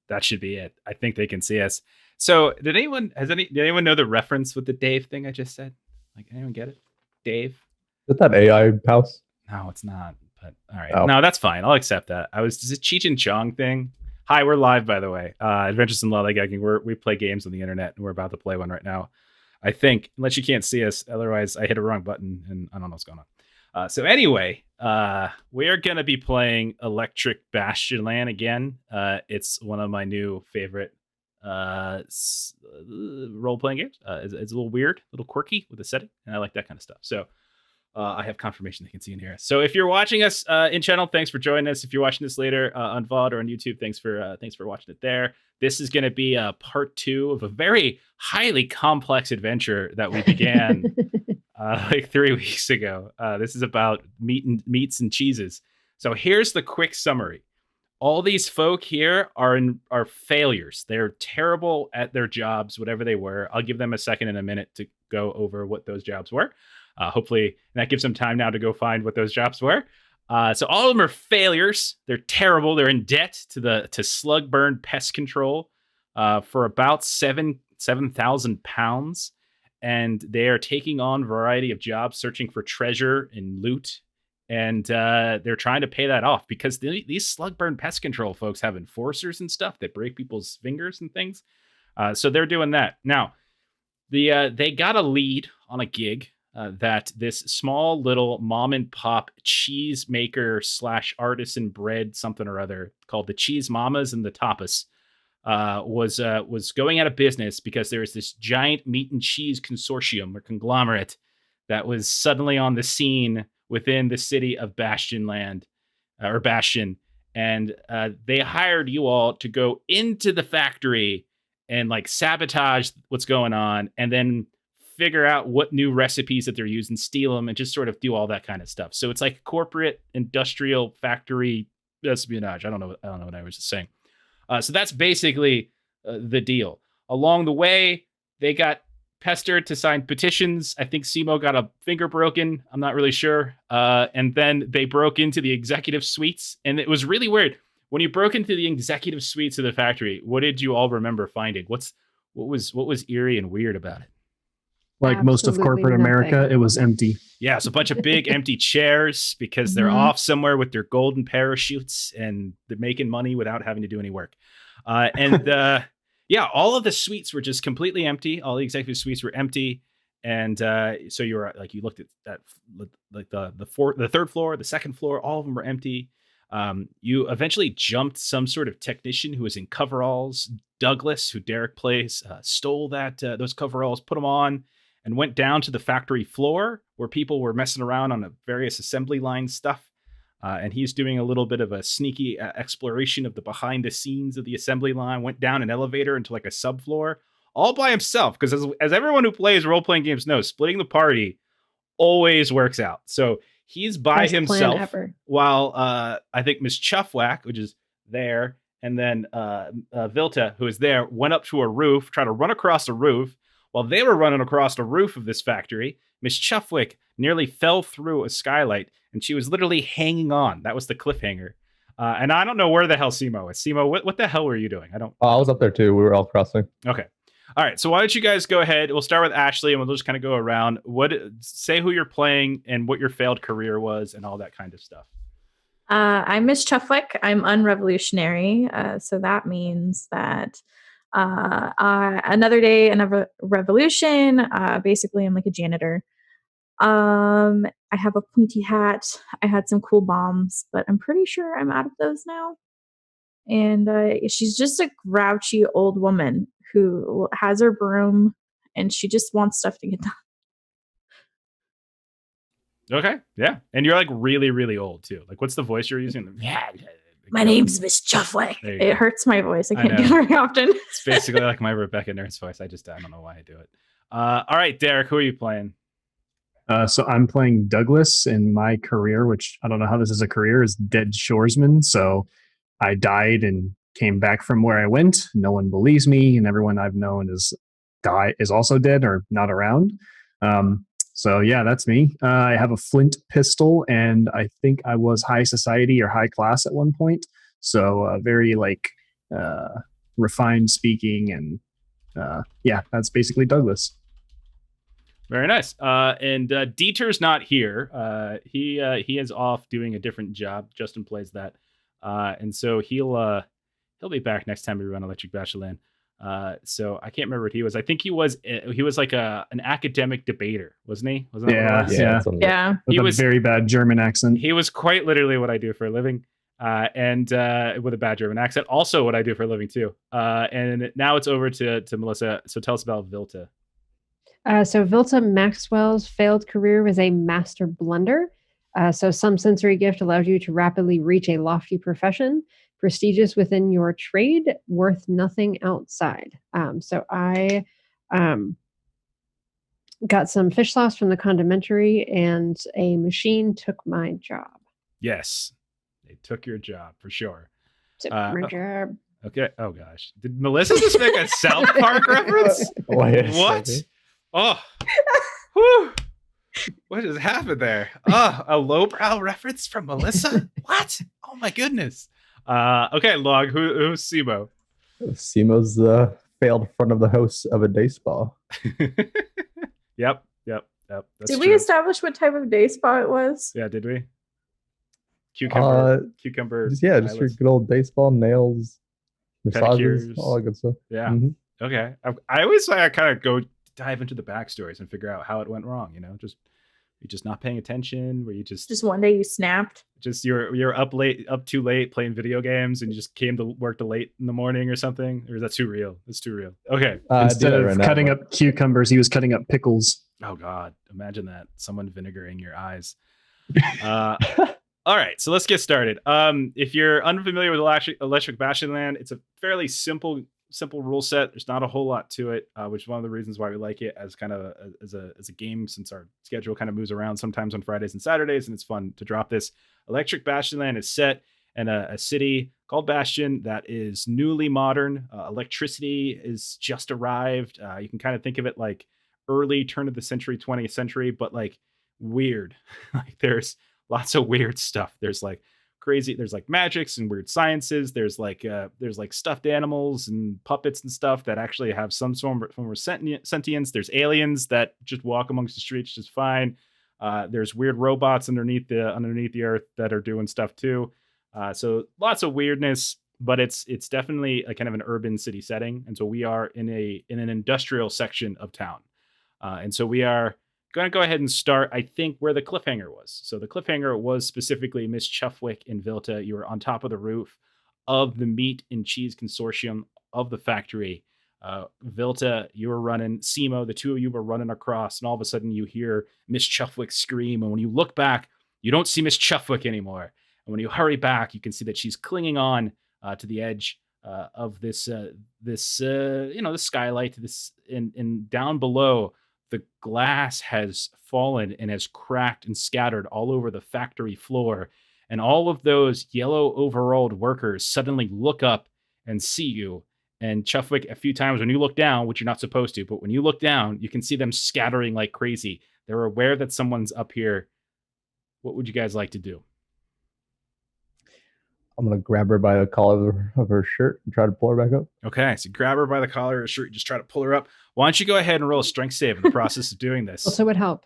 That should be it. I think they can see us. So, did anyone know the reference with the Dave thing I just said? Like, anyone get it? Dave? Is that AI house? No, it's not. But all right, Oh, no, that's fine. I'll accept that. Is it Cheech and Chong thing? Hi, we're live, by the way. Adventures in Lollygagging. We play games on the internet, and we're about to play one right now. I think, unless you can't see us, otherwise I hit a wrong button, and I don't know what's going on. So anyway, we are going to be playing Electric Bastionland again. It's one of my new favorite role-playing games. It's a little weird, a little quirky with the setting, and I like that kind of stuff. So I have confirmation they can see and hear us. So if you're watching us in channel, thanks for joining us. If you're watching this later on VOD or on YouTube, thanks for watching it there. This is going to be part 2 of a very highly complex adventure that we began like 3 weeks ago. This is about meats and cheeses. So here's the quick summary. All these folk here are failures. They're terrible at their jobs, whatever they were. I'll give them a second and a minute to go over what those jobs were. Hopefully that gives them time now to go find what those jobs were. So all of them are failures. They're terrible. They're in debt to Slugburn Pest Control for about 7,000 pounds. And they are taking on a variety of jobs, searching for treasure and loot. And they're trying to pay that off because these Slugburn Pest Control folks have enforcers and stuff that break people's fingers and things. So they're doing that. Now, they got a lead on a gig that this small little mom and pop cheese maker / artisan bread something or other called the Cheese Mamas and the Tapas was going out of business because there was this giant meat and cheese consortium or conglomerate that was suddenly on the scene within the city of Bastionland or Bastion. And they hired you all to go into the factory and like sabotage what's going on and then figure out what new recipes that they're using, steal them, and just sort of do all that kind of stuff. So it's like corporate, industrial, factory espionage. I don't know what I was just saying. So that's basically the deal. Along the way, they got pestered to sign petitions. I think Simo got a finger broken. I'm not really sure. And then they broke into the executive suites, and it was really weird. When you broke into the executive suites of the factory, what did you all remember finding? What was eerie and weird about it? Like most of corporate America, it was empty. Yeah, it's a bunch of big empty chairs because they're off somewhere with their golden parachutes and they're making money without having to do any work. Yeah, all of the suites were just completely empty. All the executive suites were empty. And so you looked at that, like the third floor, the second floor, all of them were empty. You eventually jumped some sort of technician who was in coveralls. Douglas, who Derek plays, stole those coveralls, put them on, and went down to the factory floor where people were messing around on the various assembly line stuff. And he's doing a little bit of a sneaky exploration of the behind the scenes of the assembly line, went down an elevator into like a subfloor all by himself. Because as everyone who plays role-playing games knows, splitting the party always works out. So he's by Best himself while I think Miss Chuffwack, which is there, and then Vilta, who is there, went up to a roof, tried to run across a roof. While they were running across the roof of this factory, Miss Chuffwick nearly fell through a skylight, and she was literally hanging on. That was the cliffhanger. And I don't know where the hell Simo is. Simo, what the hell were you doing? I was up there too. We were all crossing. Okay. All right. So why don't you guys go ahead? We'll start with Ashley, and we'll just kind of go around. Say who you're playing and what your failed career was, and all that kind of stuff. I'm Miss Chuffwick. I'm unrevolutionary. So that means that another day, another revolution. Basically, I'm like a janitor. I have a pointy hat. I had some cool bombs, but I'm pretty sure I'm out of those now. And she's just a grouchy old woman who has her broom, and she just wants stuff to get done. Okay, yeah. And you're like really, really old too. Like, what's the voice you're using? Yeah. My name's Miss Chuffwick. It hurts my voice. I can't do it very often. It's basically like my Rebecca Nernst voice. I don't know why I do it. All right, Derek, who are you playing? So I'm playing Douglas in my career, which I don't know how this is a career, is Dead-Shoresman. So I died and came back from where I went. No one believes me, and everyone I've known is also dead or not around. So yeah, that's me. I have a flint pistol, and I think I was high society or high class at one point. So very like refined speaking, and yeah, that's basically Douglas. Very nice. And Dieter's not here. He is off doing a different job. Justin plays that, and so he'll be back next time we run Electric Bastionland. So I can't remember what he was. I think he was like an academic debater, wasn't he? Wasn't that what it was? Yeah. Yeah. With He a was- very bad German accent. He was quite literally what I do for a living, and with a bad German accent. Also, what I do for a living too. And now it's over to Melissa. So tell us about Vilta. So Vilta Maxwell's failed career was a master blunder. So some sensory gift allows you to rapidly reach a lofty profession, prestigious within your trade, worth nothing outside. So I got some fish sauce from the condimentary, and a machine took my job. Yes, they took your job for sure. Took my job. Okay. Oh gosh, did Melissa just make a South Park reference? Wait a What? second. Oh, whew. What just happened there? Oh, a lowbrow reference from Melissa? What? Oh my goodness. Okay, Log. Who's Simo? Simo's the failed front of the house of a day spa. Yep. That's Did true. we establish what type of day spa it was? Yeah, did we? Cucumber. Just your eyelids. good old day spa, nails, massages, Pedicures. all that good stuff. Yeah. Mhm. Okay. I always kind of go dive into the backstories and figure out how it went wrong. You're just not paying attention. Where you Just one day you snapped. you're up too late playing video games, and you just came to work too late in the morning or something. Or is that too real? It's too real. Okay. I do Instead that of right now, cutting but- up cucumbers, he was cutting up pickles. Oh God, imagine that. Someone vinegaring your eyes. All right, so let's get started. If you're unfamiliar with Electric Bastionland, it's a fairly simple rule set. There's not a whole lot to it, which is one of the reasons why we like it as kind of as a game, since our schedule kind of moves around sometimes on Fridays and Saturdays, and it's fun to drop this. Electric Bastionland is set in a city called Bastion that is newly modern. Electricity is just arrived. You can kind of think of it like early turn of the century, 20th century, but like weird. Like there's lots of weird stuff. There's like magics and weird sciences. There's like stuffed animals and puppets and stuff that actually have some form of sentience. There's aliens that just walk amongst the streets just fine. There's weird robots underneath the earth that are doing stuff too. So lots of weirdness, but it's definitely a kind of an urban city setting. And so we are in an industrial section of town. And so we are going to go ahead and start, I think, where the cliffhanger was. So the cliffhanger was specifically Miss Chuffwick and Vilta. You were on top of the roof of the meat and cheese consortium of the factory. Vilta, you were running. Simo, the two of you were running across, and all of a sudden you hear Miss Chuffwick scream. And when you look back, you don't see Miss Chuffwick anymore. And when you hurry back, you can see that she's clinging on to the edge of this skylight. And down below, the glass has fallen and has cracked and scattered all over the factory floor. And all of those yellow overalled workers suddenly look up and see you. And Chuffwick, a few times when you look down, which you're not supposed to, but when you look down, you can see them scattering like crazy. They're aware that someone's up here. What would you guys like to do? I'm gonna grab her by the collar of her shirt and try to pull her back up. Okay, so grab her by the collar of her shirt, just try to pull her up. Why don't you go ahead and roll a strength save in the process of doing this? Also would help.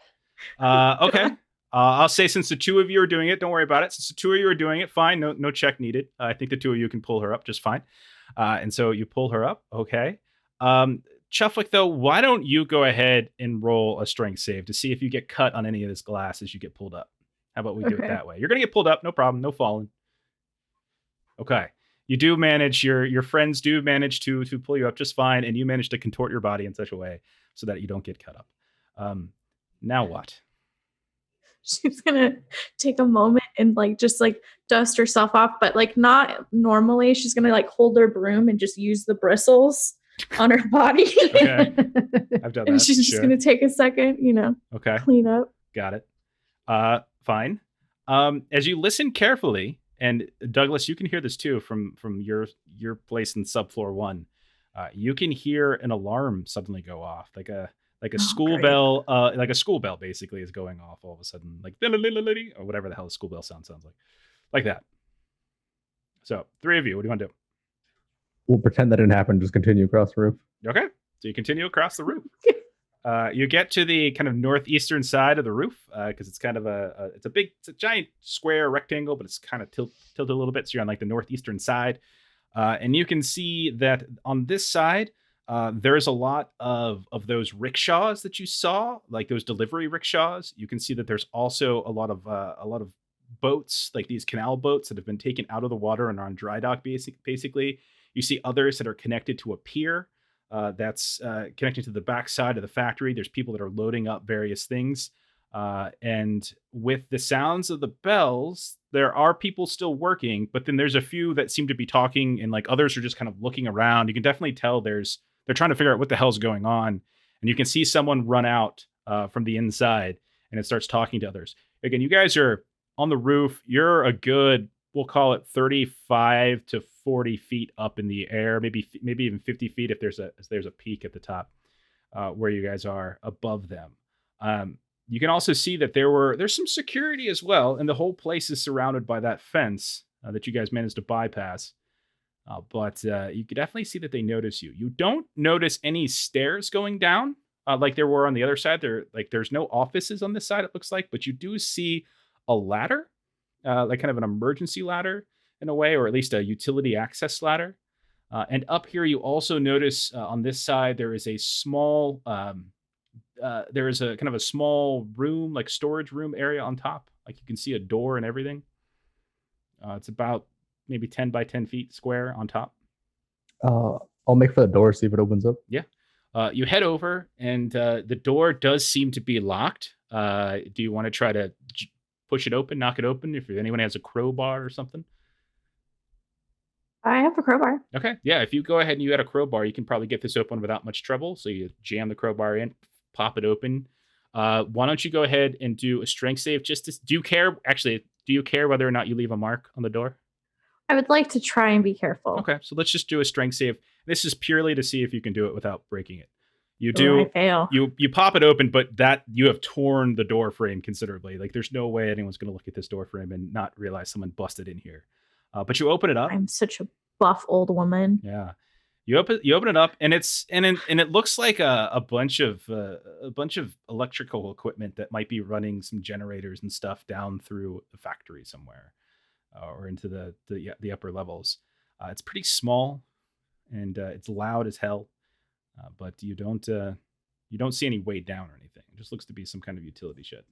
Okay. I'll say since the two of you are doing it, don't worry about it. Since the two of you are doing it, fine. No check needed. I think the two of you can pull her up just fine. And so you pull her up. Okay. Chuffwick, though, why don't you go ahead and roll a strength save to see if you get cut on any of this glass as you get pulled up? How about we do it Okay. that way? You're going to get pulled up. No problem. No falling. Okay. You do manage, your friends do manage to pull you up just fine, and you manage to contort your body in such a way so that you don't get cut up. Now what? She's gonna take a moment and just dust herself off, but not normally. She's gonna hold her broom and just use the bristles on her body. Okay. I've done that. And she's just sure. gonna take a second, Okay. clean up. Got it. Fine. As you listen carefully, and Douglas, you can hear this too from your place in subfloor 1. You can hear an alarm suddenly go off, like a school great. bell, like a school bell basically is going off all of a sudden, like or whatever the hell a school bell sounds like that. So 3 of you, what do you want to do? We'll pretend that didn't happen. Just continue across the roof. Okay, so you continue across the roof. You get to the kind of northeastern side of the roof because it's kind of it's a giant square rectangle, but it's kind of tilted a little bit. So you're on like the northeastern side, and you can see that on this side there's a lot of those rickshaws that you saw, like those delivery rickshaws. You can see that there's also a lot of boats, like these canal boats that have been taken out of the water and are on dry dock. Basically, you see others that are connected to a pier. That's connecting to the back side of the factory. There's people that are loading up various things. And with the sounds of the bells, there are people still working, but then there's a few that seem to be talking and like others are just kind of looking around. You can definitely tell they're trying to figure out what the hell's going on. And you can see someone run out from the inside and it starts talking to others. Again, you guys are on the roof. You're a good, we'll call it 35 to 40 feet up in the air, maybe even 50 feet if there's a peak at the top where you guys are above them. You can also see that there's some security as well, and the whole place is surrounded by that fence that you guys managed to bypass. But you could definitely see that they notice you. You don't notice any stairs going down like there were on the other side. There's no offices on this side, it looks like, but you do see a ladder, like kind of an emergency ladder in a way, or at least a utility access ladder. And up here, you also notice on this side, there is a small, there is a kind of a small room, like storage room area on top. Like you can see a door and everything. It's about maybe 10 by 10 feet square on top. I'll make for the door, see if it opens up. Yeah. You head over and the door does seem to be locked. Do you want to try to push it open, knock it open? If anyone has a crowbar or something. I have a crowbar. Okay. Yeah. If you go ahead and you had a crowbar, you can probably get this open without much trouble. So you jam the crowbar in, pop it open. Why don't you go ahead and do a strength save? Do you care whether or not you leave a mark on the door? I would like to try and be careful. Okay. So let's just do a strength save. This is purely to see if you can do it without breaking it. You Ooh, do. I fail. You pop it open, but that you have torn the door frame considerably. Like there's no way anyone's going to look at this door frame and not realize someone busted in here. But you open it up. I'm such a buff old woman. Yeah, you open it up, and it looks like a bunch of electrical equipment that might be running some generators and stuff down through the factory somewhere, or into the upper levels. It's pretty small, and it's loud as hell. But you don't see any way down or anything. It just looks to be some kind of utility shed.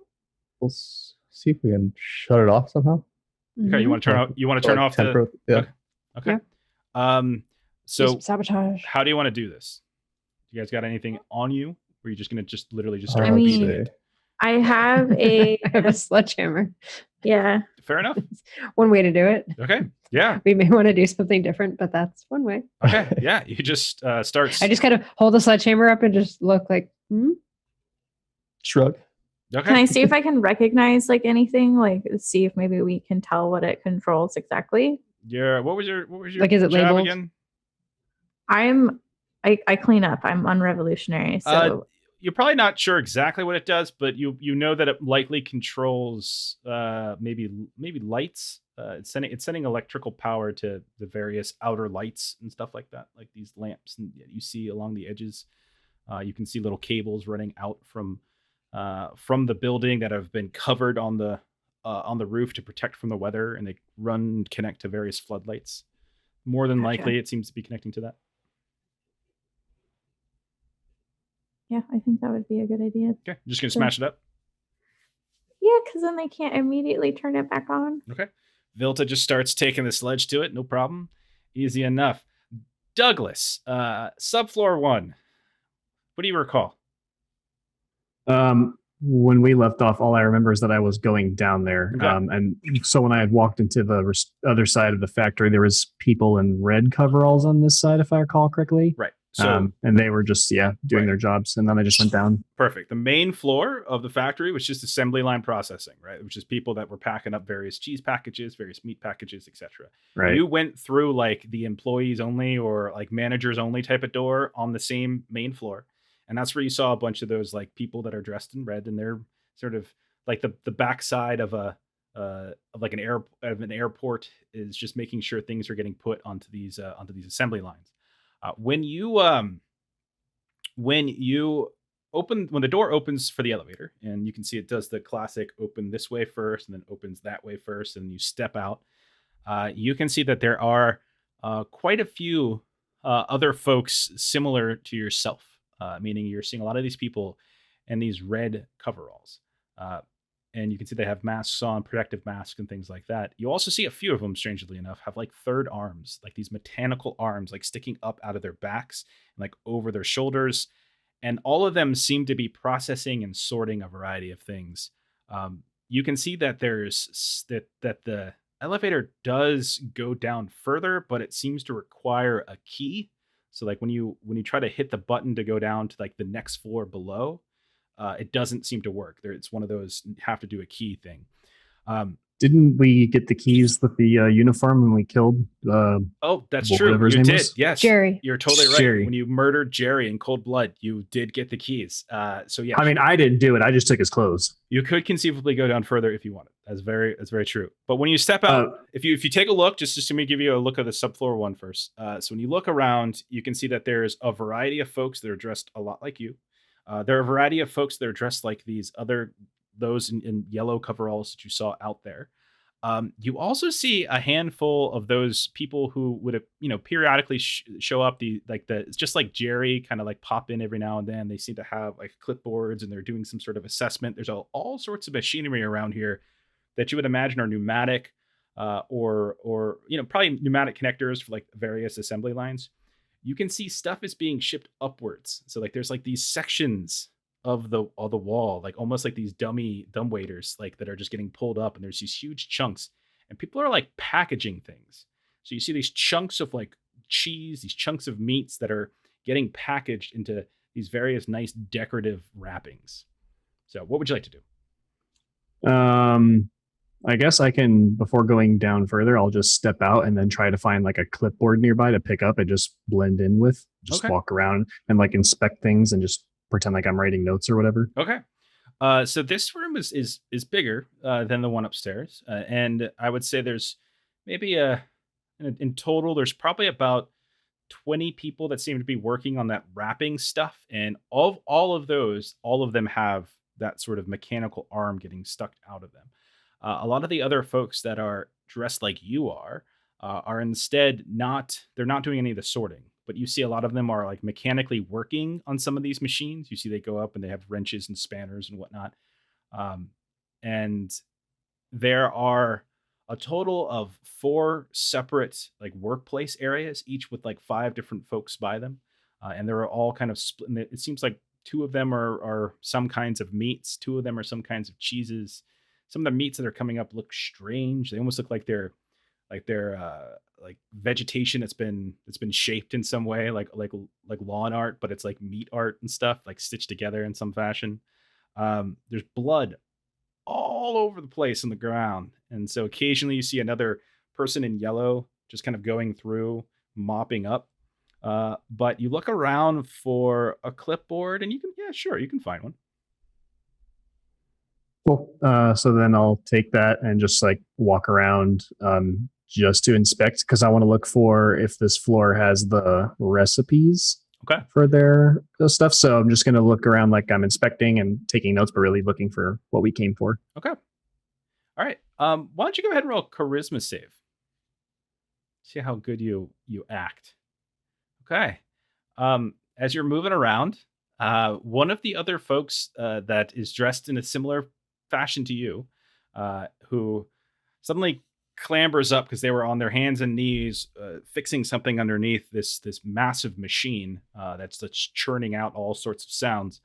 We'll see if we can shut it off somehow. Okay, you want to turn off? You want to turn off the? Yeah. Okay. Yeah. So sabotage. how do you want to do this? You guys got anything on you? Or are you just gonna literally just start I mean, beating it? I have a I have a sledgehammer. yeah. Fair enough. One way to do it. Okay. Yeah. We may want to do something different, but that's one way. Okay. Yeah. You just start. I just kind of hold the sledgehammer up and just look like, Shrug. Okay. Can I see if I can recognize like anything? Like see if maybe we can tell what it controls exactly. Yeah. What was your Like, is it job labeled? again? I clean up. I'm unrevolutionary. So You're probably not sure exactly what it does, but you know that it likely controls maybe lights. It's sending electrical power to the various outer lights and stuff like that, like these lamps and you see along the edges. You can see little cables running out from the building that have been covered on the roof to protect from the weather, and they run and connect to various floodlights. More than Gotcha. likely, it seems to be connecting to that. yeah, I think that would be a good idea. Okay, I'm just gonna Sure. smash it up. Yeah, because then they can't immediately turn it back on. Okay. Vilta just starts taking the sledge to it. No problem. Easy enough. Douglas, subfloor 1. What do you recall? When we left off, all I remember is that I was going down there. Okay. And so when I had walked into the other side of the factory, there was people in red coveralls on this side, if I recall correctly. Right. So and they were just, doing Right. their jobs. And then I just went down. perfect. The main floor of the factory was just assembly line processing, right? Which is people that were packing up various cheese packages, various meat packages, etc. Right. You went through like the employees only or like managers only type of door on the same main floor. And that's where you saw a bunch of those like people that are dressed in red, and they're sort of like the backside of a of like an airport is just making sure things are getting put onto these assembly lines. When you when you when the door opens for the elevator, and you can see it does the classic open this way first and then opens that way first, and you step out, you can see that there are quite a few other folks similar to yourself, meaning you're seeing a lot of these people in these red coveralls. And you can see they have masks on, protective masks and things like that. You also see a few of them, strangely enough, have like third arms, like these mechanical arms, like sticking up out of their backs and like over their shoulders. And all of them seem to be processing and sorting a variety of things. You can see that that the elevator does go down further, but it seems to require a key. So like when you try to hit the button to go down to like the next floor below, it doesn't seem to work. It's one of those have to do a key thing. Didn't we get the keys with the uniform when we killed? Oh, that's true. You did. Yes, Jerry. You're totally right. Jerry. When you murdered Jerry in cold blood, you did get the keys. So yeah. I mean, I didn't do it. I just took his clothes. You could conceivably go down further if you wanted. That's very true. But when you step out, if you take a look, just let me give you a look at the subfloor one first. So when you look around, you can see that there's a variety of folks that are dressed a lot like you. There are a variety of folks that are dressed like those in yellow coveralls that you saw out there. You also see a handful of those people who would, periodically show up. It's just like Jerry, kind of like pop in every now and then. They seem to have like clipboards and they're doing some sort of assessment. There's all sorts of machinery around here that you would imagine are pneumatic, or probably pneumatic connectors for like various assembly lines. You can see stuff is being shipped upwards. So like there's like these sections of the wall, like almost like these dumb waiters, like that are just getting pulled up, and there's these huge chunks, and people are like packaging things. So you see these chunks of like cheese, these chunks of meats that are getting packaged into these various nice decorative wrappings. So what would you like to do? I guess I can, before going down further, I'll just step out and then try to find like a clipboard nearby to pick up and just blend in with. Just walk around and like inspect things and just pretend like I'm writing notes or whatever. Okay. So this room is bigger than the one upstairs, and I would say there's maybe in total there's probably about 20 people that seem to be working on that wrapping stuff, and all of them have that sort of mechanical arm getting stuck out of them. A lot of the other folks that are dressed like you are instead they're not doing any of the sorting, but you see a lot of them are like mechanically working on some of these machines. You see they go up and they have wrenches and spanners and whatnot. And there are a total of 4 separate like workplace areas, each with like 5 different folks by them. And they're all kind of split. And it seems like 2 of them are some kinds of meats. 2 of them are some kinds of cheeses. Some of the meats that are coming up look strange. They almost look like they're like vegetation that's been shaped in some way, like lawn art, but it's like meat art and stuff, like stitched together in some fashion. There's blood all over the place in the ground, and so occasionally you see another person in yellow just kind of going through, mopping up. But you look around for a clipboard, and you can find one. Cool. So then I'll take that and just like walk around just to inspect, because I want to look for if this floor has the recipes for their stuff. So I'm just going to look around like I'm inspecting and taking notes, but really looking for what we came for. Okay. All right. Why don't you go ahead and roll a charisma save? See how good you act. Okay. As you're moving around, one of the other folks that is dressed in a similar fashion to you, who suddenly clambers up because they were on their hands and knees fixing something underneath this massive machine that's churning out all sorts of sounds.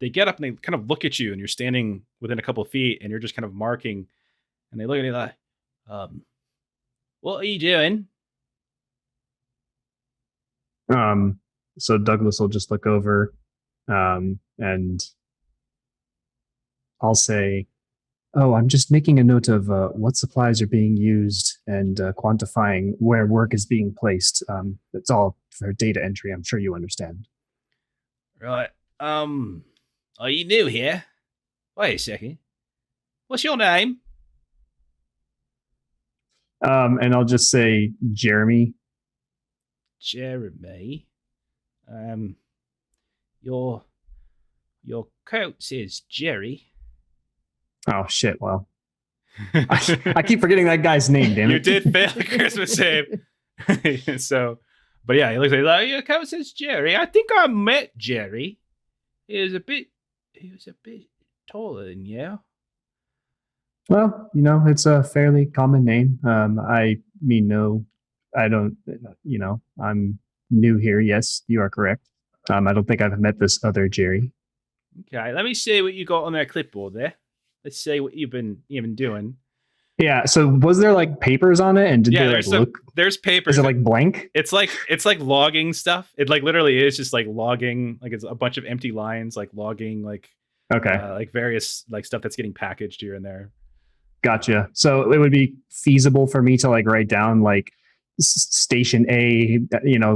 They get up and they kind of look at you, and you're standing within a couple of feet, and you're just kind of marking, and they look at you like, what are you doing? So Douglas will just look over and I'll say, oh, I'm just making a note of what supplies are being used and quantifying where work is being placed. It's all for data entry. I'm sure you understand. Right. Are you new here? Wait a second. What's your name? And I'll just say Jeremy. Jeremy. Your coat says Jerry. Oh shit! Well, I keep forgetting that guy's name. Damn it! You did fail the Christmas save. So, but yeah, he looks like your coat says Jerry. I think I met Jerry. He was a bit taller than you. Well, it's a fairly common name. I mean, no, I don't. I'm new here. Yes, you are correct. I don't think I've met this other Jerry. Okay, let me see what you got on that clipboard there. Let's see what you've been doing. Yeah. So was there like papers on it, and did they look? There's papers. Is it like blank? It's like logging stuff. It like literally is just like logging. Like it's a bunch of empty lines, like logging, like like various like stuff that's getting packaged here and there. Gotcha. So it would be feasible for me to like write down like station A,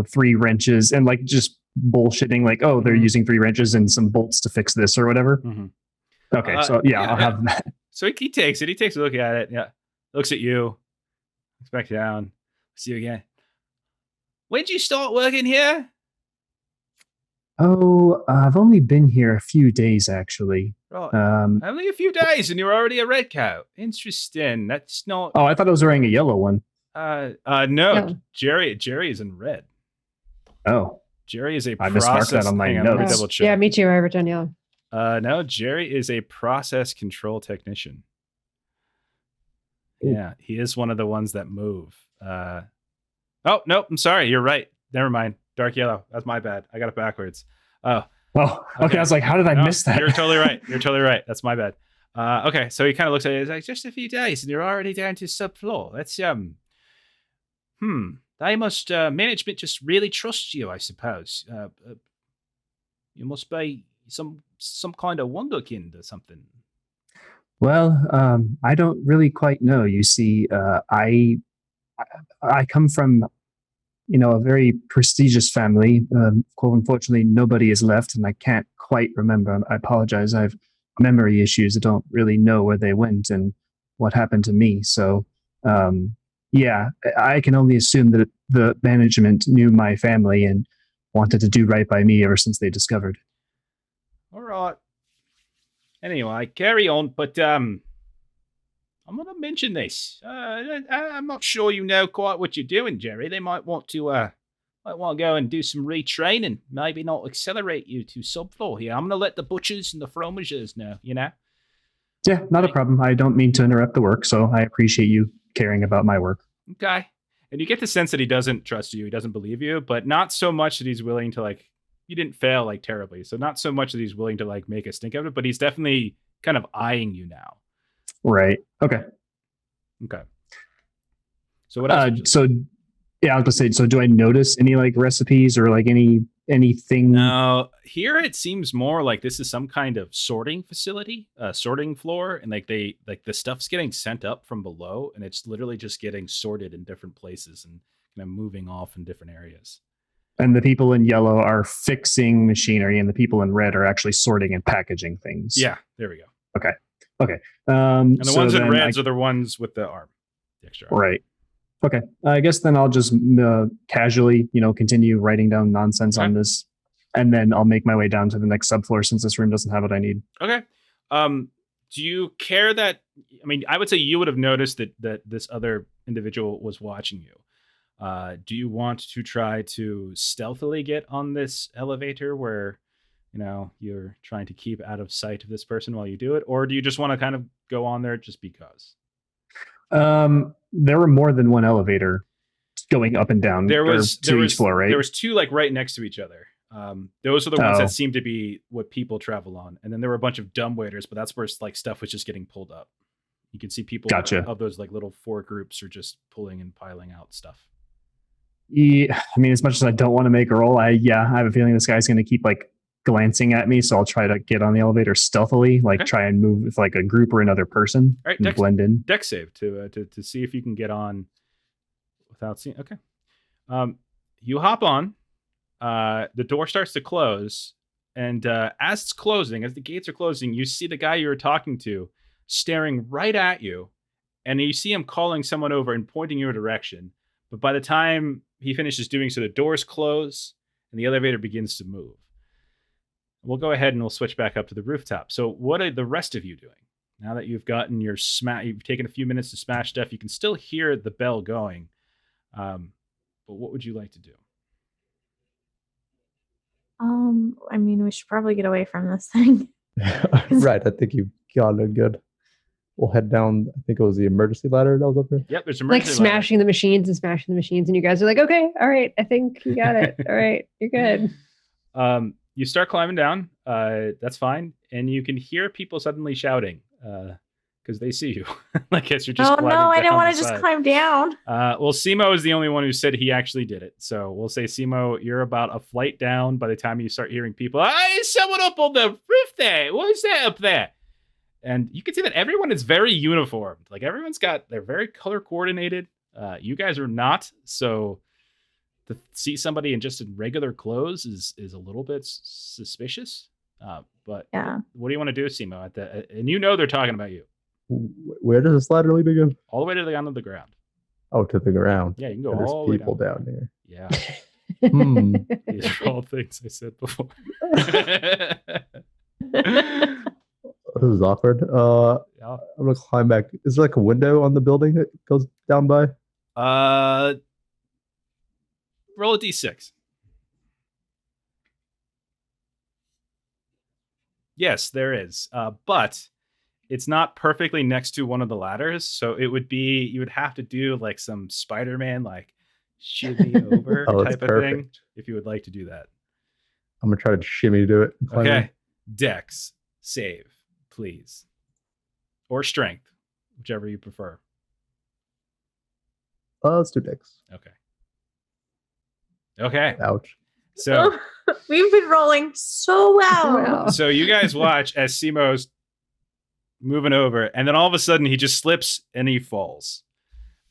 3 wrenches, and like just bullshitting like, oh, they're using 3 wrenches and some bolts to fix this or whatever. Mm-hmm. Okay, so I'll have that. So he takes it. He takes a look at it. Yeah, looks at you. Looks back down. See you again. When did you start working here? Oh, I've only been here a few days actually. Right. Only a few days, and you're already a red coat. Interesting. That's not. Oh, I thought I was wearing a yellow one. No. Jerry is in red. Oh, Jerry is a I process. mismarked that on my notes. Double check. Yeah, me too. I wrote down yellow. No, Jerry is a process control technician. Yeah, he is one of the ones that move. Oh, nope, I'm sorry. You're right. Never mind. Dark yellow. That's my bad. I got it backwards. Oh. Okay. I was like, how did I miss that? You're totally right. That's my bad. Okay, so he kind of looks at it. He's like, just a few days, and you're already down to subfloor. That's They must management just really trust you, I suppose. You must be some kind of wonderkind or something. Well, I don't really quite know. You see, I come from, a very prestigious family. Unfortunately, nobody is left, and I can't quite remember. I apologize. I have memory issues. I don't really know where they went and what happened to me. So, yeah, I can only assume that the management knew my family and wanted to do right by me ever since they discovered. All right. Anyway, carry on. But I'm going to mention this. I'm not sure you know quite what you're doing, Jerry. They might want to go and do some retraining. Maybe not accelerate you to subfloor here. I'm going to let the butchers and the fromagers know. Yeah, not a problem. I don't mean to interrupt the work, so I appreciate you caring about my work. Okay. And you get the sense that he doesn't trust you. He doesn't believe you, but not so much that he's willing to you didn't fail terribly. So not so much that he's willing to make a stink of it, but he's definitely kind of eyeing you now. Right. Okay. So what else? I was gonna say, so do I notice any recipes or anything? No, here it seems more like this is some kind of sorting facility, sorting floor, and the stuff's getting sent up from below, and it's literally just getting sorted in different places and kind of moving off in different areas. And the people in yellow are fixing machinery, and the people in red are actually sorting and packaging things. Yeah, there we go. Okay. And the ones in reds are the ones with the arm, the extra arm. Right. Okay. I guess then I'll just casually, continue writing down nonsense on this, and then I'll make my way down to the next subfloor since this room doesn't have what I need. Okay. Do you care that? I mean, I would say you would have noticed that this other individual was watching you. Do you want to try to stealthily get on this elevator where, you're trying to keep out of sight of this person while you do it? Or do you just want to kind of go on there just because? There were more than one elevator going up and down. There was each floor, right? There was 2 right next to each other. Those are the ones that seem to be what people travel on. And then there were a bunch of dumbwaiters, but that's where stuff was just getting pulled up. You can see people of those little 4 groups are just pulling and piling out stuff. Yeah, I mean, as much as I don't want to make a roll, I have a feeling this guy's going to keep glancing at me, so I'll try to get on the elevator stealthily, try and move with a group or another person, all right, and blend in. Dex save to see if you can get on without seeing. Okay, you hop on. The door starts to close, and as it's closing, as the gates are closing, you see the guy you were talking to staring right at you, and you see him calling someone over and pointing your direction. But by the time he finishes doing so, the doors close and the elevator begins to move. We'll go ahead and we'll switch back up to the rooftop. So what are the rest of you doing? Now that you've gotten your you've taken a few minutes to smash stuff, you can still hear the bell going. But what would you like to do? I mean, we should probably get away from this thing. Right, I think you've got it good. We'll head down. I think it was the emergency ladder that was up there. Yep, there's Like emergency smashing the machines and smashing the machines, and you guys are like, okay, all right, I think you got it. All right, you're good. You start climbing down. That's fine, and you can hear people suddenly shouting because they see you. Like as you're just. Oh climbing no, I down didn't want the to just side. climb down. Well, Simo is the only one who said he actually did it. So we'll say, Simo, you're about a flight down by the time you start hearing people. Hey, someone up on the roof there. What's that up there? And you can see that everyone is very uniformed. Like they're very color coordinated. You guys are not. So to see somebody in just in regular clothes is a little bit suspicious. But Yeah. what do you want to do, Simo? And you know they're talking about you. Where does this ladder lead again? All the way to the end of the ground. Oh, to the ground. Yeah, you can go And there's all the way people down. down here. Yeah. Hmm. These are all things I said before. This is awkward. Yeah. I'm gonna climb back. Is there like a window on the building that goes down by? Roll a d6. Yes, there is. But it's not perfectly next to one of the ladders, so it would be you would have to do like some Spider-Man like shimmy over Oh, that's type of thing perfect. if you would like to do that. I'm gonna try to shimmy to it. and climb Okay. in. Dex save, please. Or strength, whichever you prefer. Let's do Dex. Okay. Ouch. So We've been rolling so well. Wow. so you guys watch as Simo's moving over, and then all of a sudden he just slips and he falls.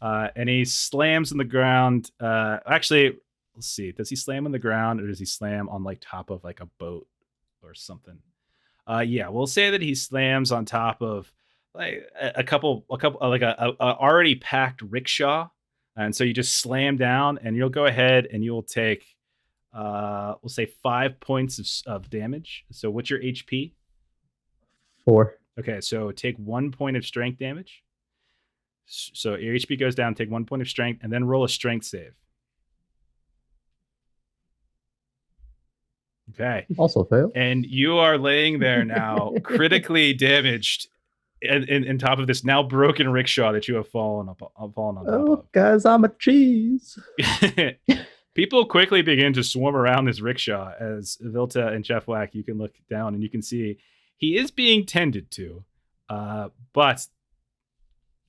And he slams on the ground. Actually, let's see. Does he slam on the ground or does he slam on like top of like a boat or something? Yeah, we'll say that he slams on top of like a couple like a already packed rickshaw. And so you just slam down and you'll go ahead and you'll take we'll say 5 points of damage. So what's your HP? 4. Okay, so take 1 point of strength damage. So your HP goes down, take 1 point of strength, and then roll a strength save. Okay. Also fail. And you are laying there now, critically damaged, in top of this now broken rickshaw that you have fallen on top Oh, guys, I'm a cheese. of. People quickly begin to swarm around this rickshaw as Vilta and Chef Whack, you can look down and you can see he is being tended to, but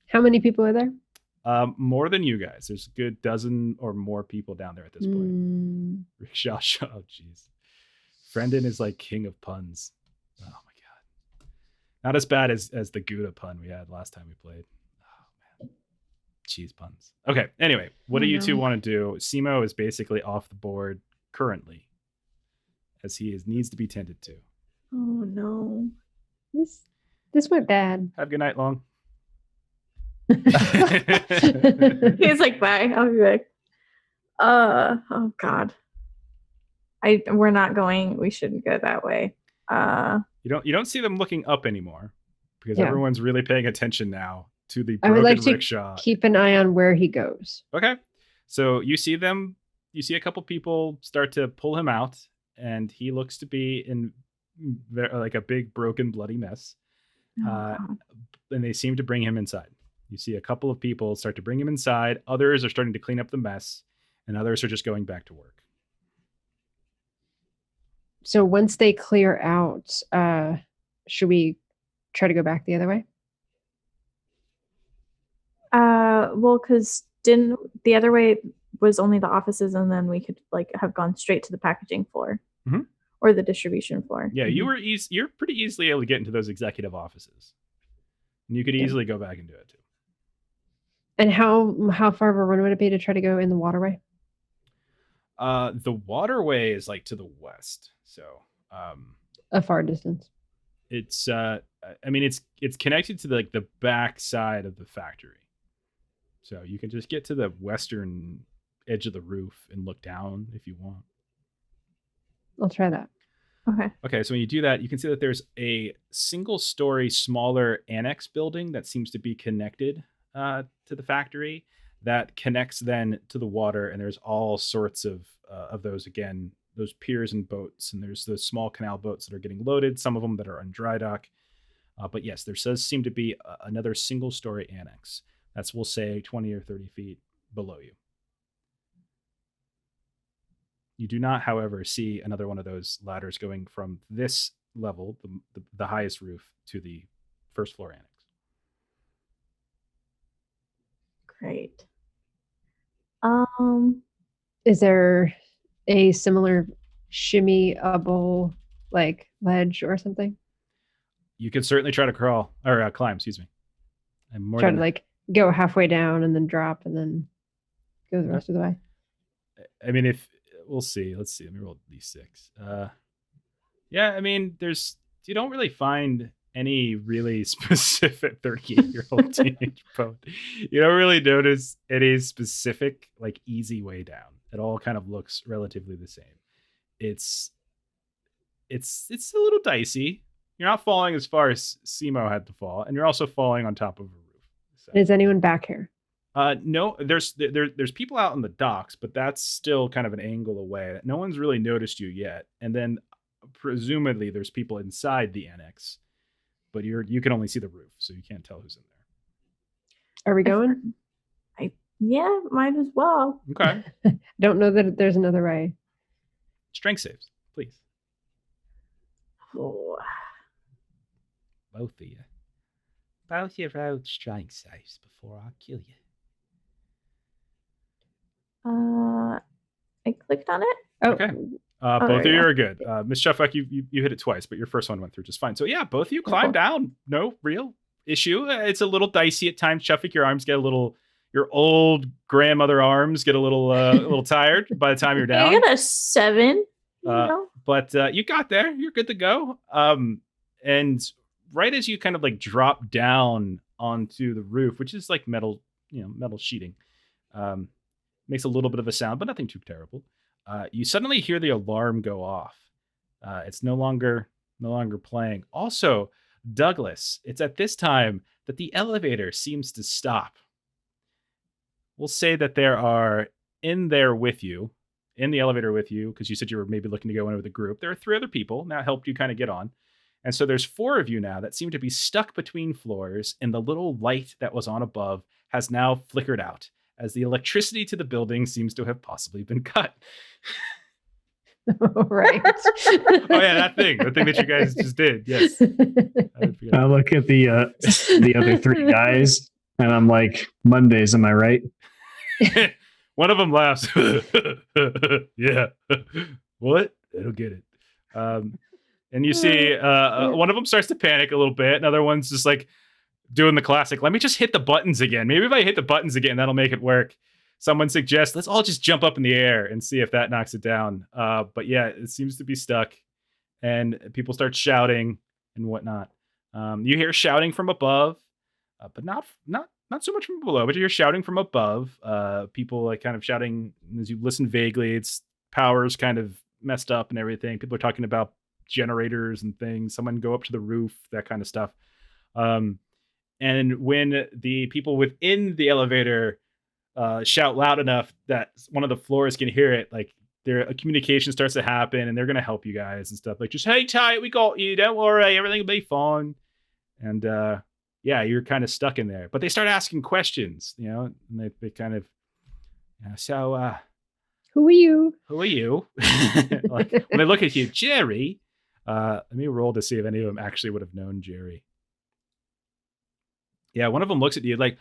How many people are there? more than you guys. There's a good dozen or more people down there at this point. Mm. Rickshaw show. Oh, jeez. Brendan is like king of puns. Oh my god. Not as bad as the Gouda pun we had last time we played. Oh man. Cheese puns. Okay. Anyway, what do you two want to do? Simo is basically off the board currently, as he needs to be tended to. Oh no. This went bad. Have a good night, Long. He's like, bye. I'll be back. Oh god. We're not going. We shouldn't go that way. You don't see them looking up anymore because Yeah. everyone's really paying attention now to the I broken would like to rickshaw. keep an eye on where he goes. Okay. So you see a couple people start to pull him out, and he looks to be in like a big broken bloody mess. Oh, God. And they seem to bring him inside. You see a couple of people start to bring him inside. Others are starting to clean up the mess, and others are just going back to work. So once they clear out, should we try to go back the other way? Well, because didn't the other way was only the offices, and then we could like have gone straight to the packaging floor Mhm. or the distribution floor. Yeah, you're pretty easily able to get into those executive offices. And you could easily go back and do it too. And how far of a run would it be to try to go in the waterway? The waterway is like to the west. So A far distance. it's I mean, it's connected to the back side of the factory. So you can just get to the western edge of the roof and look down if you want. I'll try that. Okay. Okay, so when you do that, you can see that there's a single-story, smaller annex building that seems to be connected to the factory that connects then to the water, and there's all sorts of those, again, those piers and boats, and there's those small canal boats that are getting loaded, some of them that are on dry dock. But yes, there does seem to be another single-story annex. That's, we'll say, 20 or 30 feet below you. You do not, however, see another one of those ladders going from this level, the highest roof, to the first floor annex. Great. Is there a similar shimmy-able like ledge or something? You can certainly try to crawl or climb. Excuse me. I'm more Try than to like go halfway down and then drop and then go the rest of the way. I mean, if we'll see. Let's see. Let me roll d6. Yeah, I mean, you don't really find any really specific 38-year-old teenage poet. You don't really notice any specific like easy way down. It all kind of looks relatively the same. It's a little dicey. You're not falling as far as Simo had to fall, and you're also falling on top of a roof. So. Is anyone back here? No, there's people out on the docks, but that's still kind of an angle away. No one's really noticed you yet. And then presumably there's people inside the annex, but you can only see the roof, so you can't tell who's in there. Are we going? Yeah, might as well. Okay. Don't know that there's another way. Strength saves, please. Oh. Both of you. Both your road strength saves before I kill you. I clicked on it. Oh, Okay. there Both of you you go. are good. Miss Shuffuck, you hit it twice, but your first one went through just fine. So yeah, both of you climb Cool. down. No real issue. It's a little dicey at times. Shuffuck, your arms get a little. Your old grandmother arms get a little tired by the time you're down. I got a 7. You know? But you got there. You're good to go. And right as you kind of like drop down onto the roof, which is like metal sheeting, makes a little bit of a sound, but nothing too terrible. You suddenly hear the alarm go off. It's no longer playing. Also, Douglas, it's at this time that the elevator seems to stop. We'll say that there are in the elevator with you, because you said you were maybe looking to go in with a group. There are 3 other people that helped you kind of get on. And so there's 4 of you now that seem to be stuck between floors, and the little light that was on above has now flickered out as the electricity to the building seems to have possibly been cut. right. Oh yeah, that thing that you guys just did. Yes. I look at the other 3 guys and I'm like, Mondays, am I right? One of them laughs. Yeah. What? I don't get it. And you see one of them starts to panic a little bit. Another one's just like doing the classic, let me just hit the buttons again. Maybe if I hit the buttons again, that'll make it work. Someone suggests, let's all just jump up in the air and see if that knocks it down. But yeah, it seems to be stuck. And people start shouting and whatnot. You hear shouting from above, but not so much from below, but you hear shouting from above. People like kind of shouting as you listen vaguely. It's power's kind of messed up and everything. People are talking about generators and things. Someone go up to the roof, that kind of stuff. And when the people within the elevator shout loud enough that one of the floors can hear it, like a communication starts to happen, and they're going to help you guys and stuff. Like, just hang tight, we got you, don't worry, everything will be fine. And yeah, you're kind of stuck in there. But they start asking questions, and they kind of, so who are you? Who are you? Like, when they look at you, Jerry. Let me roll to see if any of them actually would have known Jerry. Yeah, one of them looks at you like,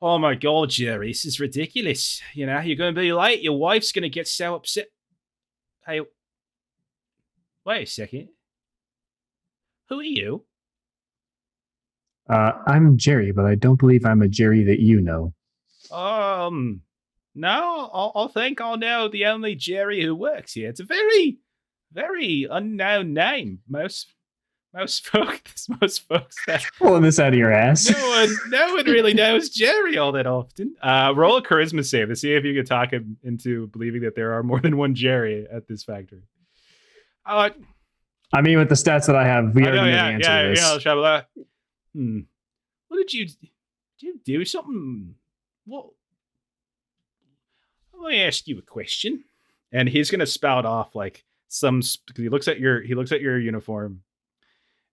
oh my God, Jerry, this is ridiculous. You're going to be late. Your wife's going to get so upset. Hey, wait a second. Who are you? I'm Jerry, but I don't believe I'm a Jerry that you know. No, I think I know the only Jerry who works here. It's a very, very unknown name. Most most folks, Pulling this out of your ass. no one really knows Jerry all that often. Roll a charisma save to see if you can talk him into believing that there are more than one Jerry at this factory. I mean, with the stats that I have, we already know the answer to this. What did you do? Something? What? Let me ask you a question. And he's gonna spout off like he looks at your uniform,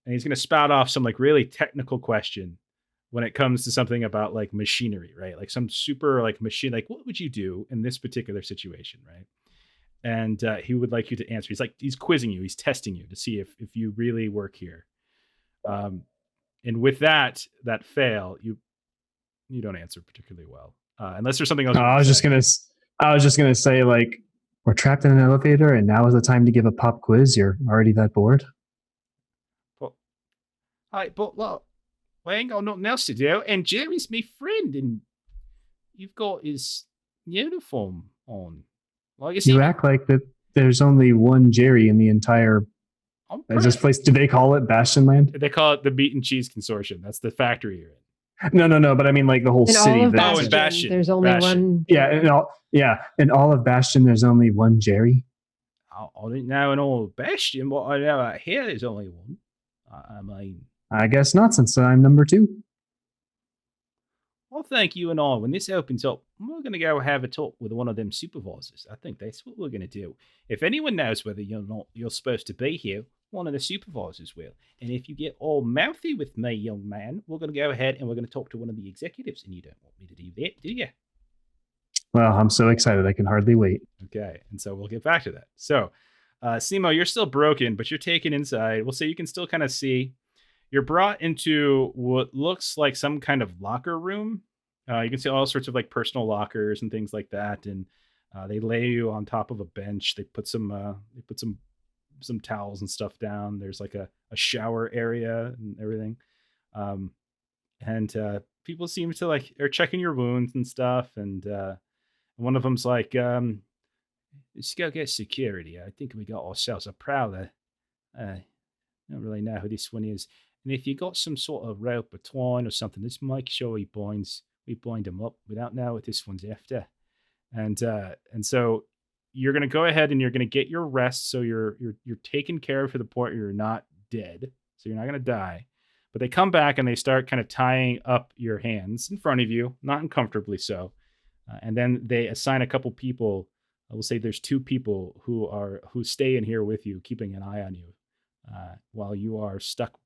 and he's gonna spout off some like really technical question when it comes to something about like machinery, right? Like some super like machine, like what would you do in this particular situation, right? And he would like you to answer. He's quizzing you, he's testing you to see if you really work here. And with that fail, you don't answer particularly well, unless there's something else. I was just gonna say like, we're trapped in an elevator, and now is the time to give a pop quiz. You're already that bored. But I ain't got nothing else to do, and Jerry's my friend, and you've got his uniform on. Like you act like that. There's only one Jerry in the entire. Is this place? Do they call it Bastionland? They call it the Meat and Cheese Consortium. That's the factory you're in. No. But I mean, like the whole city. All of Bastion. Bastion, there's only one. In all of Bastion, there's only one Jerry. I didn't know in all of Bastion, but I know out here there's only one. I guess not, since I'm number 2. Well, thank you and all. When this opens up, we're going to go have a talk with one of them supervisors. I think that's what we're going to do. If anyone knows whether you're supposed to be here, one of the supervisors will. And if you get all mouthy with me, young man, we're going to go ahead and we're going to talk to one of the executives. And you don't want me to do that, do you? Well, I'm so excited. I can hardly wait. Okay. And so we'll get back to that. So, Simo, you're still broken, but you're taken inside. We'll say you can still kind of see. You're brought into what looks like some kind of locker room. You can see all sorts of like personal lockers and things like that. And they lay you on top of a bench. They put some towels and stuff down. There's like a shower area and everything. And people seem to like are checking your wounds and stuff. And one of them's like, let's go get security. I think we got ourselves a prowler. I don't really know who this one is. And if you got some sort of rope or twine or something, let's make sure we bind him up. We don't know what this one's after. And so you're gonna go ahead and you're gonna get your rest, so you're taken care of to the point where you're not dead, so you're not gonna die. But they come back and they start kind of tying up your hands in front of you, not uncomfortably so. And then they assign a couple people. I will say there's 2 people who stay in here with you, keeping an eye on you while you are stuck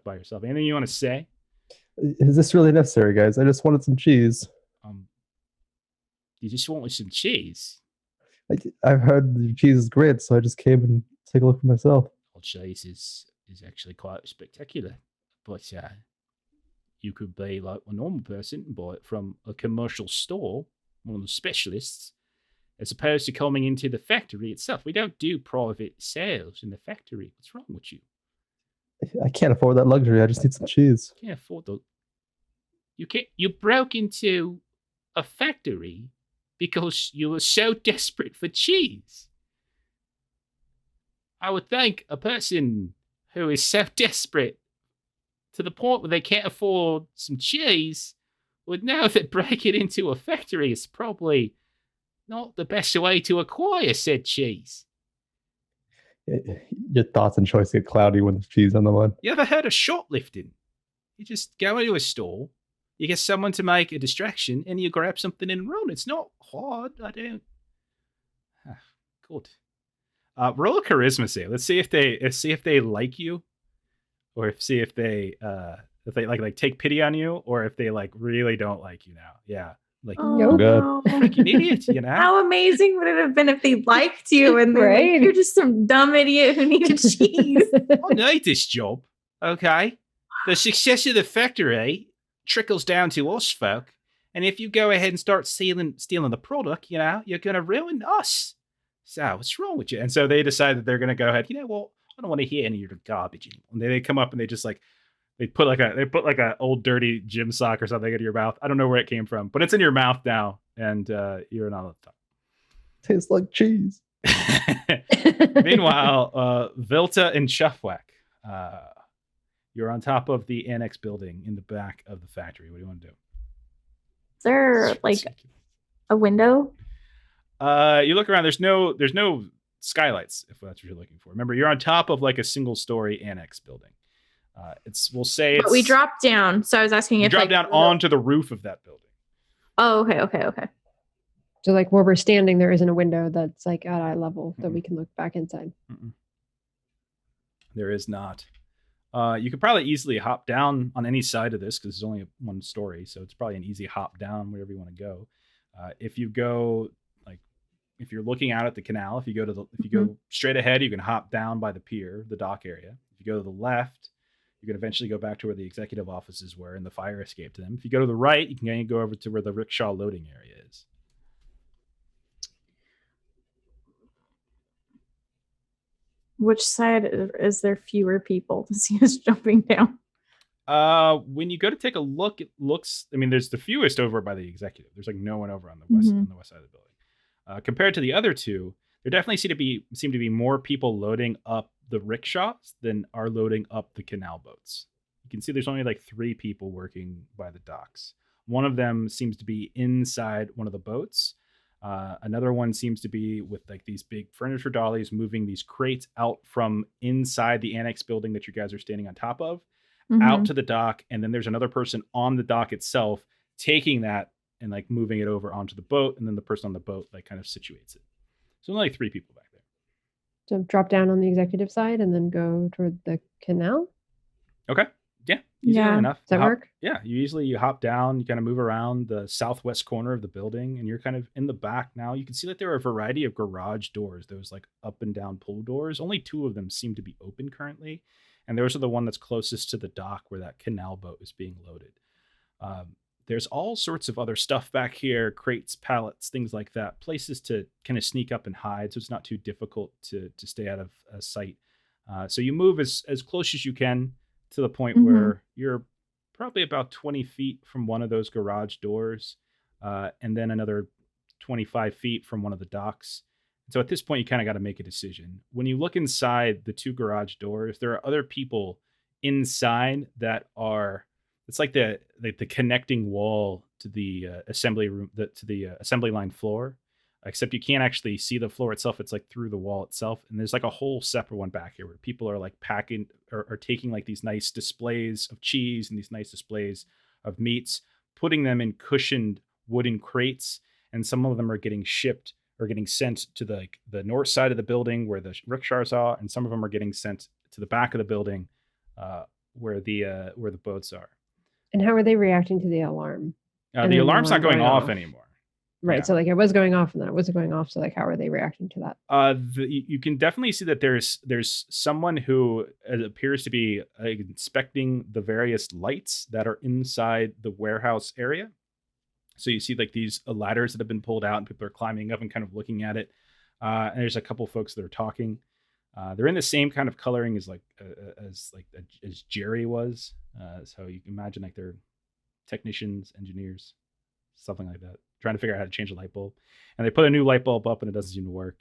by yourself. Anything you want to say? Is this really necessary, guys? I just wanted some cheese. You just wanted some cheese? I've heard the cheese is great, so I just came and take a look for myself. Well, cheese is actually quite spectacular, but you could be like a normal person and buy it from a commercial store, one of the specialists, as opposed to coming into the factory itself. We don't do private sales in the factory. What's wrong with you? I can't afford that luxury. I just need some cheese. Can't afford the. You broke into a factory because you were so desperate for cheese. I would think a person who is so desperate to the point where they can't afford some cheese would know that breaking into a factory is probably not the best way to acquire said cheese. Your thoughts and choice get cloudy when there's cheese on the one. You ever heard of shoplifting? You just go into a store, you get someone to make a distraction, and you grab something and run. It's not hard. I don't. Good. Roll a charisma save. Let's see if they like you, or if they like take pity on you, or if they like really don't like you now. Yeah. Like, no. Freaking idiot, you know? How amazing would it have been if they liked you and they're Right. like, you're just some dumb idiot who needed cheese. I need this job, okay? The success of the factory trickles down to us folk, and if you go ahead and start stealing the product, you know, you're going to ruin us. So what's wrong with you? And so they decide that they're going to go ahead, you know, well, I don't want to hear any of your garbage anymore. And they come up and they just like, They put like a old dirty gym sock or something in your mouth. I don't know where it came from, but it's in your mouth now, and you're not on the top. Tastes like cheese. Meanwhile, Vilta and Chuffwack, You're on top of the annex building in the back of the factory. What do you want to do? Is there like a window? You look around. There's no skylights, if that's what you're looking for. Remember, you're on top of like a single story annex building. But we dropped down. So I was asking you if drop like, down onto the roof of that building. Oh, okay. So like where we're standing, there isn't a window that's like at eye level that we can look back inside. There is not. You could probably easily hop down on any side of this because it's only one story, so it's probably an easy hop down wherever you want to go. If you go if you're looking out at the canal, if you go straight ahead, you can hop down by the pier, the dock area. If you go to the left, you can eventually go back to where the executive offices were and the fire escape to them. If you go to the right, you can go over to where the rickshaw loading area is. Which side is there fewer people to see us jumping down? When you go to take a look, it looks. I mean, there's the fewest over by the executive. There's like no one over on the west side of the building. Compared to the other two, there definitely seem to be more people loading up the rickshaws than are loading up the canal boats. You can see there's only like 3 people working by the docks. One of them seems to be inside one of the boats. Another one seems to be with like these big furniture dollies moving these crates out from inside the annex building that you guys are standing on top of out to the dock. And then there's another person on the dock itself taking that and like moving it over onto the boat. And then the person on the boat like kind of situates it. So only like 3 people back there. So drop down on the executive side and then go toward the canal. Okay. Yeah. Easily enough. Does that work? Yeah. You hop down, you kind of move around the southwest corner of the building and you're kind of in the back now. You can see that there are a variety of garage doors. Those like up and down pull doors. Only 2 of them seem to be open currently. And those are the one that's closest to the dock where that canal boat is being loaded. There's all sorts of other stuff back here, crates, pallets, things like that, places to kind of sneak up and hide. So it's not too difficult to stay out of sight. So you move as close as you can to the point where you're probably about 20 feet from one of those garage doors, and then another 25 feet from one of the docks. So at this point, you kind of got to make a decision. When you look inside the 2 garage doors, there are other people inside that are, it's like the connecting wall to the assembly room, to the assembly line floor, except you can't actually see the floor itself. It's like through the wall itself. And there's like a whole separate one back here where people are like packing or taking like these nice displays of cheese and these nice displays of meats, putting them in cushioned wooden crates. And some of them are getting shipped or getting sent to the north side of the building where the rickshaws are. And some of them are getting sent to the back of the building where the boats are. And how are they reacting to the alarm? The alarm's not going off anymore. Right. Yeah. So like it was going off and then it wasn't going off. So like how are they reacting to that? You can definitely see that there's someone who appears to be inspecting the various lights that are inside the warehouse area. So you see like these ladders that have been pulled out and people are climbing up and kind of looking at it. And there's a couple folks that are talking. They're in the same kind of coloring as Jerry was. So you can imagine like they're technicians, engineers, something like that, trying to figure out how to change a light bulb. And they put a new light bulb up and it doesn't seem to work.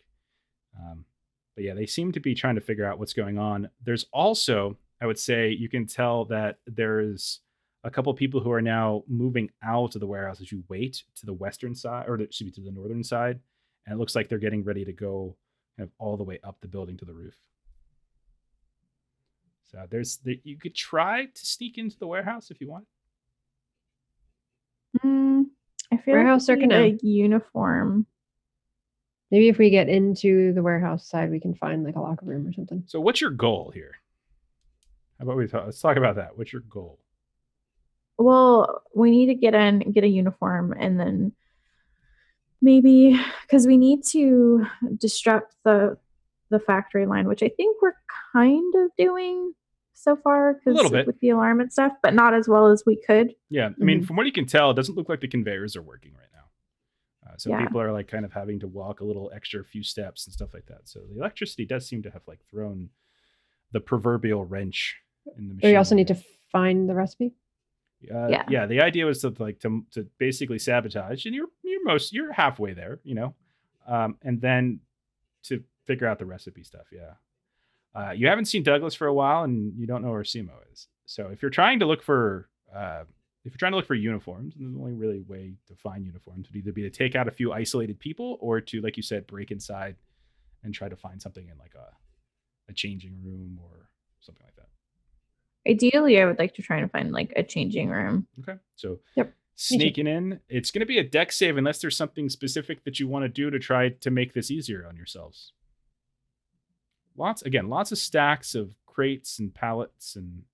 But yeah, they seem to be trying to figure out what's going on. There's also, I would say, you can tell that there's a couple of people who are now moving out of the warehouse as you wait to the western side, or it should be to the northern side. And it looks like they're getting ready to go kind of all the way up the building to the roof. So you could try to sneak into the warehouse if you want. I feel warehouse like or we need canal? a uniform. Maybe if we get into the warehouse side, we can find like a locker room or something. So what's your goal here? How about let's talk about that. What's your goal? Well, we need to get a uniform, and then maybe because we need to disrupt the factory line, which I think we're kind of doing so far, A little bit with the alarm and stuff, but not as well as we could. Yeah, I mean, from what you can tell, it doesn't look like the conveyors are working right now. So Yeah. people are like kind of having to walk a little extra few steps and stuff like that. So the electricity does seem to have like thrown the proverbial wrench in the machine. We also need to find the recipe. Yeah. The idea was to basically sabotage, and you're halfway there, and then to figure out the recipe stuff. Yeah. You haven't seen Douglas for a while, and you don't know where Simo is. So if you're trying to look for uniforms, and the only really way to find uniforms would either be to take out a few isolated people, or to, like you said, break inside and try to find something in like a changing room or something like that. Ideally, I would like to try and find like a changing room. Okay. So Yep. sneaking in, it's going to be a dex save unless there's something specific that you want to do to try to make this easier on yourselves. Lots of stacks of crates and pallets and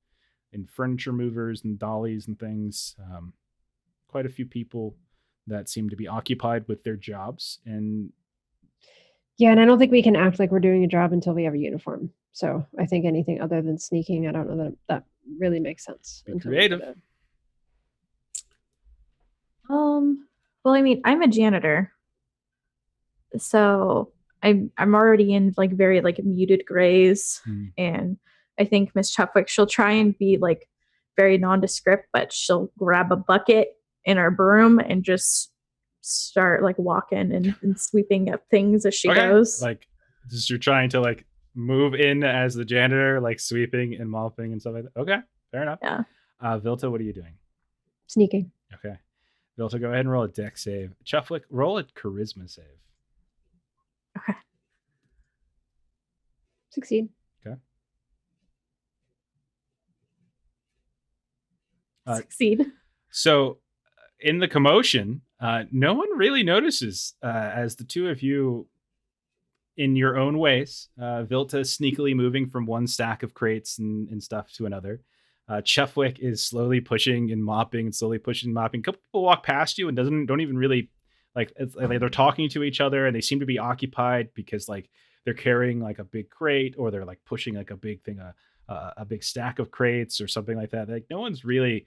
furniture movers and dollies and things. Quite a few people that seem to be occupied with their jobs. And Yeah, and I don't think we can act like we're doing a job until we have a uniform. So I think anything other than sneaking, I don't know that really makes sense. Be until we get creative. it. Well, I mean, I'm a janitor, so I'm already in like very like muted grays, and I think Miss Chupwick, she'll try and be like very nondescript, but she'll grab a bucket and her broom and just start like walking and sweeping up things as she goes. Like, just you're trying to like move in as the janitor, like sweeping and mopping and stuff like that. Okay, fair enough. Yeah. Vilta, what are you doing? Sneaking. Okay. Vilta, go ahead and roll a dex save. Chufflick, roll a charisma save. Okay. Succeed. Okay. Succeed. So in the commotion, no one really notices as the two of you, in your own ways, Vilta sneakily moving from one stack of crates and stuff to another. Chuffwick is slowly pushing and mopping. A couple people walk past you and don't even really like they're talking to each other, and they seem to be occupied because like they're carrying like a big crate, or they're like pushing like a big thing, a big stack of crates or something like that. Like no one's really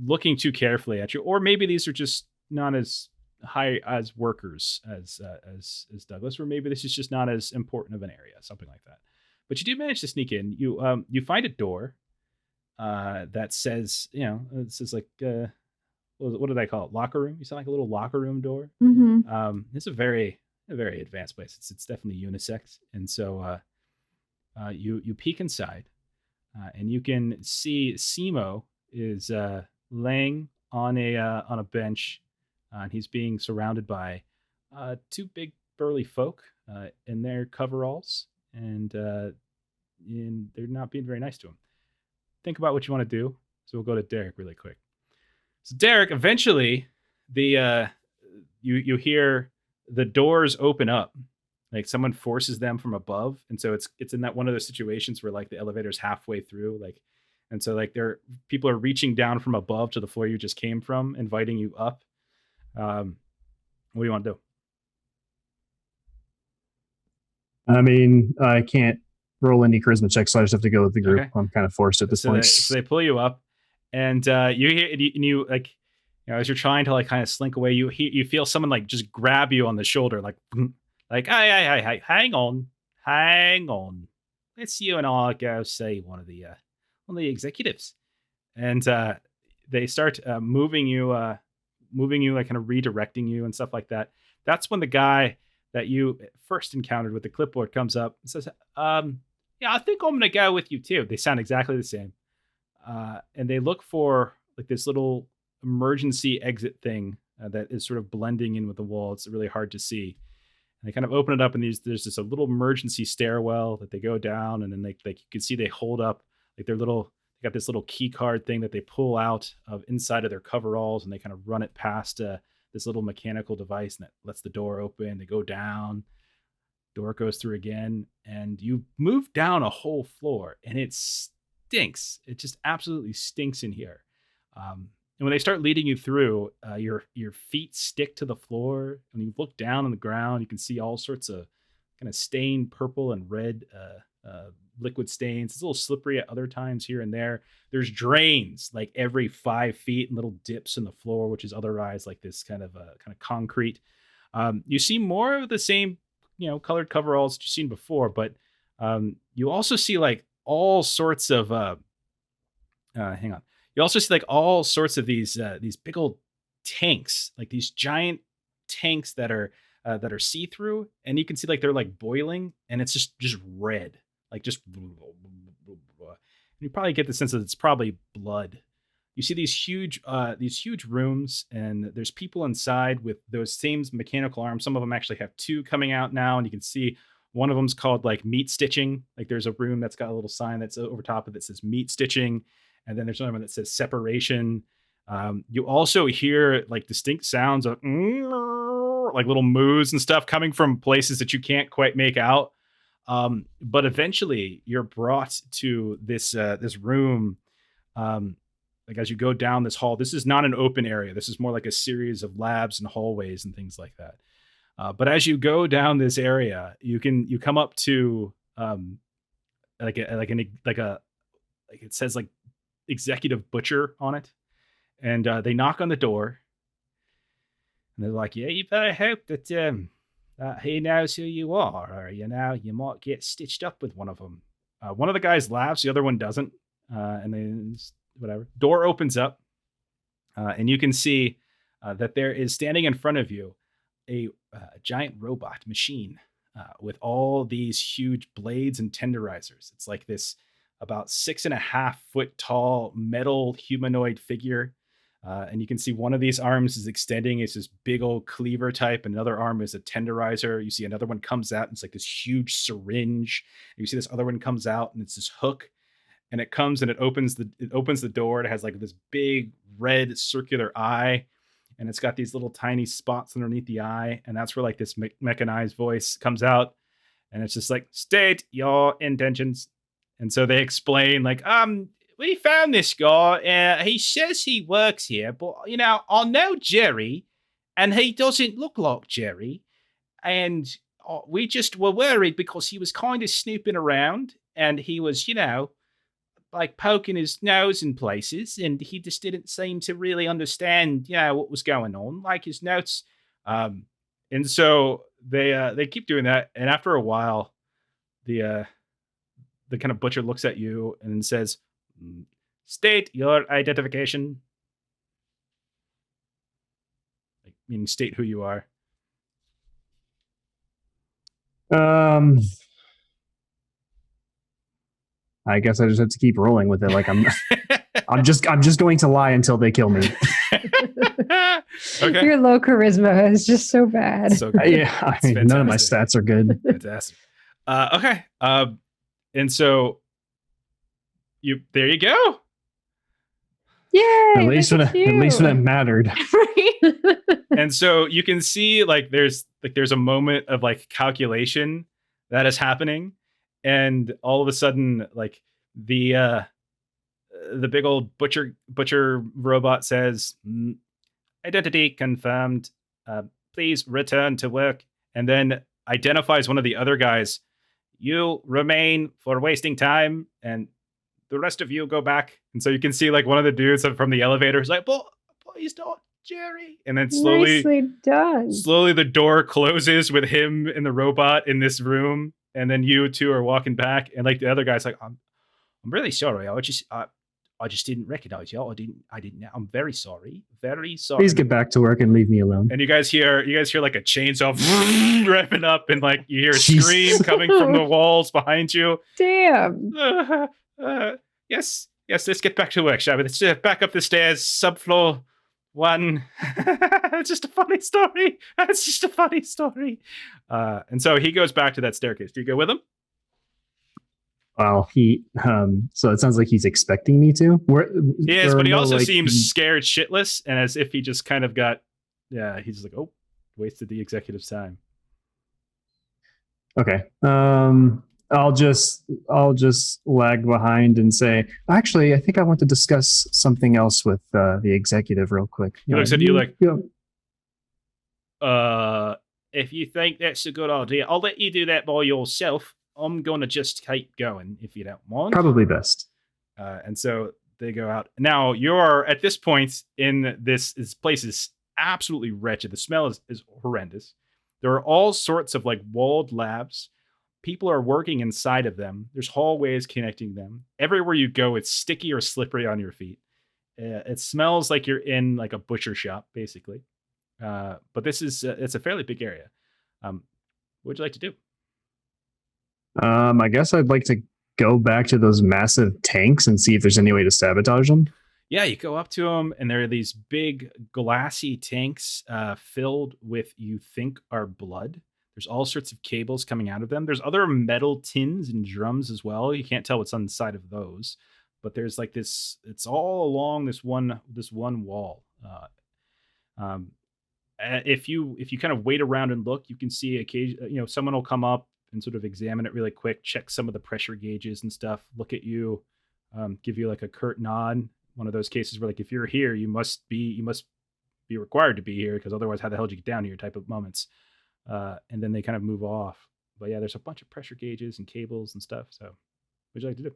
looking too carefully at you, or maybe these are just not as high as workers as Douglas, or maybe this is just not as important of an area, something like that. But you do manage to sneak in. You find a door that says, it says like what did I call it? Locker room. You sound like a little locker room door. Mm-hmm. It's a very advanced place. It's definitely unisex, and so you peek inside, and you can see Simo is laying on a bench, and he's being surrounded by two big burly folk in their coveralls, and they're not being very nice to him. Think about what you want to do. So we'll go to Derek really quick. So Derek, eventually the you hear the doors open up, like someone forces them from above, and so it's in that one of those situations where like the elevator's halfway through, like, and so like people are reaching down from above to the floor you just came from, inviting you up. What do you want to do? I mean, I can't roll any charisma checks, so I just have to go with the group. Okay. I'm kind of forced at this point. So they pull you up, and you hear, and you like, as you're trying to like kind of slink away, you feel someone like just grab you on the shoulder, like hey, hang on, let's you and I go see one of the executives, and they start moving you, like kind of redirecting you and stuff like that. That's when the guy that you first encountered with the clipboard comes up and says, yeah, I think I'm going to go with you too. They sound exactly the same. And they look for like this little emergency exit thing that is sort of blending in with the wall. It's really hard to see. And they kind of open it up, and there's just a little emergency stairwell that they go down, and then you can see they hold up like they got this little key card thing that they pull out of inside of their coveralls, and they kind of run it past this little mechanical device, and that lets the door open. They go down, door goes through again, and you move down a whole floor, and it stinks. It just absolutely stinks in here. And when they start leading you through, your feet stick to the floor. When you look down on the ground, you can see all sorts of kind of stained purple and red liquid stains. It's a little slippery at other times here and there. There's drains like every 5 feet and little dips in the floor, which is otherwise like this kind of concrete. You see more of the same, colored coveralls that you've seen before, but you also see like all sorts of hang on. You also see like all sorts of these big old tanks, like these giant tanks that are see-through, and you can see like they're like boiling, and it's just red, like just, you probably get the sense that it's probably blood. You see these huge rooms, and there's people inside with those same mechanical arms. Some of them actually have two coming out now, and you can see one of them's called like meat stitching. Like there's a room that's got a little sign that's over top of it that says meat stitching, and then there's another one that says separation. You also hear like distinct sounds of like little moos and stuff coming from places that you can't quite make out. But eventually, you're brought to this room. Like as you go down this hall, this is not an open area. This is more like a series of labs and hallways and things like that. But as you go down this area, you come up to like it says like executive butcher on it, and they knock on the door, and they're like, "Yeah, you better hope that he knows who you are, or you might get stitched up with one of them." One of the guys laughs, the other one doesn't, and then whatever. Door opens up, and you can see that there is standing in front of you a giant robot machine with all these huge blades and tenderizers. It's like this about 6.5 foot tall metal humanoid figure. And you can see one of these arms is extending. It's this big old cleaver type. Another arm is a tenderizer. You see another one comes out, and it's like this huge syringe. And you see this other one comes out, and it's this hook. And it comes and it opens the door. It has like this big red circular eye, and it's got these little tiny spots underneath the eye. And that's where like this mechanized voice comes out, and it's just like, "State your intentions." And so they explain like, "We found this guy. He says he works here, but I know Jerry, and he doesn't look like Jerry. And we just were worried because he was kind of snooping around, and he was, like poking his nose in places, and he just didn't seem to really understand, what was going on, like his notes." And so they keep doing that, and after a while, the kind of butcher looks at you and says, "State your identification," like meaning state who you are. I guess I just have to keep rolling with it. Like I'm just going to lie until they kill me. Okay. Your low charisma is just so bad. So good. Yeah, none of my stats are good. Fantastic. Okay. And so there you go. Yay! At least when it mattered. And so you can see like there's a moment of like calculation that is happening, and all of a sudden like the big old butcher robot says, "Identity confirmed. Please return to work," and then identifies one of the other guys. "You remain for wasting time, and the rest of you go back." And so you can see like one of the dudes from the elevator is like, "But he's not Jerry." And then Nicely done. slowly the door closes with him and the robot in this room. And then you two are walking back, and like the other guy's like, I'm really sorry. I just didn't recognize you. I didn't know. I'm very sorry. Very sorry. Please get back to work and leave me alone. And you guys hear like a chainsaw wrapping up, and like you hear a scream coming from the walls behind you. Damn. Yes, let's get back to work, shall we? Let's back up the stairs, subfloor 1. It's just a funny story. It's just a funny story. And so he goes back to that staircase. Do you go with him? Well, so it sounds like he's expecting me to. Yes, but he also seems scared shitless, and as if he just kind of got, he's like, "Oh, wasted the executive's time." Okay. I'll just lag behind and say, "Actually, I think I want to discuss something else with the executive real quick." He looks at you like, "If you think that's a good idea, I'll let you do that by yourself. I'm gonna just keep going, if you don't mind." Probably best. And so they go out. Now you're at this point in this place is absolutely wretched. The smell is horrendous. There are all sorts of like walled labs. People are working inside of them. There's hallways connecting them. Everywhere you go, it's sticky or slippery on your feet. It smells like you're in like a butcher shop, basically. But this is it's a fairly big area. What would you like to do? I guess I'd like to go back to those massive tanks and see if there's any way to sabotage them? Yeah, you go up to them, and there are these big glassy tanks filled with you think are blood. There's all sorts of cables coming out of them. There's other metal tins and drums as well. You can't tell what's on the side of those, but there's like this. It's all along this one wall. If you kind of wait around and look, you can see occasion someone will come up and sort of examine it really quick, check some of the pressure gauges and stuff, look at you, give you like a curt nod. One of those cases where like if you're here, you must be required to be here, because otherwise how the hell did you get down here type of moments. And then they kind of move off. But yeah, there's a bunch of pressure gauges and cables and stuff. So what would you like to do?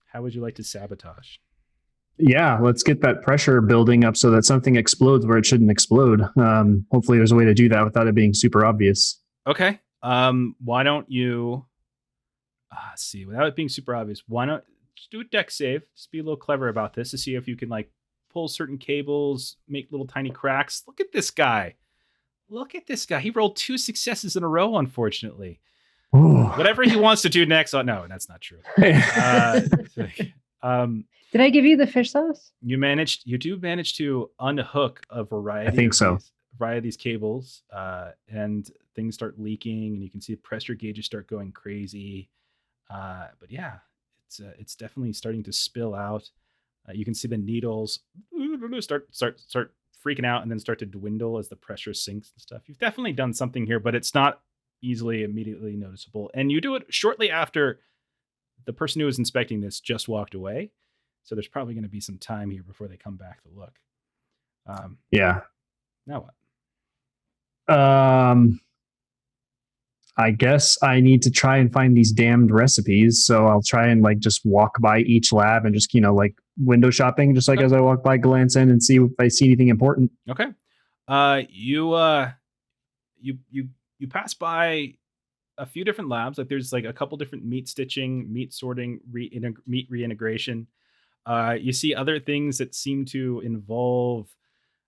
How would you like to sabotage? Yeah, let's get that pressure building up so that something explodes where it shouldn't explode. Hopefully there's a way to do that without it being super obvious. Okay. Why don't you see, without it being super obvious, why not just do a deck save? Just be a little clever about this to see if you can like pull certain cables, make little tiny cracks. Look at this guy. He rolled 2 successes in a row, unfortunately. Ooh. Whatever he wants to do next. Oh, no, that's not true. Did I give you the fish sauce? You do manage to unhook a variety. I think so. Variety of these cables, and things start leaking, and you can see the pressure gauges start going crazy. But yeah, it's definitely starting to spill out. You can see the needles start freaking out and then start to dwindle as the pressure sinks and stuff. You've definitely done something here, but it's not immediately noticeable. And you do it shortly after the person who was inspecting this just walked away. So there's probably going to be some time here before they come back to look. Yeah. Now what? I guess I need to try and find these damned recipes. So I'll try and like just walk by each lab and just, like window shopping, just like as I walk by, glance in and see if I see anything important. Okay. You pass by a few different labs. Like there's like a couple different meat stitching, meat sorting, meat reintegration. You see other things that seem to involve,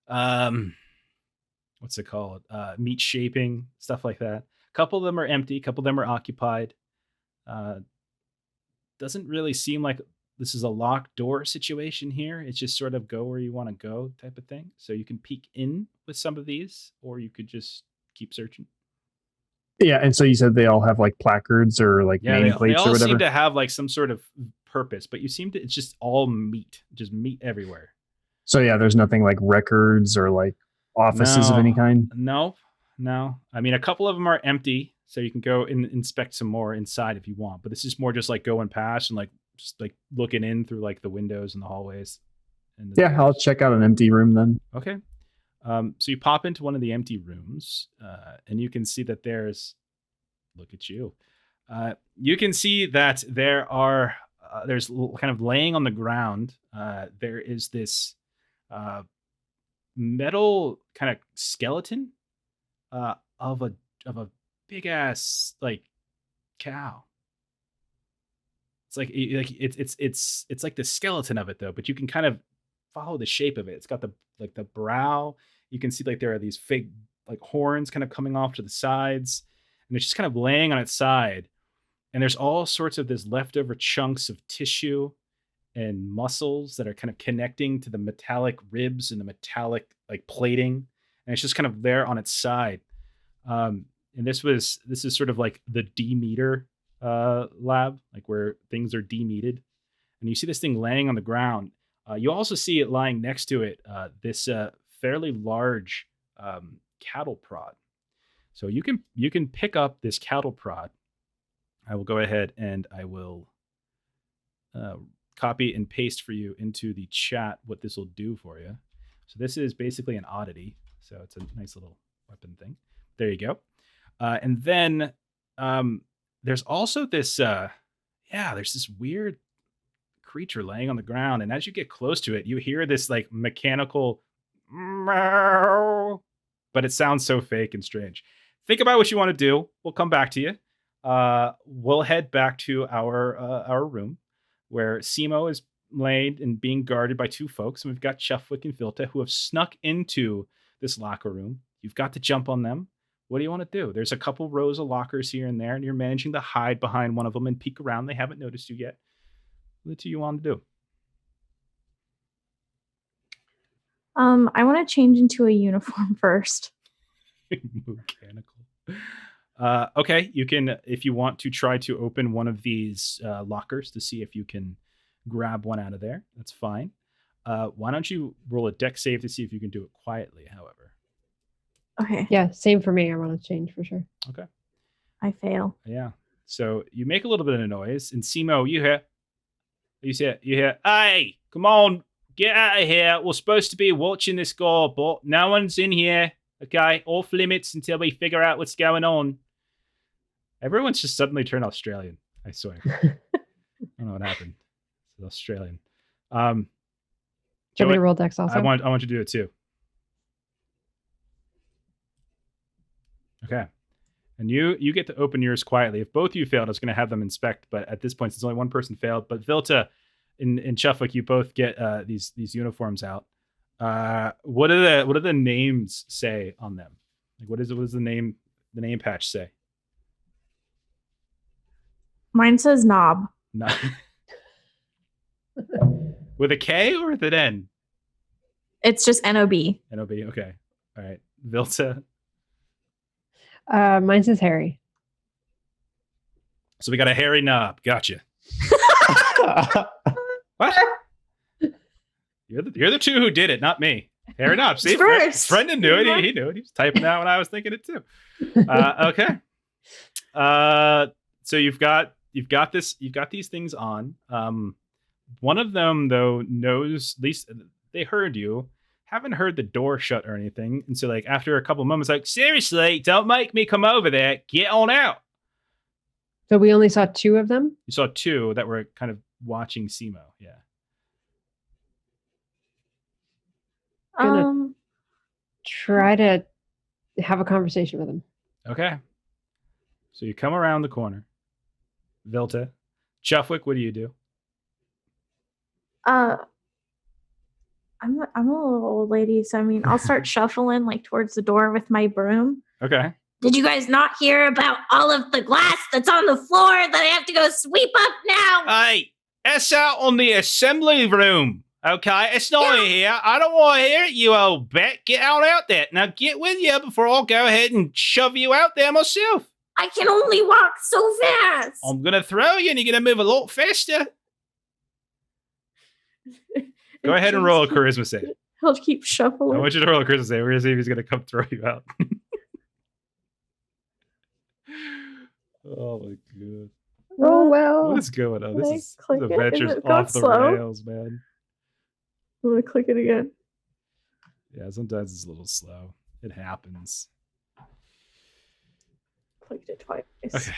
what's it called? Meat shaping, stuff like that. A couple of them are empty. A couple of them are occupied. Doesn't really seem like this is a locked door situation here. It's just sort of go where you want to go type of thing. So you can peek in with some of these, or you could just keep searching. Yeah, and so you said they all have like placards or like nameplates they all or whatever? seem to have like some sort of purpose, but it's just all meat, just meat everywhere. So yeah, there's nothing like records or like offices of any kind? No. I mean, a couple of them are empty, so you can go and inspect some more inside if you want, but this is more just like going past and like just like looking in through like the windows and the hallways. Yeah, I'll check out an empty room then. Okay. So you pop into one of the empty rooms, and you can see that look at you. You can see that there's kind of laying on the ground. There is this metal kind of skeleton of a big ass like cow. It's like it's like the skeleton of it though, but you can kind of follow the shape of it. It's got the brow. You can see like there are these fake like horns kind of coming off to the sides, and it's just kind of laying on its side. And there's all sorts of this leftover chunks of tissue and muscles that are kind of connecting to the metallic ribs and the metallic like plating, and it's just kind of there on its side. And this is sort of like the demeter lab, like where things are demeated, and you see this thing laying on the ground. You also see it lying next to it, this fairly large cattle prod. So you can pick up this cattle prod. I will go ahead and I will copy and paste for you into the chat what this will do for you. So this is basically an oddity. So it's a nice little weapon thing. There you go. And then there's also this, there's this weird creature laying on the ground. And as you get close to it, you hear this like mechanical meow, but it sounds so fake and strange. Think about what you want to do. We'll come back to you. We'll head back to our room where Simo is laid and being guarded by 2 folks. And we've got Chuffwick and Filta who have snuck into this locker room. You've got to jump on them. What do you want to do? There's a couple rows of lockers here and there, and you're managing to hide behind one of them and peek around. They haven't noticed you yet. What do you want to do? I want to change into a uniform first. Mechanical. Okay, you can, if you want to try to open one of these lockers to see if you can grab one out of there, that's fine. Why don't you roll a dex save to see if you can do it quietly, however. Okay. Yeah, same for me. I want to change for sure. Okay. I fail. Yeah. So you make a little bit of a noise, and Simo, you hear, hey, come on, get out of here. We're supposed to be watching this guy, but no one's in here. Okay, off limits until we figure out what's going on. Everyone's just suddenly turned Australian, I swear. I don't know what happened. It's Australian. Do you want me to roll dex also? I want you to do it too. Okay. And you get to open yours quietly. If both of you failed, I was going to have them inspect, but at this point, since only one person failed, but Vilta and Chufwick, you both get these uniforms out. What do the names say on them? Like, what does the name patch say? Mine says knob. No. With a K or with an N? It's just NOB. NOB. Okay. All right. Vilta. Mine says Harry. So we got a hairy knob. Gotcha. What? You're the two who did it, not me. Hairy knob. See, Brendan knew it. He knew it. He was typing out when I was thinking it too. Okay. So you've got these things on. One of them though knows, at least they heard you. Haven't heard the door shut or anything, and so like after a couple of moments, like, seriously, don't make me come over there. Get on out. So we only saw two of them? You saw two that were kind of watching Simo. Yeah. Try to have a conversation with him. Okay. So you come around the corner. Vilta. Chufwick, what do you do? I'm a little old lady, so I mean, I'll start shuffling like towards the door with my broom. Okay. Did you guys not hear about all of the glass that's on the floor that I have to go sweep up now? Hey, it's out on the assembly room. Okay, it's not here. I don't want to hear it, you old bat. Get out there. Now get with you before I'll go ahead and shove you out there myself. I can only walk so fast. I'm going to throw you and you're going to move a lot faster. Go ahead and roll a charisma save. He'll keep shuffling. I want you to roll a charisma save. We're going to see if he's going to come throw you out. Oh my god. Roll well. What is going on? Can This I click it? adventure's Is it going off the slow? rails, man. I'm going to click it again. Yeah, sometimes it's a little slow. It happens. Clicked it twice. Okay,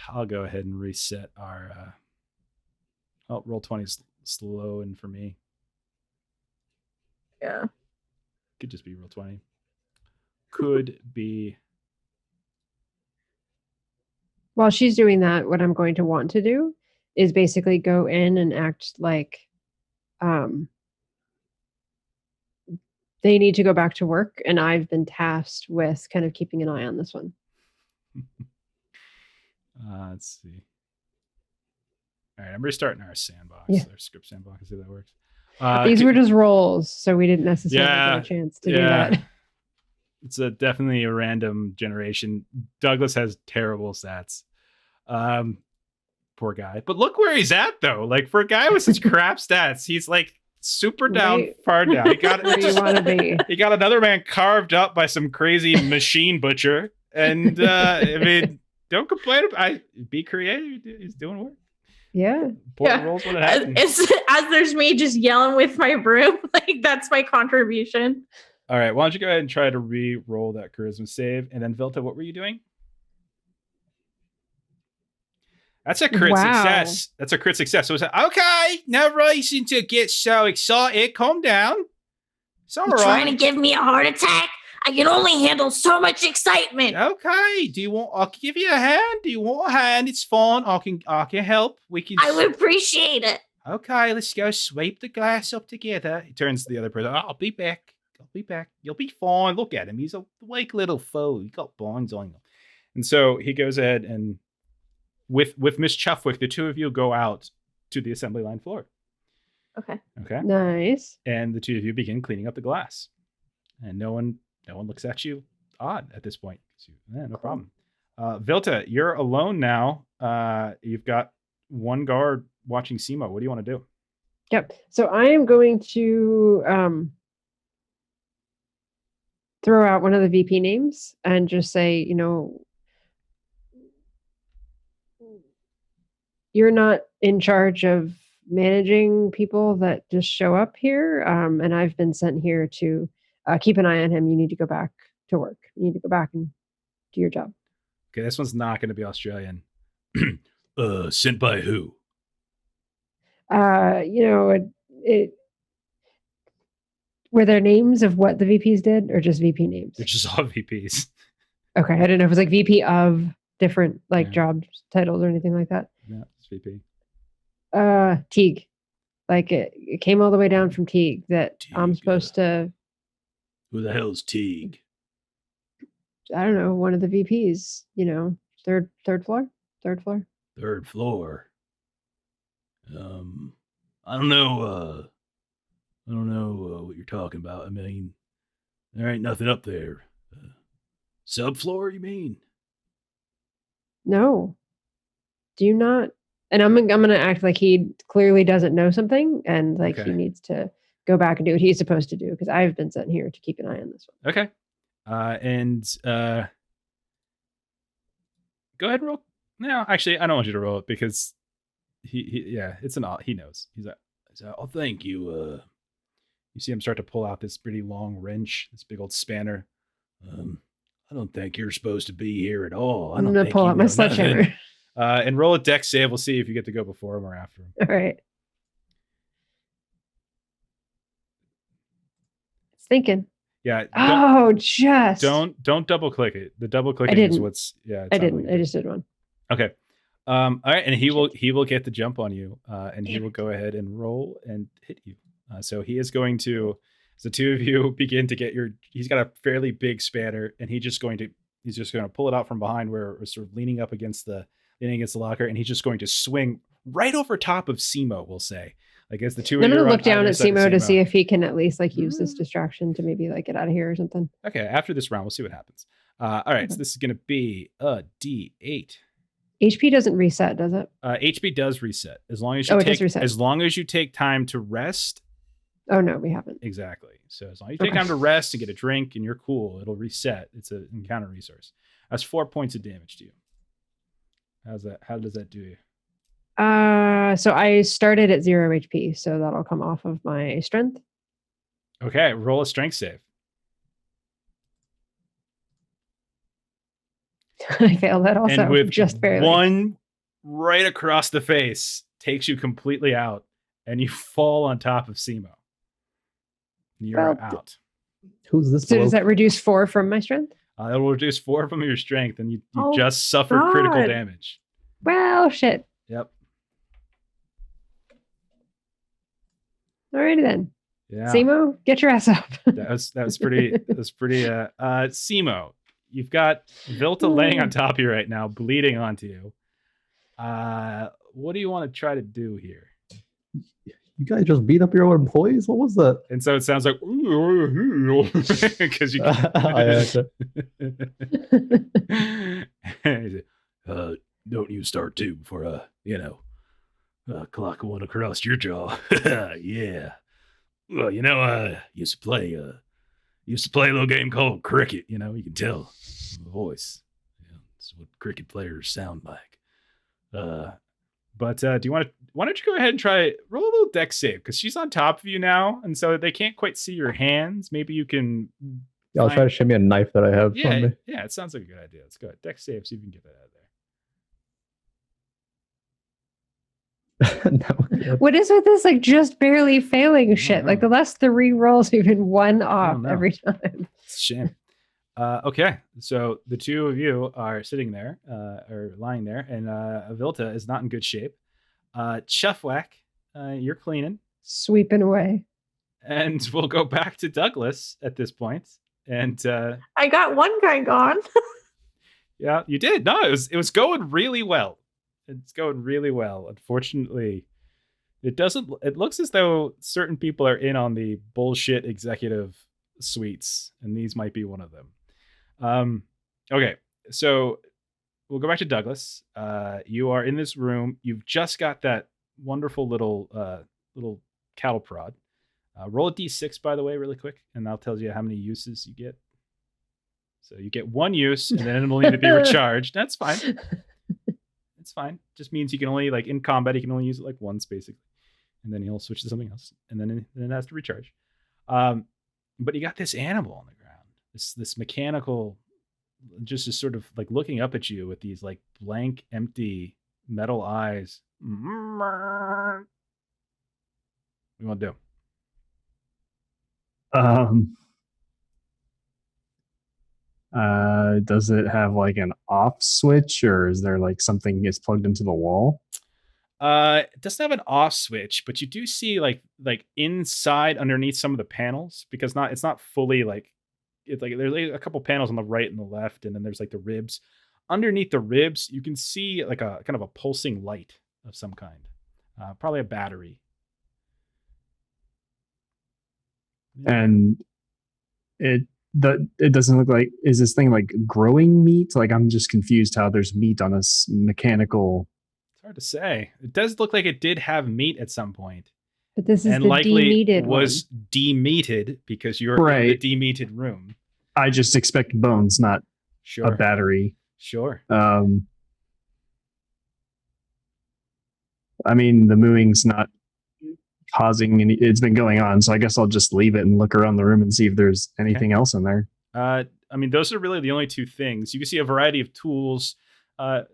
I'll go ahead and reset our. Roll 20 is slow, and for me, Yeah. could just be roll 20. Could be. While she's doing that, what I'm going to want to do is basically go in and act like they need to go back to work, and I've been tasked with kind of keeping an eye on this one. Let's see. All right, I'm restarting our sandbox, our script sandbox, and see if that works. These were just rolls, so we didn't necessarily get a chance to do that. It's definitely a random generation. Douglas has terrible stats. Poor guy. But look where he's at, though. Like, for a guy with such crap stats, he's like super down, far down. He got where you want to be. He got another man carved up by some crazy machine butcher. And I mean, don't complain. Be creative. He's doing work. Yeah. Rolls when it happens. As there's me just yelling with my broom, like that's my contribution. All right, why don't you go ahead and try to re-roll that charisma save, and then Vilta, what were you doing? That's a crit success. That's a crit success. So it's like, okay, no reason to get so excited. Calm down. It's all right. Trying to give me a heart attack? I can only handle so much excitement. Okay. I'll give you a hand. Do you want a hand? It's fine. I can help. I would appreciate it. Okay, let's go sweep the glass up together. He turns to the other person. I'll be back. I'll be back. You'll be fine. Look at him. He's a weak little fool. He got binds on him. And so he goes ahead and with Miss Chuffwick, the two of you go out to the assembly line floor. Okay. Okay. Nice. And the two of you begin cleaning up the glass. And no one looks at you odd at this point. No problem. Vilta, you're alone now. You've got one guard watching Simo. What do you want to do? Yep. So I am going to throw out one of the VP names and just say, you're not in charge of managing people that just show up here. And I've been sent here to keep an eye on him. You need to go back to work. You need to go back and do your job. Okay, this one's not going to be Australian. Sent by who? Were there names of what the VPs did or just VP names? They're just all VPs. Okay. I don't know if it was like VP of different job titles or anything like that. Yeah, it's VP. Teague. Like it came all the way down from Teague that Teague, I'm supposed to. Who the hell's Teague? I don't know, one of the VPs, third floor. Third floor. I don't know what you're talking about. I mean, there ain't nothing up there. Subfloor, you mean? No. Do you not? And I'm gonna act like he clearly doesn't know something, and like he needs to go back and do what he's supposed to do because I've been sent here to keep an eye on this one. Okay. Go ahead and roll. No, actually, I don't want you to roll it because he knows. He's like, oh, thank you. You see him start to pull out this pretty long wrench, this big old spanner. I don't think you're supposed to be here at all. I'm gonna pull out my sledgehammer. And roll a dex save. We'll see if you get to go before him or after him. All right. It's thinking. Yeah. Don't double click it. The double clicking is what's I didn't. I just did one. Okay. All right, and he will get the jump on you, and he will go ahead and roll and hit you. So he is going to, as the two of you begin to get he's got a fairly big spanner, and he's just going to pull it out from behind where we're sort of leaning against the locker, and he's just going to swing right over top of Simo, we'll say. Like as the two of you I'm gonna look down at Simo to see if he can at least use this distraction to maybe get out of here or something. Okay, after this round, we'll see what happens. All right, so this is gonna be a D8. HP doesn't reset, does it? HP does reset as long as you take time to rest. Oh no, we haven't. Exactly. So as long as you take time to rest and get a drink and you're cool, it'll reset. It's an encounter resource. That's 4 points of damage to you. How does that do you? So I started at 0 HP, so that'll come off of my strength. Okay, roll a strength save. I failed that also, and with just barely. One right across the face takes you completely out, and you fall on top of Simo. You're out. Who's this? So does that reduce 4 from my strength? It will reduce 4 from your strength, and you just suffered critical damage. Well, shit. Yep. Alrighty then. Yeah. Simo, get your ass up. that was pretty. Simo, you've got Vilta laying on top of you right now, bleeding onto you. What do you want to try to do here? You guys just beat up your own employees? What was that? And so it sounds like because you. Don't you start too before clock one across your jaw. Yeah. Well, I used to play a little game called cricket. You can tell the voice. It's what cricket players sound like. But do you want to? Why don't you go ahead and roll a little dex save because she's on top of you now, and so they can't quite see your hands. Maybe you can. Yeah, I'll try to shimmy a knife that I have. Yeah, on me. yeah, it sounds like a good idea. Let's go. Dex save, see if you can get that out of there. No. What is with this just barely failing shit? Like the last 3 rolls we've been 1 off every time. It's a shame. Okay, so the two of you are sitting there, or lying there, and Vilta is not in good shape. Chuffwack, you're cleaning. Sweeping away. And we'll go back to Douglas at this point. And I got one guy gone. yeah, you did. No, it was going really well. It's going really well. Unfortunately, it looks as though certain people are in on the bullshit executive suites, and these might be one of them. Okay, so we'll go back to Douglas. You are in this room. You've just got that wonderful little cattle prod. Roll a d6, by the way, really quick, and that tells you how many uses you get. So you get one use, and then it'll need to be recharged. That's fine. It's fine. Just means you can only, like, in combat, you can only use it like once, basically. And then he'll switch to something else, and then it has to recharge. But you got this animal on the ground, this mechanical, just sort of like looking up at you with these like blank, empty metal eyes. What do you want to do? Does it have like an off switch, or is there like something is plugged into the wall? It doesn't have an off switch, but you do see like inside underneath some of the panels, because it's not fully like, it's like there's like a couple panels on the right and the left, and then there's like the ribs. Underneath the ribs, you can see like a kind of a pulsing light of some kind, probably a battery. And it doesn't look like, is this thing like growing meat? Like, I'm just confused how there's meat on this mechanical. It's hard to say. It does look like it did have meat at some point. But this is and the likely demeated was one. demeated because you're Right. in the demeated room. I just expect bones, not Sure. a battery. Sure. I mean, the mooing's not causing any, it's been going on, so I guess I'll just leave it and look around the room and see if there's anything else in there. I mean, those are really the only two things. You can see a variety of tools.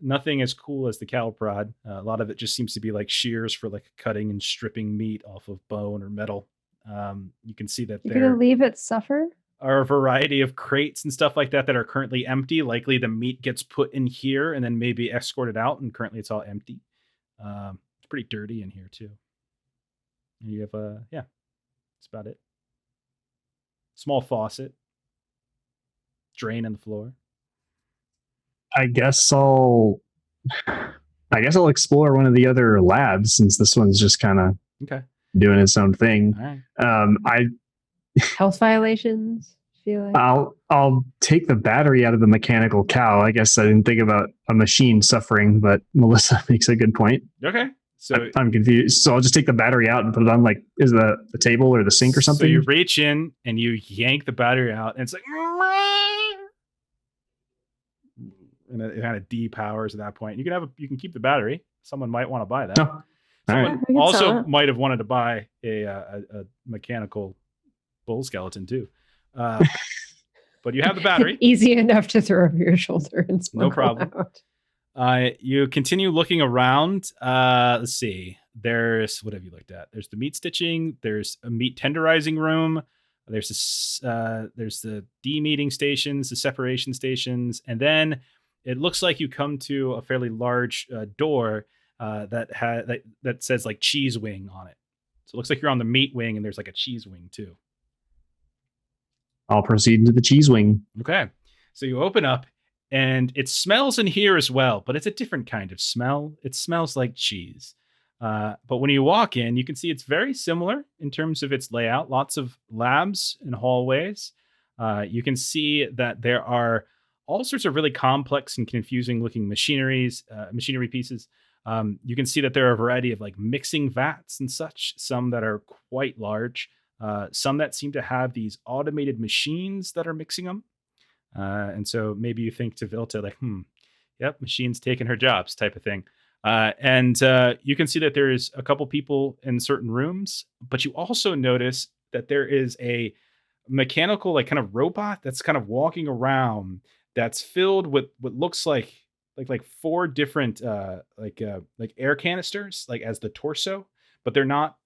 Nothing as cool as the cattle prod. A lot of it just seems to be like shears for like cutting and stripping meat off of bone or metal. You can see that You're there gonna leave it suffer? are a variety of crates and stuff like that are currently empty. Likely the meat gets put in here and then maybe escorted out, and currently it's all empty. It's pretty dirty in here too. And you have yeah, that's about it. Small faucet, drain in the floor. I guess I'll explore one of the other labs, since this one's just kind of Okay. doing its own thing. All right. Health violations? Feel like I'll take the battery out of the mechanical cow. I guess I didn't think about a machine suffering, but Melissa makes a good point. Okay. So I'm confused. So I'll just take the battery out and put it on, like, is the table or the sink or something? So you reach in and you yank the battery out, and it's like, and it kind of depowers at that point. You can keep the battery. Someone might want to buy that. Oh, all Someone right. I can sell also it. might have wanted to buy a mechanical bull skeleton too. But you have the battery. easy enough to throw over your shoulder and No smuggle problem. out. You continue looking around. Let's see. What have you looked at? There's the meat stitching. There's a meat tenderizing room. There's the demeating stations, the separation stations, and then it looks like you come to a fairly large door that says like cheese wing on it. So it looks like you're on the meat wing, and there's like a cheese wing too. I'll proceed into the cheese wing. Okay. So you open up, and it smells in here as well, but it's a different kind of smell. It smells like cheese. But when you walk in, you can see it's very similar in terms of its layout. Lots of labs and hallways. You can see that there are all sorts of really complex and confusing looking machinery pieces. You can see that there are a variety of like mixing vats and such, some that are quite large, some that seem to have these automated machines that are mixing them. And so maybe you think to Vilta like, yep, machine's taking her jobs type of thing. And you can see that there's a couple people in certain rooms, but you also notice that there is a mechanical like kind of robot that's kind of walking around that's filled with what looks like four different like air canisters like as the torso, but they're not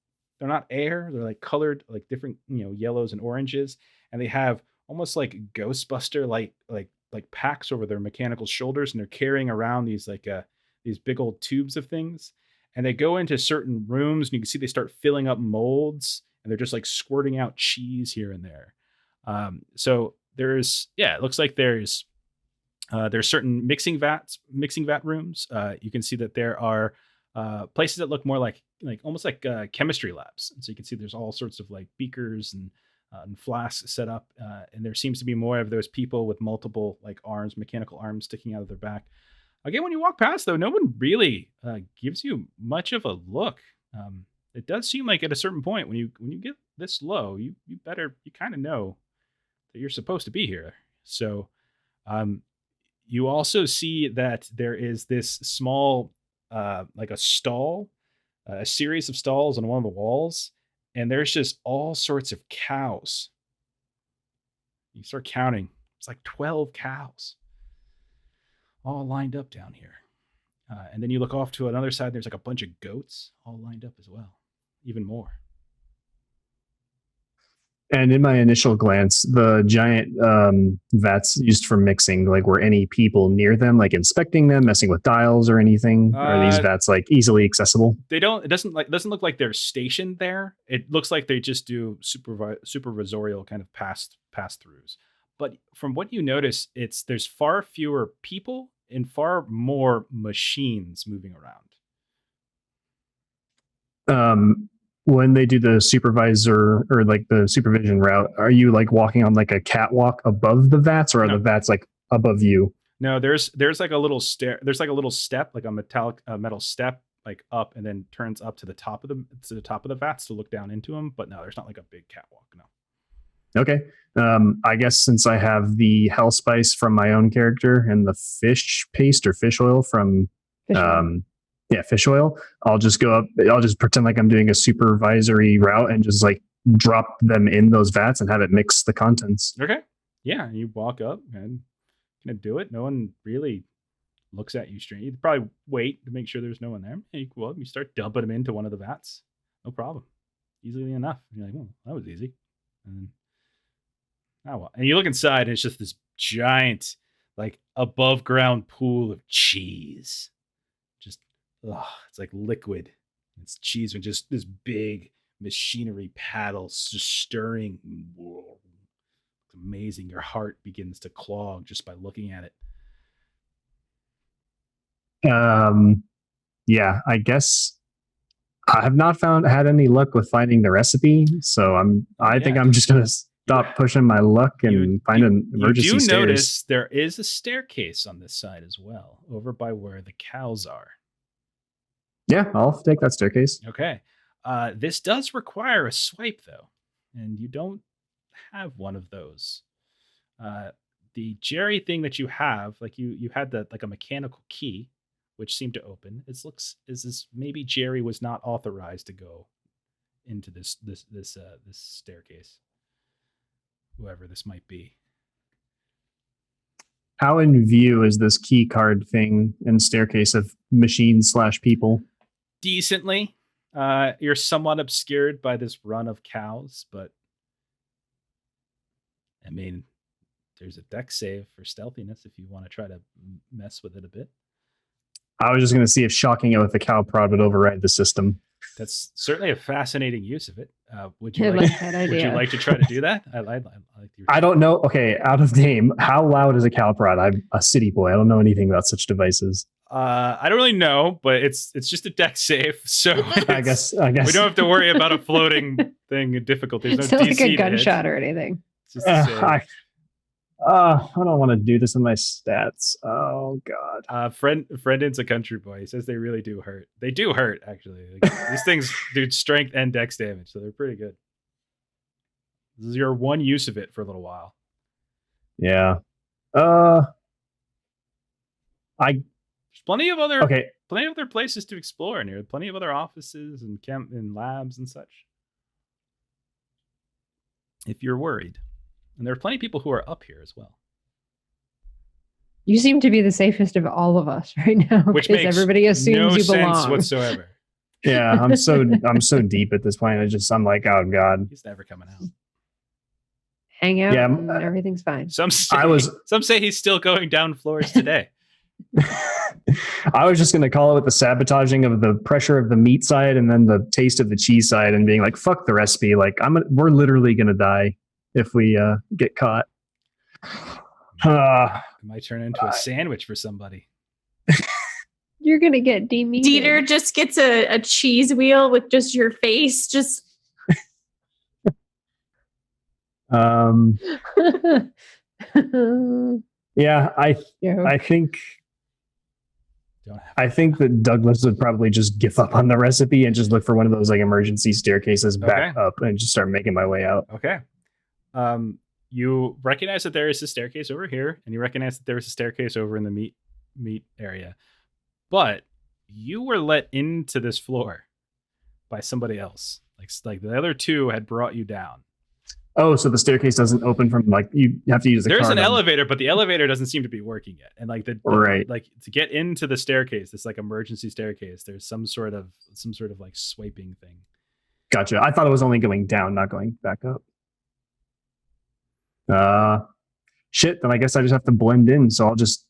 air. They're like colored like different yellows and oranges, and they have almost like Ghostbuster like packs over their mechanical shoulders, and they're carrying around these these big old tubes of things, and they go into certain rooms, and you can see they start filling up molds and they're just like squirting out cheese here and there. So there's, it looks like there's certain mixing vat rooms. You can see that there are places that look more like almost like chemistry labs. And so you can see there's all sorts of like beakers and flasks set up. And there seems to be more of those people with multiple like arms, mechanical arms sticking out of their back. Again, when you walk past, though, no one really gives you much of a look. It does seem like at a certain point when you get this low, you kind of know that you're supposed to be here. So you also see that there is this small like a stall, a series of stalls on one of the walls, and there's just all sorts of cows. You start counting. It's like 12 cows all lined up down here. And then you look off to another side, there's like a bunch of goats all lined up as well. Even more. And in my initial glance, the giant vats used for mixing, like were any people near them, like inspecting them, messing with dials or anything? Or are these vats like easily accessible? They don't. It doesn't look like they're stationed there. It looks like they just do supervisorial kind of pass throughs. But from what you notice, there's far fewer people and far more machines moving around. When they do the supervisor or like the supervision route, are you like walking on like a catwalk above the vats, or are the vats like above you? No, there's like a little stair. There's like a little step, like a metal step, like up, and then turns up to the top of the vats to look down into them. But no, there's not like a big catwalk. No. Okay. I guess since I have the hell spice from my own character and the fish paste or fish oil from fish oil, I'll just go up. I'll just pretend like I'm doing a supervisory route and just like drop them in those vats and have it mix the contents. Okay. Yeah, you walk up and gonna do it. No one really looks at you strange. You'd probably wait to make sure there's no one there. You start dumping them into one of the vats. No problem. Easily enough. You're like, well, that was easy. And and you look inside, and it's just this giant, like above ground pool of cheese. Just, it's like liquid. It's cheese with just this big machinery paddles just stirring. Whoa. It's amazing. Your heart begins to clog just by looking at it. Yeah, I guess I have not had any luck with finding the recipe, so I think I'm just gonna stop pushing my luck and find an emergency stairs. You do notice there is a staircase on this side as well, over by where the cows are. Yeah, I'll take that staircase. Okay. This does require a swipe, though, and you don't have one of those. The Jerry thing that you have, like you had like a mechanical key, which seemed to open. Maybe Jerry was not authorized to go into this staircase. Whoever this might be. How in view is this key card thing and staircase of machines/people? Decently. You're somewhat obscured by this run of cows, but I mean, there's a dex save for stealthiness if you want to try to mess with it a bit. I was just going to see if shocking it with the cow prod would override the system. That's certainly a fascinating use of it. Would you like to try to do that? I don't know. Okay, out of game, how loud is a cow prod? I'm a city boy. I don't know anything about such devices. I don't really know, but it's just a deck save, so I guess we don't have to worry about a floating thing in difficulty. There's no DC like a gunshot hit. or anything. It's just a save. I don't want to do this in my stats. Oh God. Brendan's a country boy. He says they really do hurt. They do hurt, actually. Like, these things do strength and dex damage, so they're pretty good. This is your one use of it for a little while. Yeah. There's plenty of other places to explore in here. Plenty of other offices and camp and labs and such. If you're worried. And there are plenty of people who are up here as well. You seem to be the safest of all of us right now, which makes everybody assumes no you belong. sense whatsoever. Yeah, I'm so deep at this point. I'm like, oh God, he's never coming out. Hang out, and everything's fine. Some say he's still going down floors today. I was just going to call it the sabotaging of the pressure of the meat side and then the taste of the cheese side and being like, fuck the recipe. Like, we're literally going to die if we get caught. It might turn into a sandwich for somebody. You're gonna get demeated. Dieter just gets a cheese wheel with just your face. Just yeah, I think that Douglas would probably just give up on the recipe and just look for one of those like emergency staircases back up and just start making my way out. Okay. You recognize that there is a staircase over here, and you recognize that there is a staircase over in the meat area. But you were let into this floor by somebody else. Like the other two had brought you down. Oh, so the staircase doesn't open from like you have to use the There's card an elevator, but the elevator doesn't seem to be working yet. And like like to get into the staircase, this like emergency staircase, there's some sort of like swiping thing. Gotcha. I thought it was only going down, not going back up. Shit, then I guess I just have to blend in. So I'll just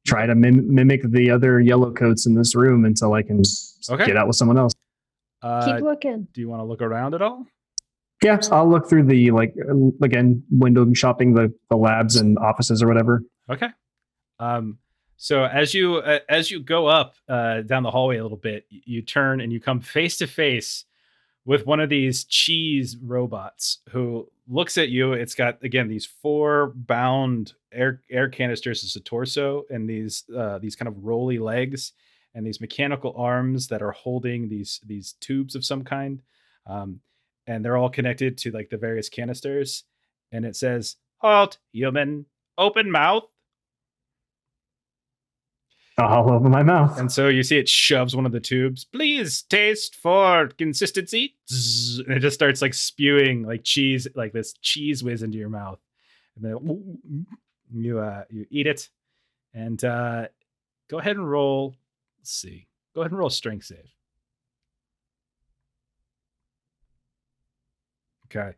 try to mimic the other yellow coats in this room until I can get out with someone else. Keep looking. Do you want to look around at all? Yeah, I'll look through the again window shopping the labs and offices or whatever. Okay. So as you go up down the hallway a little bit, you turn and you come face to face with one of these cheese robots who looks at you. It's got, again, these 4 bound air canisters as a torso and these kind of rolly legs and these mechanical arms that are holding these tubes of some kind. And they're all connected to like the various canisters. And it says, "Halt, human, open mouth." I'll open my mouth. And so you see it shoves one of the tubes. "Please taste for consistency." Zzz, and it just starts like spewing like cheese, like this cheese whiz into your mouth. And then you eat it. And go ahead and roll. Let's see. Go ahead and roll a strength save. Okay.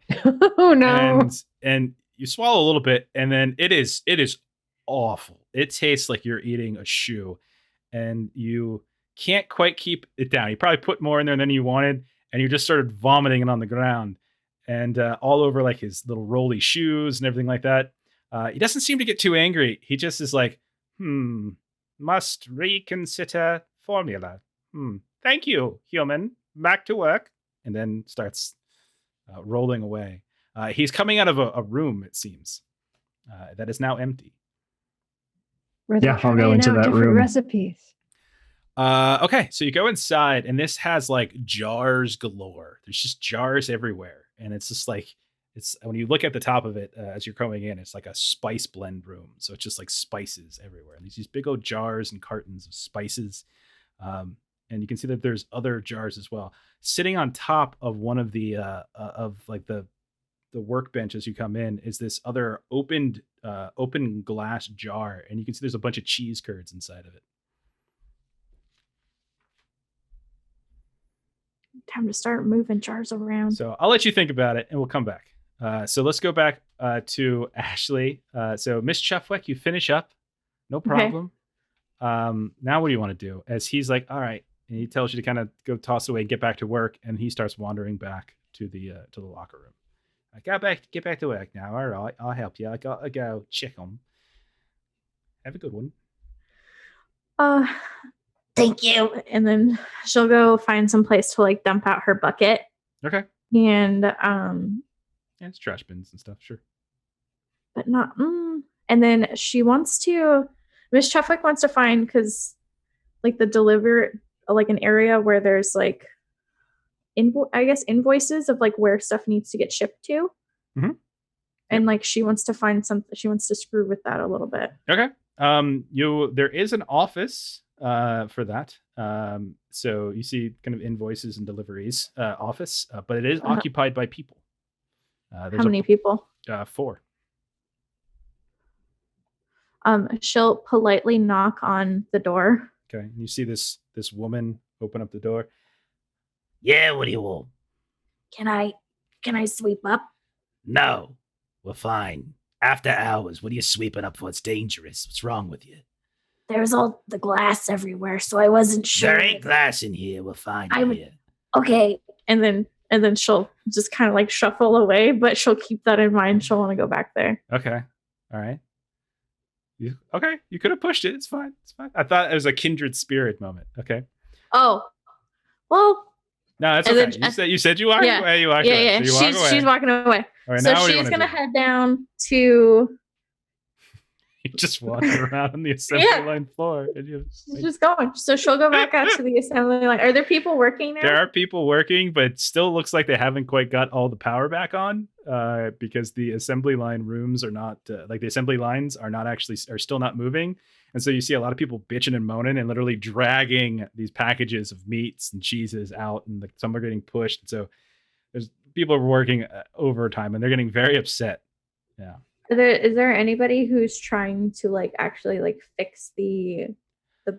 Oh no. And you swallow a little bit, and then it is awful. It tastes like you're eating a shoe, and you can't quite keep it down. You probably put more in there than you wanted, and you just started vomiting it on the ground and all over like his little rolly shoes and everything like that. He doesn't seem to get too angry. He just is like, must reconsider formula. Thank you, human. Back to work. And then starts rolling away. He's coming out of a room, it seems, that is now empty. Yeah, I'll go into that room. Recipes. Okay, so you go inside, and this has like jars galore. There's just jars everywhere, and it's just like when you look at the top of it as you're going in, it's like a spice blend room. So it's just like spices everywhere, and these big old jars and cartons of spices. And you can see that there's other jars as well. Sitting on top of one of the workbench as you come in is this other open glass jar, and you can see there's a bunch of cheese curds inside of it. Time to start moving jars around. So I'll let you think about it, and we'll come back. So let's go back to Ashley. So Miss Chuffwick, you finish up, no problem. Okay. Now what do you want to do? As he's like, all right, and he tells you to kind of go toss away and get back to work, and he starts wandering back to the locker room. I get back to work now. All right, I'll help you. I gotta go check them. Have a good one. Thank you. And then she'll go find some place to like dump out her bucket. Okay. And it's trash bins and stuff, sure. But not. And then she wants to. Miss Chuffwick wants to find, because like like an area where there's like invoices of like where stuff needs to get shipped to. Mm-hmm. And like she wants to find something. She wants to screw with that a little bit. Okay. There is an office for that. So you see kind of invoices and deliveries office, but it is occupied by people. How many people? 4. She'll politely knock on the door. Okay. And you see this woman open up the door. Yeah, what do you want? Can I sweep up? No, we're fine. After hours, what are you sweeping up for? It's dangerous. What's wrong with you? There's all the glass everywhere, so I wasn't sure. There ain't glass in here. We'll find I it would- here. Okay. And then she'll just kind of like shuffle away, but she'll keep that in mind. She'll want to go back there. Okay. All right. You could have pushed it. It's fine. It's fine. I thought it was a kindred spirit moment. Okay. Oh, well, No, that's And okay. then- You said you walked yeah. away. You walked yeah, away. yeah. So you walk away. She's walking away. All right, So now what do you she's wanna gonna do? head down to. You just walking around on the assembly Yeah. line floor. And She's just going. So she'll go back out to the assembly line. Are there people working now? there are people working, but it still looks like they haven't quite got all the power back on because the assembly line rooms are not like the assembly lines are still not moving. And so you see a lot of people bitching and moaning and literally dragging these packages of meats and cheeses out, and some are getting pushed. And so there's people are working overtime and they're getting very upset. Yeah. Is there anybody who's trying to like actually like fix the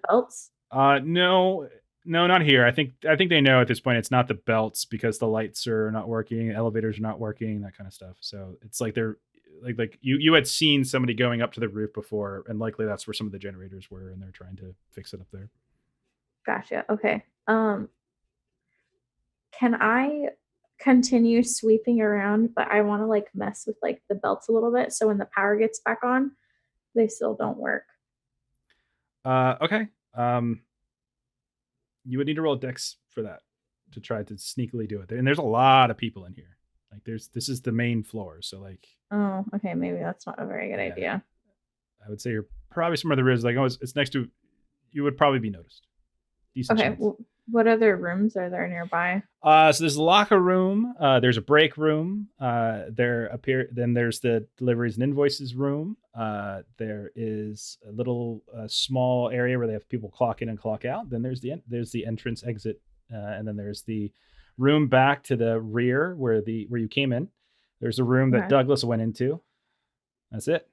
belts? No, not here. I think they know at this point it's not the belts because the lights are not working, elevators are not working, that kind of stuff. So it's like they're like you had seen somebody going up to the roof before, and likely that's where some of the generators were, and they're trying to fix it up there. Gotcha. Okay. Can I continue sweeping around, but I want to like mess with like the belts a little bit, so when the power gets back on, they still don't work. Okay. You would need to roll a dex for that to try to sneakily do it. And there's a lot of people in here. Like this is the main floor, so like Oh, okay. Maybe that's not a very good Yeah. idea. I would say you're probably somewhere there is like, oh, it's next to. You would probably be noticed. Decent Okay. chance. Well, what other rooms are there nearby? So there's a locker room. There's a break room. Then there's the deliveries and invoices room. There is a little small area where they have people clock in and clock out. Then there's the entrance exit, and then there's the room back to the rear where you came in. There's a room that Okay. Douglas went into. That's it.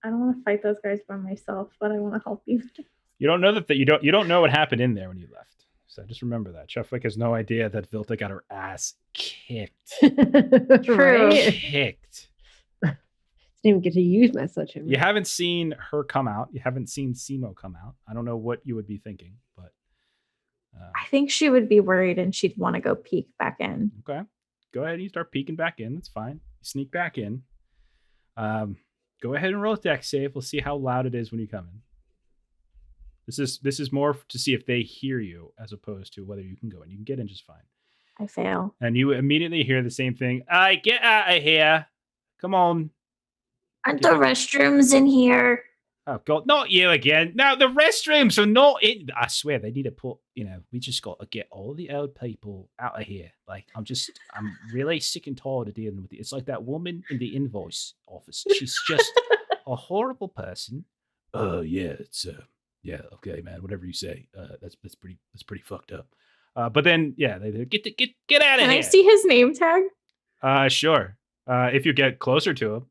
I don't want to fight those guys by myself, but I want to help you. You don't know that you don't know what happened in there when you left. So just remember that. Chuffwick has no idea that Vilta got her ass kicked. True. Right? Kicked. Didn't even get to use my sledgehammer. You haven't seen her come out. You haven't seen Simo come out. I don't know what you would be thinking, but I think she would be worried and she'd want to go peek back in. okay. Go ahead and you start peeking back in. That's fine. You sneak back in. Go ahead and roll a dex save. We'll see how loud it is when you come in. This is more to see if they hear you as opposed to whether you can go in. You can get in just fine. I fail. And you immediately hear the same thing. Get out of here. Come on. Aren't the restrooms in here? Oh God, not you again. No, the restrooms are not in. I swear they need to put, we just got to get all the old people out of here. Like, I'm really sick and tired of dealing with it. It's like that woman in the invoice office. She's just a horrible person. Yeah, it's, yeah, okay, man, whatever you say. That's pretty fucked up. But then, yeah, they get out of Can here. I see his name tag? Sure. If you get closer to him.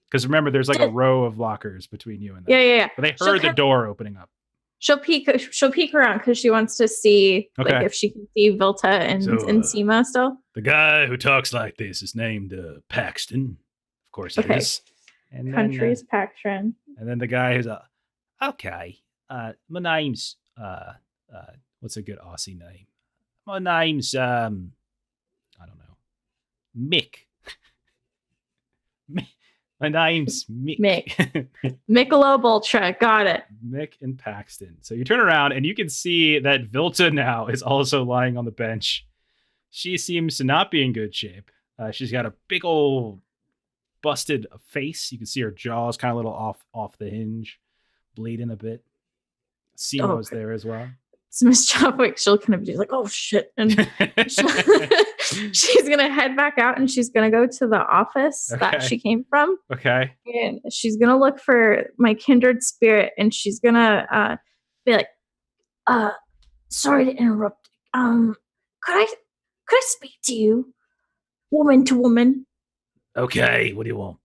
Because remember, there's like a row of lockers between you and them. Yeah. But they She'll heard the come- door opening up. She'll peek around because she wants to see Okay. like if she can see Vilta and So, Sima still. The guy who talks like this is named Paxton. Of course it Okay. is. And Country's Paxton. and then the guy who's okay. My name's what's a good Aussie name? My name's I don't know. Mick. My name's Mick. Michelob Ultra. Got it. Mick and Paxton. So you turn around and you can see that Vilta now is also lying on the bench. She seems to not be in good shape. She's got a big old busted face. You can see her jaw's kind of a little off the hinge, bleeding a bit. Simo's there as well. So Miss Chopwick, she'll kind of be like, oh shit. And she's going to head back out and she's going to go to the office that Okay. she came from. Okay. And she's going to look for my kindred spirit and she's going to be like, sorry to interrupt. Could I speak to you? Woman to woman. Okay, what do you want?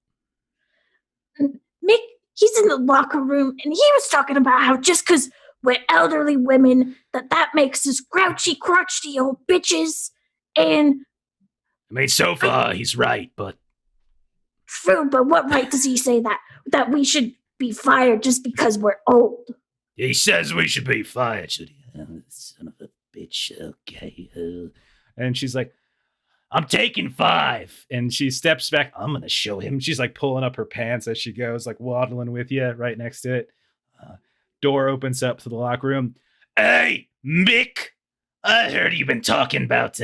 Mick, he's in the locker room and he was talking about how just because we're elderly women, that makes us grouchy, crotchety old bitches. And I mean, so far he's right, but True, but what right does he say that we should be fired just because we're old? he says we should be fired. Should he? Oh, son of a bitch. Okay. And she's like, I'm taking 5. And she steps back. I'm going to show him. She's like pulling up her pants as she goes, like waddling with you right next to it. Door opens up to the locker room. Hey, Mick! I heard you've been talking about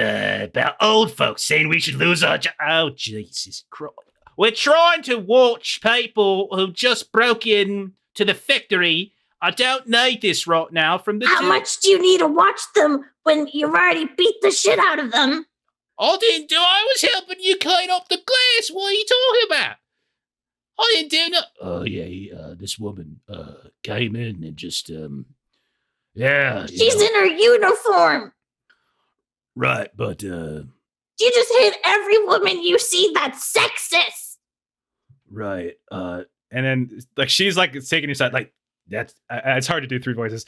old folks saying we should lose our job. Oh, Jesus Christ. We're trying to watch people who just broke in to the factory. I don't need this right now from the How much do you need to watch them when you've already beat the shit out of them? I didn't do. I was helping you clean up the glass. What are you talking about? I didn't do nothing. Oh, yeah, this woman came in and just, yeah. She's in her uniform. Right, but, You just hit every woman you see that's sexist. right, And then like she's like taking your side. Like that's it's hard to do 3 voices.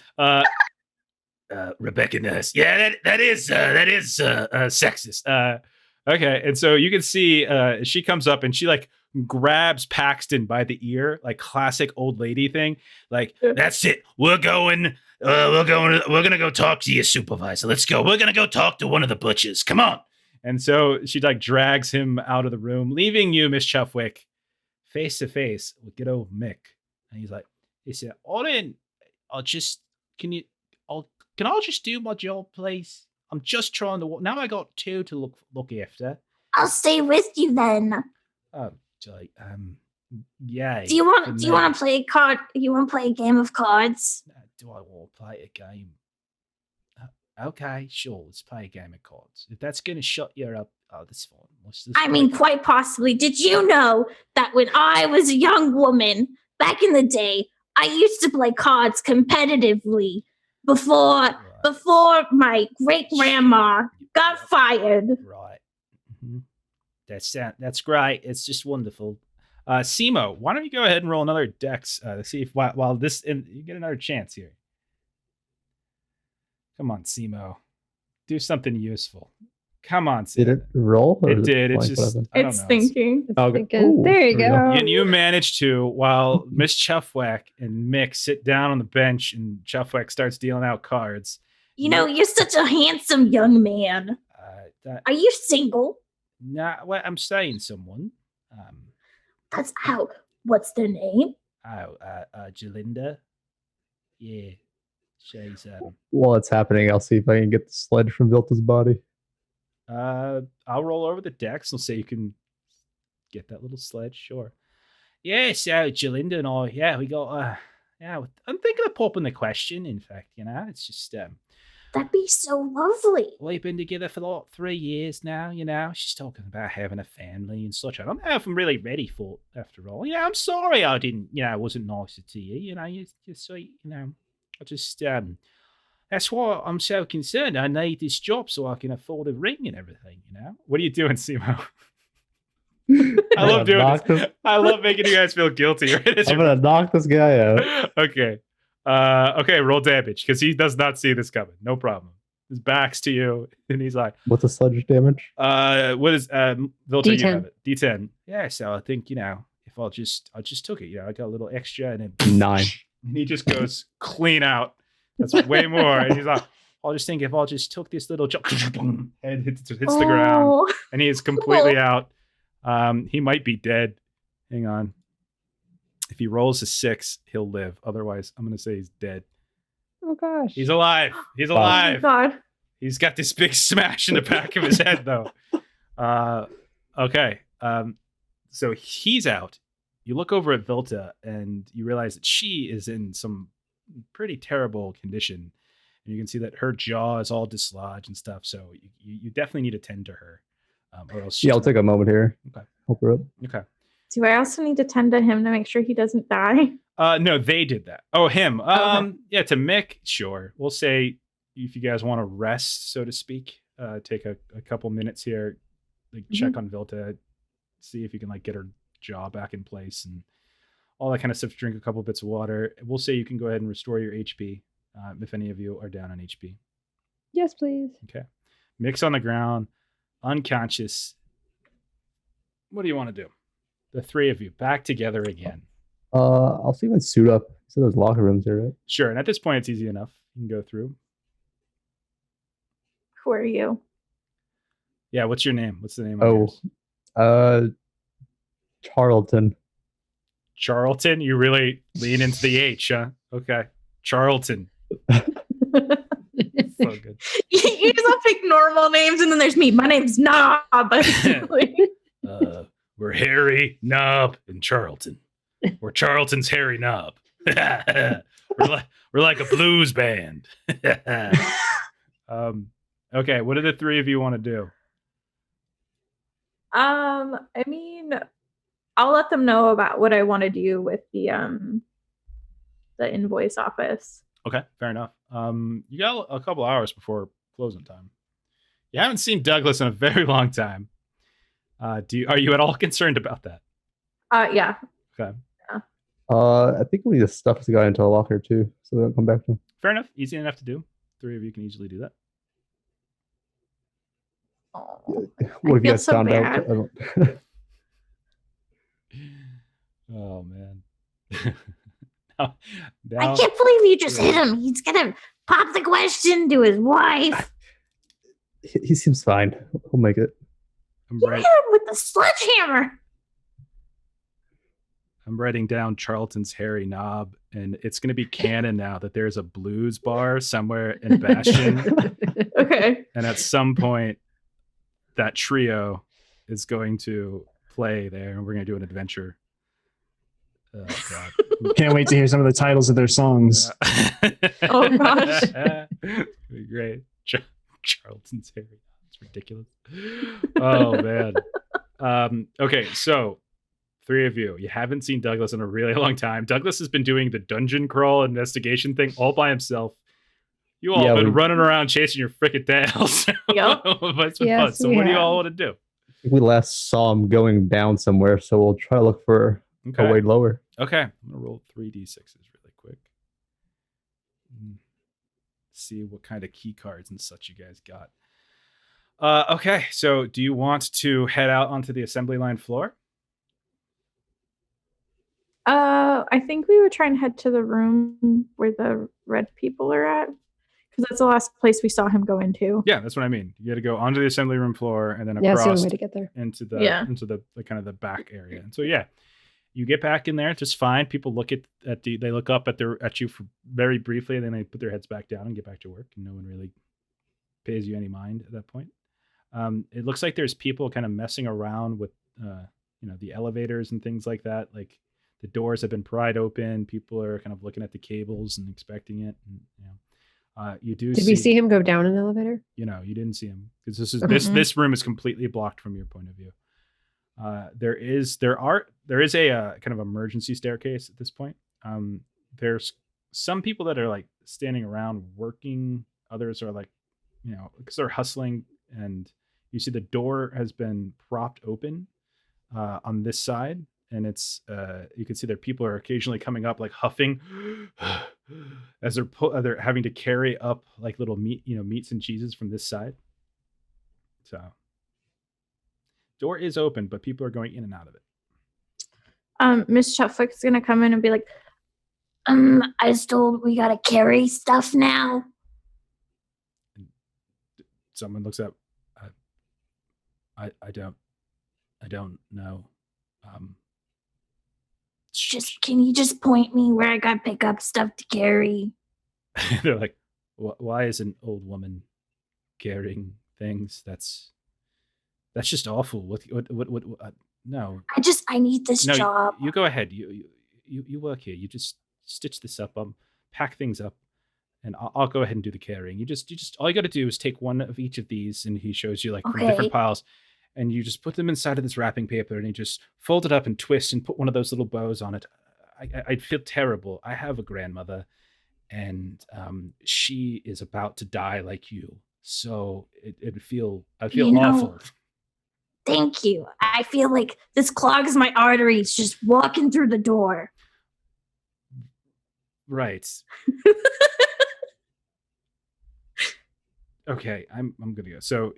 Rebecca Ness. Yeah, that is sexist. Okay, and so you can see she comes up and she like grabs Paxton by the ear, like classic old lady thing. Like That's it. We're gonna go talk to your supervisor. Let's go. We're gonna go talk to one of the butchers. Come on. And so she like drags him out of the room, leaving you, Miss Chuffwick, face to face with good old Mick. And he's like, he said, can I just do my job, please? I'm just trying to. Now I got 2 to look after. I'll stay with you then. Oh, yeah. Do you want to play a card? You want to play a game of cards? Do I want to play a game? Okay, sure. Let's play a game of cards. If that's going to shut you up, that's fine. I mean, quite possibly. Did you know that when I was a young woman back in the day, I used to play cards competitively before my great grandma got fired? Right. Mm-hmm. That's great. It's just wonderful. Simo, why don't you go ahead and roll another dex to see if while this you get another chance here. Come on, Simo. Do something useful. Come on, Simo. Did it roll? Or It did. It's blank? just What I don't It's know. thinking. It's Okay. thinking, Ooh, there you there we go. go. And you manage to, while Miss Chuffwack and Mick sit down on the bench and Chuffwack starts dealing out cards. You know, you're such a handsome young man. Are you single? Well, I'm saying someone. That's how. What's their name? Jalinda. Yeah. She's While it's happening, I'll see if I can get the sledge from Vilta's body. I'll roll over the decks and say you can get that little sledge, sure. Yeah, so Jalinda and I, yeah, we got I'm thinking of popping the question, in fact, it's just That'd be so lovely. we've been together for like 3 years now, she's talking about having a family and such. I don't know if I'm really ready for it after all. I'm sorry I didn't, I wasn't nicer to you, you're sweet, I just that's why I'm so concerned. I need this job so I can afford a ring and everything, What are you doing, Simo? I love doing this. I love making you guys feel guilty, right? I'm gonna knock this guy out. Okay. Okay, roll damage, because he does not see this coming. No problem. His back's to you, and he's like, What's the sledge damage? what is Vilta, you D10. have it. D10. Yeah, so I think, if I just took it, I got a little extra, and then 9. and he just goes clean out. That's way more. And he's like, I just think if I just took this little jump, head hits the ground, Oh, and he is completely out. He might be dead. Hang on. If he rolls a 6, he'll live. Otherwise, I'm going to say he's dead. Oh gosh. He's alive. He's Wow. Oh alive. God. He's got this big smash in the back of his head, though. Okay. So he's out. You look over at Vilta, and you realize that she is in some pretty terrible condition. And you can see that her jaw is all dislodged and stuff. So you definitely need to tend to her. Or else she's Yeah, I'll take a moment here. Okay. Help her up. Okay. Do I also need to tend to him to make sure he doesn't die? No, they did that. Oh, him. Okay. Yeah, to Mick, sure. We'll say if you guys want to rest, so to speak, take a couple minutes here, like check on Vilta, see if you can like get her jaw back in place and all that kind of stuff. Drink a couple bits of water. We'll say you can go ahead and restore your HP if any of you are down on HP. Yes, please. Okay. Mick's on the ground, unconscious, What do you want to do? The three of you back together again. I'll see if I suit up. So there's locker rooms here, right? Sure. And at this point, it's easy enough. You can go through. Who are you? Yeah. What's your name? What's the name? Of Oh, yours? Charlton. Charlton. You really lean into the H, huh? Okay. Charlton. So good. You just all pick normal names, and then there's me. My name's Knob. We're Harry, Knob, and Charlton. We're Charlton's Harry Knob. we're like a blues band. Okay, what do the three of you want to do? I mean, I'll let them know about what I want to do with the invoice office. Okay, fair enough. You got a couple hours before closing time. You haven't seen Douglas in a very long time. Are you at all concerned about that? Yeah. Okay. I think we need to stuff this guy into a locker too, so they don't come back to him. Fair enough. Easy enough to do. Three of you can easily do that. Oh, What if you feel guys so found bad. out? I don't... Oh man. I can't believe you just hit him. He's gonna pop the question to his wife. He seems fine. He'll make it. I'm You hit him with the sledgehammer. writing down Charlton's Harry Knob, and it's going to be canon now that there's a blues bar somewhere in Bastion, Okay. and at some point, that trio is going to play there, and we're going to do an adventure. Oh God! Can't wait to hear some of the titles of their songs. Oh, gosh. Be great. Charlton's Harry. It's ridiculous. Oh man. Okay, so three of you haven't seen Douglas in a really long time. Douglas has been doing the dungeon crawl investigation thing all by himself. You all have been running around chasing your frickin' tails. Yep. It's been fun. So what do you all want to do? We last saw him going down somewhere, so we'll try to look for a way lower. Okay. I'm gonna roll 3d6s really quick. See what kind of key cards and such you guys got. Okay, so do you want to head out onto the assembly line floor? I think we would try and head to the room where the red people are at, because that's the last place we saw him go into. Yeah, that's what I mean. You got to go onto the assembly room floor and then Yeah, that's the across only way to get there. into the kind of the back area. And so yeah, you get back in there just fine. People look they look up at you for very briefly, and then they put their heads back down and get back to work. And no one really pays you any mind at that point. It looks like there's people kind of messing around with the elevators and things like that. Like the doors have been pried open. People are kind of looking at the cables and inspecting it. And, you do. Did we see him go down an elevator? You didn't see him because Mm-mm. this room is completely blocked from your point of view. There is a kind of emergency staircase at this point. There's some people that are like standing around working. Others are like, because they're hustling, and you see the door has been propped open on this side, and it's you can see that people are occasionally coming up like huffing as they're having to carry up like little meats and cheeses from this side. So door is open, but people are going in and out of it. Miss Chuflick's gonna come in and be like, I was told we gotta carry stuff now. Someone looks up. I don't know. Can you just point me where I gotta pick up stuff to carry? They're like, why is an old woman carrying things? That's just awful. What no. I need this job. You go ahead. You work here. You just stitch this up, pack things up, and I'll go ahead and do the carrying. You just all you got to do is take one of each of these, and he shows you like from different piles, and you just put them inside of this wrapping paper, and you just fold it up and twist and put one of those little bows on it. I'd feel terrible. I have a grandmother, and she is about to die like you, so I'd feel awful. Thank you. I feel like this clogs my arteries just walking through the door. Right. Okay, I'm gonna go. So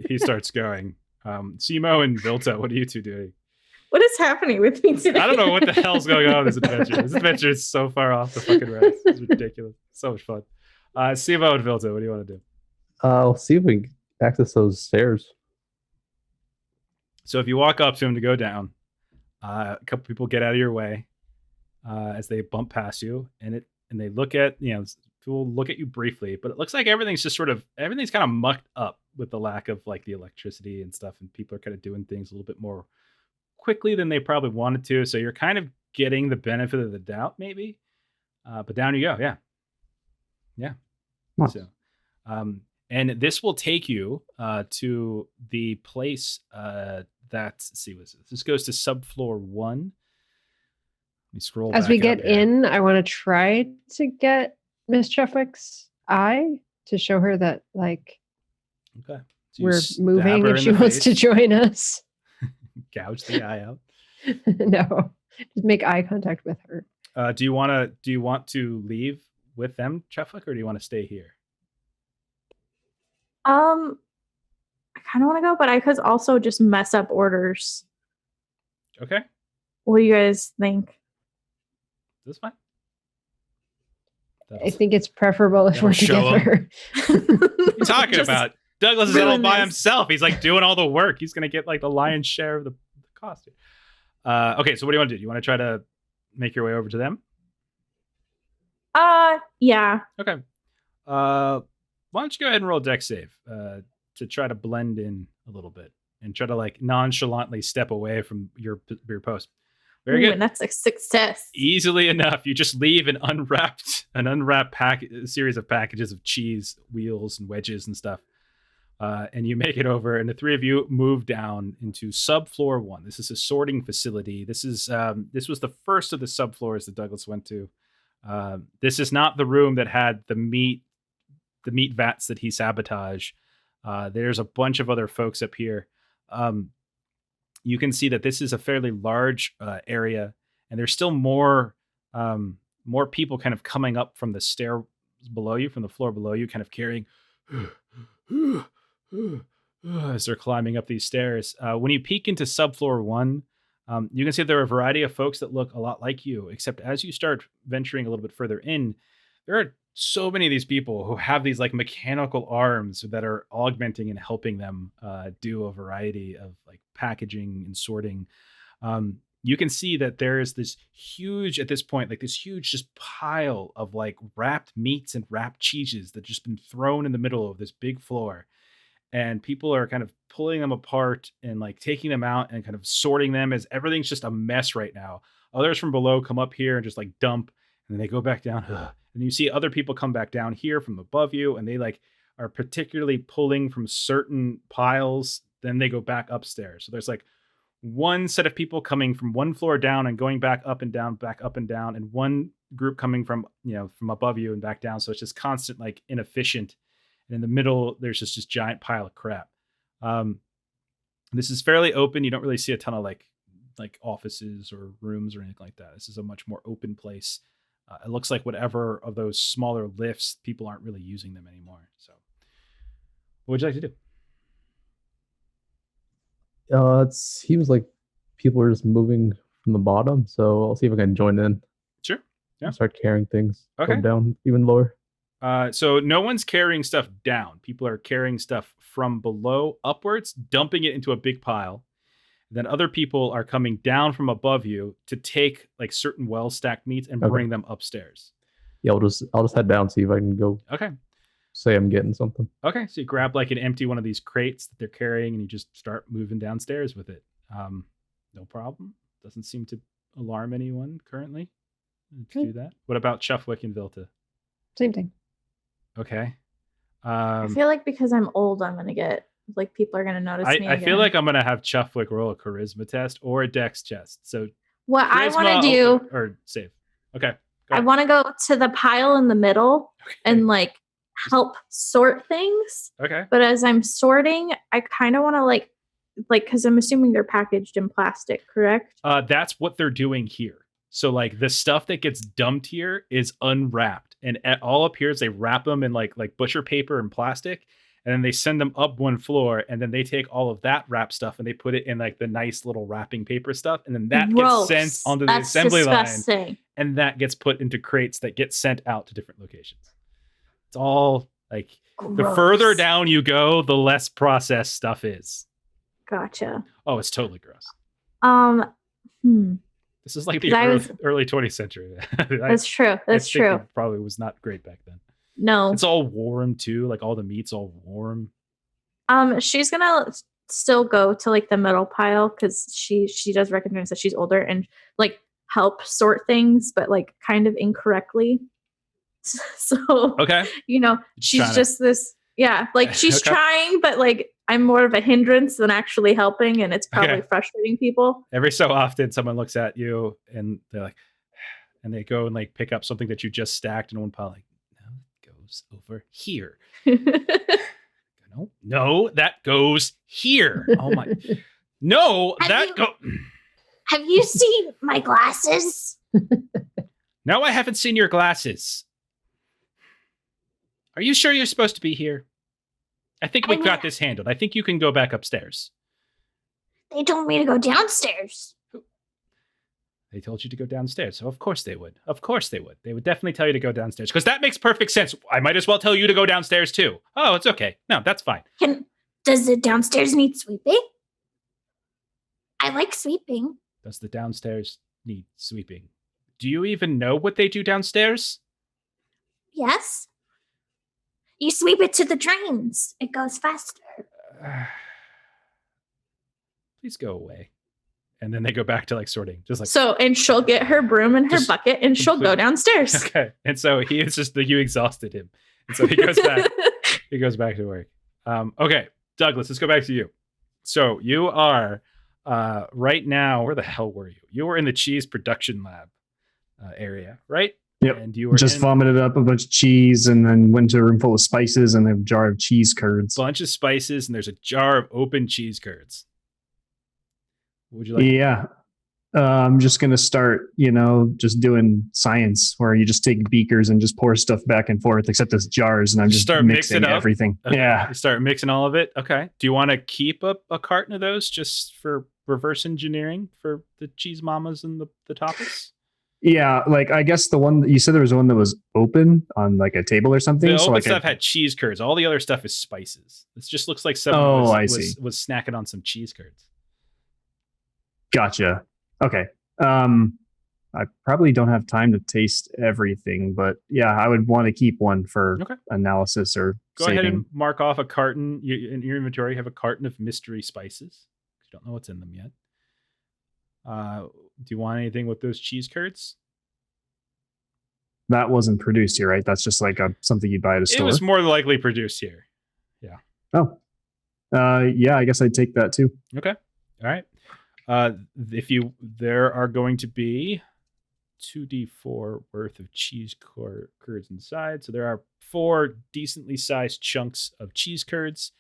he starts going. Simo and Vilta, what are you two doing? What is happening with me today? I don't know what the hell's going on with this adventure. This adventure is so far off the fucking rails. It's ridiculous. So much fun. Simo and Vilta, what do you want to do? I'll see if we can access those stairs. So if you walk up to him to go down, a couple people get out of your way as they bump past you, and they look at people look at you briefly, but it looks like everything's kind of mucked up with the lack of like the electricity and stuff, and people are kind of doing things a little bit more quickly than they probably wanted to. So you're kind of getting the benefit of the doubt, maybe. But down you go, yeah. Nice. So, and this will take you to the place let's see what's this. This goes to subfloor 1. Let me scroll. As we back up get here. in, I want to try to get Miss Chufwick's eye to show her that like Okay. So you we're stab moving her if in she the wants to face, join us. gouge the eye out. No, just make eye contact with her. Do you want to leave with them, Chefwick, or do you want to stay here? I kind of want to go, but I could also just mess up orders. Okay, What do you guys think? that's fine. I think it's preferable if That'll we're show 'em. together. What are you talking Just about? Douglas is all ruin by this. himself. He's like doing all the work. He's gonna get like the lion's share of the cost. Okay, so what do you want to do? Do you want to try to make your way over to them? Yeah. Okay. Why don't you go ahead and roll a dex save to try to blend in a little bit and try to like nonchalantly step away from your post. Very Ooh, good. and that's a success. Easily enough, you just leave an unwrapped series of packages of cheese, wheels, and wedges and stuff, and you make it over. And the three of you move down into subfloor 1. This is a sorting facility. This was the first of the subfloors that Douglas went to. This is not the room that had the meat vats that he sabotaged. There's a bunch of other folks up here. You can see that this is a fairly large area, and there's still more people kind of coming up from the stair below you, from the floor below you, kind of carrying as they're climbing up these stairs. When you peek into subfloor 1, you can see there are a variety of folks that look a lot like you, except as you start venturing a little bit further in, there are so many of these people who have these like mechanical arms that are augmenting and helping them do a variety of like packaging and sorting. You can see that there is this huge, at this point, like this huge just pile of like wrapped meats and wrapped cheeses that just been thrown in the middle of this big floor. And people are kind of pulling them apart and like taking them out and kind of sorting them, as everything's just a mess right now. Others from below come up here and just like dump, and then they go back down. And you see other people come back down here from above you, and they like are particularly pulling from certain piles. Then they go back upstairs. So there's like one set of people coming from one floor down and going back up and down, and one group coming from above you and back down. So it's just constant, like inefficient. And in the middle, there's just this giant pile of crap. This is fairly open. You don't really see a ton of like offices or rooms or anything like that. This is a much more open place. It looks like whatever of those smaller lifts, people aren't really using them anymore. So what would you like to do? It seems like people are just moving from the bottom, so I'll see if I can join in. Sure. Yeah. Start carrying things. Okay. Go down even lower. So no one's carrying stuff down. People are carrying stuff from below upwards, dumping it into a big pile. Then other people are coming down from above you to take like certain well-stacked meats and bring them upstairs. Yeah, I'll just head down, see if I can go. Okay. Say I'm getting something. Okay. So you grab like an empty one of these crates that they're carrying, and you just start moving downstairs with it. No problem. Doesn't seem to alarm anyone currently to do that. What about Chuffwick and Vilta? Same thing. Okay. I feel like because I'm old, I'm gonna get like people are gonna notice me. I feel like I'm gonna have Chuffwick roll a charisma test or a dex test. So what I want charisma to do, or save. Okay. I want to go to the pile in the middle and like help sort things. Okay. But as I'm sorting, I kind of want to like because I'm assuming they're packaged in plastic, correct? That's what they're doing here. So like the stuff that gets dumped here is unwrapped, and all up here is they wrap them in like butcher paper and plastic, and then they send them up one floor, and then they take all of that wrap stuff and they put it in like the nice little wrapping paper stuff, and then that Gross. gets sent onto the That's assembly disgusting. line, and that gets put into crates that get sent out to different locations. It's all like the Gross. further down you go, the less processed stuff is. Gotcha. Oh, it's totally gross. This is like the 'Cause early 20th century. That's true. That's I think true. it probably was not great back then. No. It's all warm too. Like all the meat's all warm. She's gonna still go to like the middle pile because she does recognize that she's older and like help sort things, but like kind of incorrectly. So Okay. you know, she's trying to- just this. Yeah, like she's Okay. trying, but like I'm more of a hindrance than actually helping, and it's probably Okay. frustrating people. Every so often, someone looks at you and they're like, and they go and like pick up something that you just stacked in one pile. Like, no, it goes over here. No, that goes here. Oh my. No, Have that you- go. Have you seen my glasses? No, I haven't seen your glasses. Are you sure you're supposed to be here? I think we've got this handled. I think you can go back upstairs. They told me to go downstairs. They told you to go downstairs, so of course they would. Of course they would. They would definitely tell you to go downstairs because that makes perfect sense. I might as well tell you to go downstairs too. Oh, it's okay. No, that's fine. Does the downstairs need sweeping? I like sweeping. Does the downstairs need sweeping? Do you even know what they do downstairs? Yes. You sweep it to the drains. It goes faster. Please go away. And then they go back to like sorting, just like So, and she'll get her broom and her Just bucket, and she'll go complete- downstairs. okay. And so he is just you exhausted him, and so he goes back. He goes back to work. Okay, Douglas, let's go back to you. So you are right now. Where the hell were you? You were in the cheese production lab area, right? Yep. And you were Just in vomited up a bunch of cheese and then went to a room full of spices and a jar of cheese curds. a bunch of spices, and there's a jar of open cheese curds. What would you like? Yeah. I'm just going to start, just doing science where you just take beakers and just pour stuff back and forth, except it's jars, and I'm Just just start mixing mixing it up? everything. Okay, Yeah. You start mixing all of it. Okay. Do you want to keep a carton of those just for reverse engineering for the cheese mamas and the toppers? Yeah. Like, I guess the one you said there was one that was open on like a table or something. The so open like stuff had cheese curds. All the other stuff is spices. This just looks like someone Oh, I was, see. was snacking on some cheese curds. Gotcha. Okay. I probably don't have time to taste everything, but yeah, I would want to keep one for Okay. analysis or Go saving. ahead and mark off a carton. In your inventory, you have a carton of mystery spices. You don't know what's in them yet. Do you want anything with those cheese curds? That wasn't produced here, right? That's just like something you buy at a It store. was more likely produced here. Oh, yeah, I guess I'd take that too. Okay. All right. There are going to be 2d4 worth of cheese curds inside. So there are 4 decently sized chunks of cheese curds.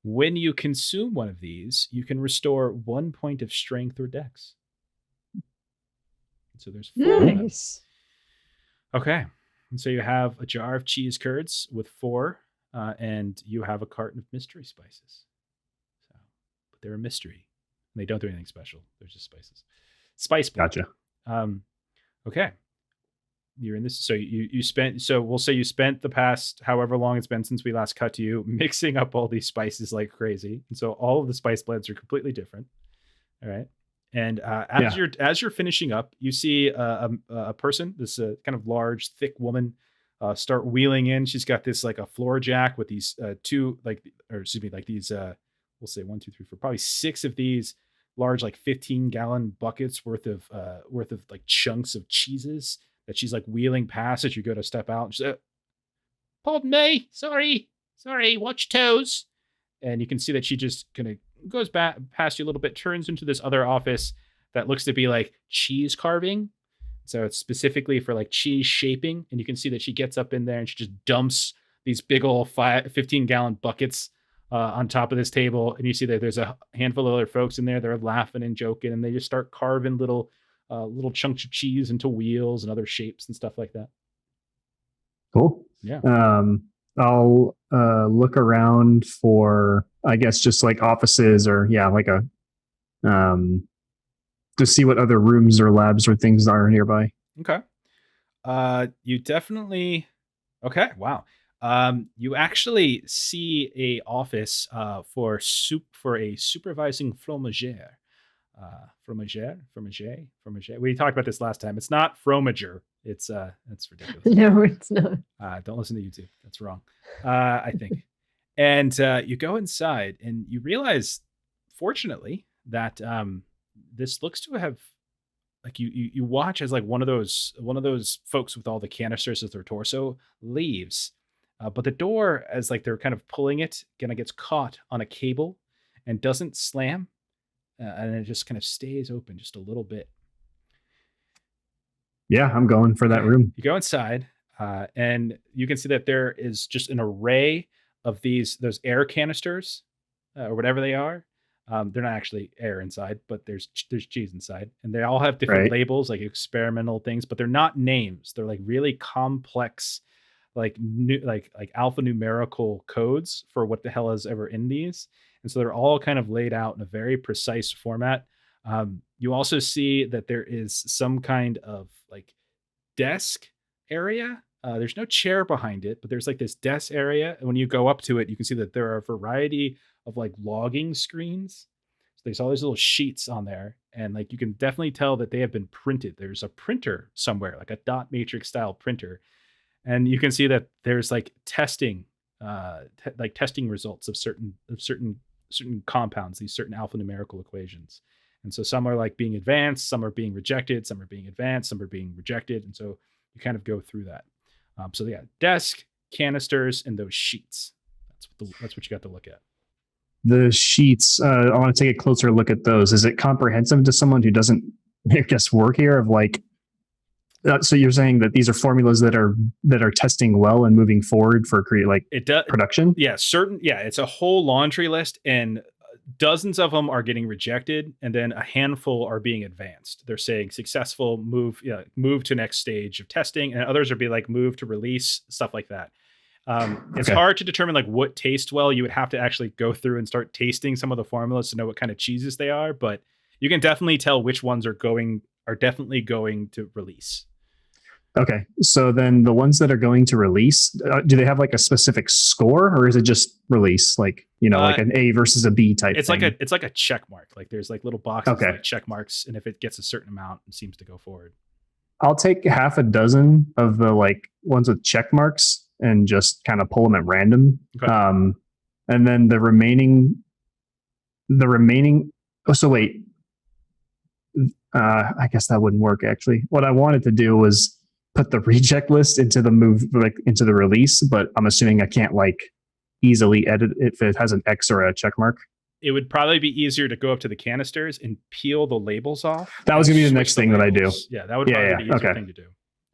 When you consume one of these, you can restore 1 point of strength or dex. So there's 4 of them. Nice. Okay. And so you have a jar of cheese curds with 4, and you have a carton of mystery spices. So, but they're a mystery. They don't do anything special. They're just spices. Spice blend. Gotcha. Okay. You're in this. So you spent, so we'll say you spent the past however long it's been since we last cut to you mixing up all these spices like crazy. And so all of the spice blends are completely different. All right. And as you're finishing up, you see a person, this kind of large, thick woman, start wheeling in. She's got this like a floor jack with these these we'll say 1, 2, 3, 4, probably 6 of these large like 15-gallon buckets worth of like chunks of cheeses that she's like wheeling past as you go to step out. And she's like, "Pardon me, sorry, watch toes." And you can see that she just kind of goes back past you a little bit, turns into this other office that looks to be like cheese carving. So it's specifically for like cheese shaping. And you can see that she gets up in there and she just dumps these big old 15-gallon buckets on top of this table. And you see that there's a handful of other folks in there. They're laughing and joking, and they just start carving little chunks of cheese into wheels and other shapes and stuff like that. Cool. Yeah. I'll look around for, I guess, just like offices or like a to see what other rooms or labs or things are nearby. Okay. You definitely. Okay. Wow. You actually see a office for a supervising fromager. Fromager. We talked about this last time. It's not fromager. It's ridiculous. No, it's not. Don't listen to YouTube. That's wrong. I think. And you go inside and you realize, fortunately, that this looks to have, like, you watch as like one of those folks with all the canisters as their torso leaves, but the door, as like they're kind of pulling it, kind of gets caught on a cable and doesn't slam, and it just kind of stays open just a little bit. Yeah, I'm going for that room. You go inside, and you can see that there is just an array of those air canisters, or whatever they are. They're not actually air inside, but there's cheese inside, and they all have different labels, like experimental things, but they're not names. They're like really complex, like alphanumerical codes for what the hell is ever in these. And so they're all kind of laid out in a very precise format. You also see that there is some kind of like desk area. There's no chair behind it, but there's like this desk area. And when you go up to it, you can see that there are a variety of like logging screens. So there's all these little sheets on there. And like, you can definitely tell that they have been printed. There's a printer somewhere, like a dot matrix style printer. And you can see that there's like testing, testing results of certain compounds, these certain alphanumerical equations. And so some are like being advanced, some are being rejected, some are being advanced, some are being rejected. And so you kind of go through that. So yeah, desk, canisters, and those sheets. That's what you got to look at. The sheets, I want to take a closer look at those. Is it comprehensive to someone who doesn't, I guess, work here? Of like, so you're saying that these are formulas that are testing well and moving forward for production? Yeah, it's a whole laundry list, and dozens of them are getting rejected, and then a handful are being advanced. They're saying successful, move to next stage of testing, and others are being like move to release, stuff like that. It's hard to determine like what tastes well. You would have to actually go through and start tasting some of the formulas to know what kind of cheeses they are, but you can definitely tell which ones are definitely going to release. Okay, so then the ones that are going to release, do they have like a specific score, or is it just release, like like an A versus a B type? It's thing? It's like a check mark. Like there's like little boxes like check marks, and if it gets a certain amount, it seems to go forward. I'll take half a dozen of the like ones with check marks and just kind of pull them at random. Okay. And then the remaining. Oh, so wait. I guess that wouldn't work actually. What I wanted to do was put the reject list into the release, but I'm assuming I can't like easily edit it if it has an X or a check mark. It would probably be easier to go up to the canisters and peel the labels off. That was gonna be the next thing that I do. Yeah, that would probably be the easier thing to do.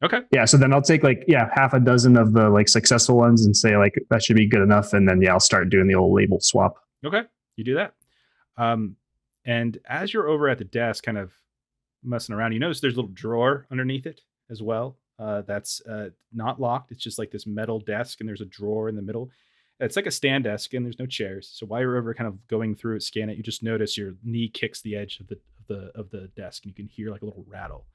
Okay. Yeah, so then I'll take like half a dozen of the like successful ones and say like that should be good enough, and then I'll start doing the old label swap. Okay, you do that. And as you're over at the desk, kind of messing around, you notice there's a little drawer underneath it as well. That's not locked. It's just like this metal desk, and there's a drawer in the middle. It's like a stand desk, and there's no chairs. So while you're over kind of going through it, scan it, you just notice your knee kicks the edge of the desk, and you can hear like a little rattle.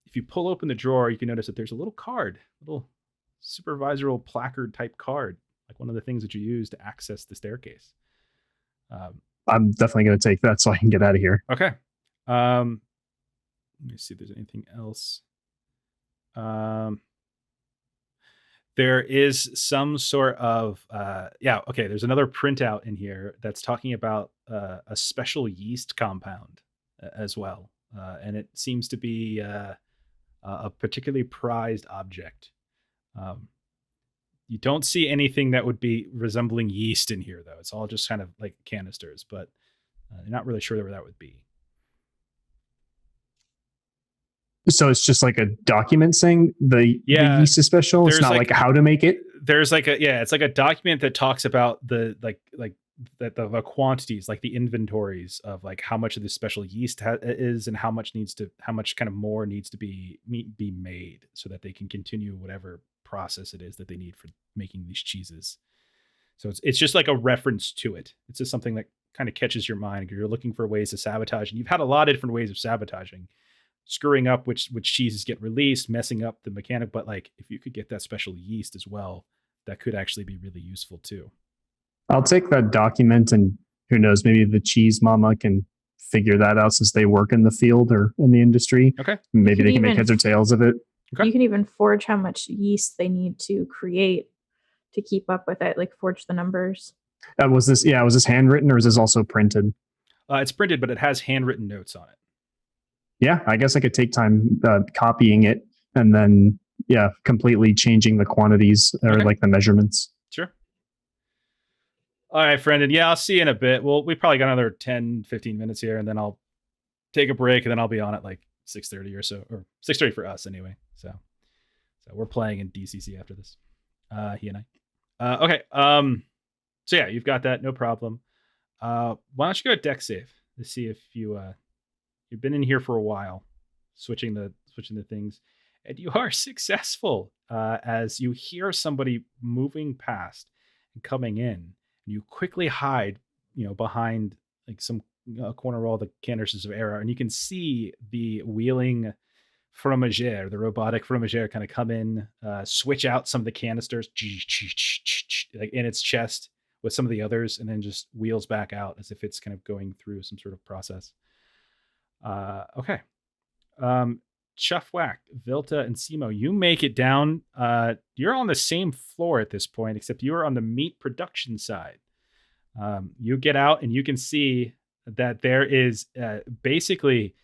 If you pull open the drawer, you can notice that there's a little card, little supervisorial placard type card, like one of the things that you use to access the staircase. I'm definitely going to take that so I can get out of here. Okay. Let me see if there's anything else. There is some sort of there's another printout in here that's talking about a special yeast compound as well, and it seems to be a particularly prized object. You don't see anything that would be resembling yeast in here, though. It's all just kind of like canisters, but you're not really sure where that would be. So it's just like a document saying the yeast is special. It's not like how to make it. There's like it's like a document that talks about the like that the quantities, like the inventories of like how much of this special yeast is and how much kind of more needs to be made so that they can continue whatever process it is that they need for making these cheeses. So it's just like a reference to it. It's just something that kind of catches your mind. You're looking for ways to sabotage, and you've had a lot of different ways of sabotaging, screwing up which cheeses get released, messing up the mechanic. But like, if you could get that special yeast as well, that could actually be really useful too. I'll take that document, and who knows, maybe the cheese mama can figure that out since they work in the field or in the industry. Okay. Maybe they can make heads or tails of it. Okay. You can even forge how much yeast they need to create to keep up with it, like forge the numbers. Was this handwritten or is this also printed? It's printed, but it has handwritten notes on it. Yeah, I guess I could take time copying it and then, completely changing the quantities or like the measurements. Sure. All right, Brendan. Yeah, I'll see you in a bit. We probably got another 10, 15 minutes here, and then I'll take a break, and then I'll be on at like 6:30 or so, or 6:30 for us anyway. So we're playing in DCC after this. He and I. Okay. So yeah, you've got that. No problem. Why don't you go deck save to see if you've been in here for a while, switching the things, and you are successful as you hear somebody moving past and coming in, and you quickly hide, behind like some corner wall, the canisters of air, and you can see the wheeling fromagère, the robotic fromagère, kind of come in, switch out some of the canisters, like in its chest with some of the others, and then just wheels back out as if it's kind of going through some sort of process. Okay. Chuffwack, Vilta, and Simo, you make it down. You're on the same floor at this point, except you are on the meat production side. You get out and you can see that there is basically,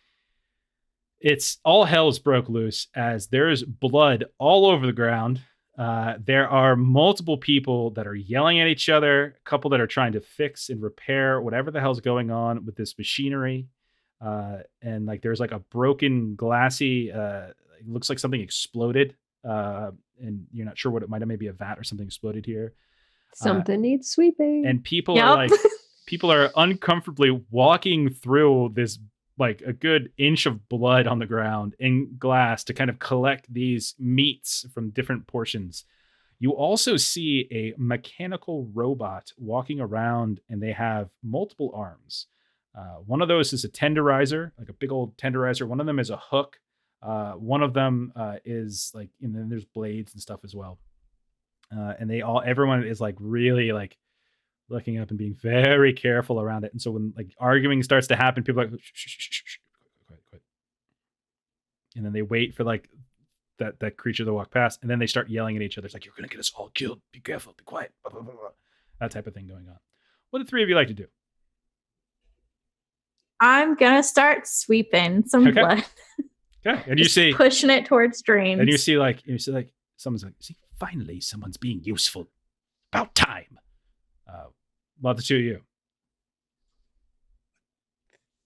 it's all hell's broke loose as there's blood all over the ground. There are multiple people that are yelling at each other, a couple that are trying to fix and repair whatever the hell's going on with this machinery. And like there's like a broken glassy, it looks like something exploded, and you're not sure what it might have, maybe a vat or something exploded here. Something needs sweeping. And people are like, people are uncomfortably walking through this, like a good inch of blood on the ground in glass to kind of collect these meats from different portions. You also see a mechanical robot walking around, and they have multiple arms. One of those is a tenderizer, like a big old tenderizer. One of them is a hook. One of them is like, and then there's blades and stuff as well. And everyone is like really like looking up and being very careful around it. And so when like arguing starts to happen, people are like, shh, quiet. And then they wait for like that creature to walk past, and then they start yelling at each other. It's like, you're going to get us all killed. Be careful, be quiet. Blah, blah, blah, blah. That type of thing going on. What do the three of you like to do? I'm gonna start sweeping some blood. Okay, and you see pushing it towards drains. And you see like someone's like, see, finally someone's being useful. About time. About the two of you.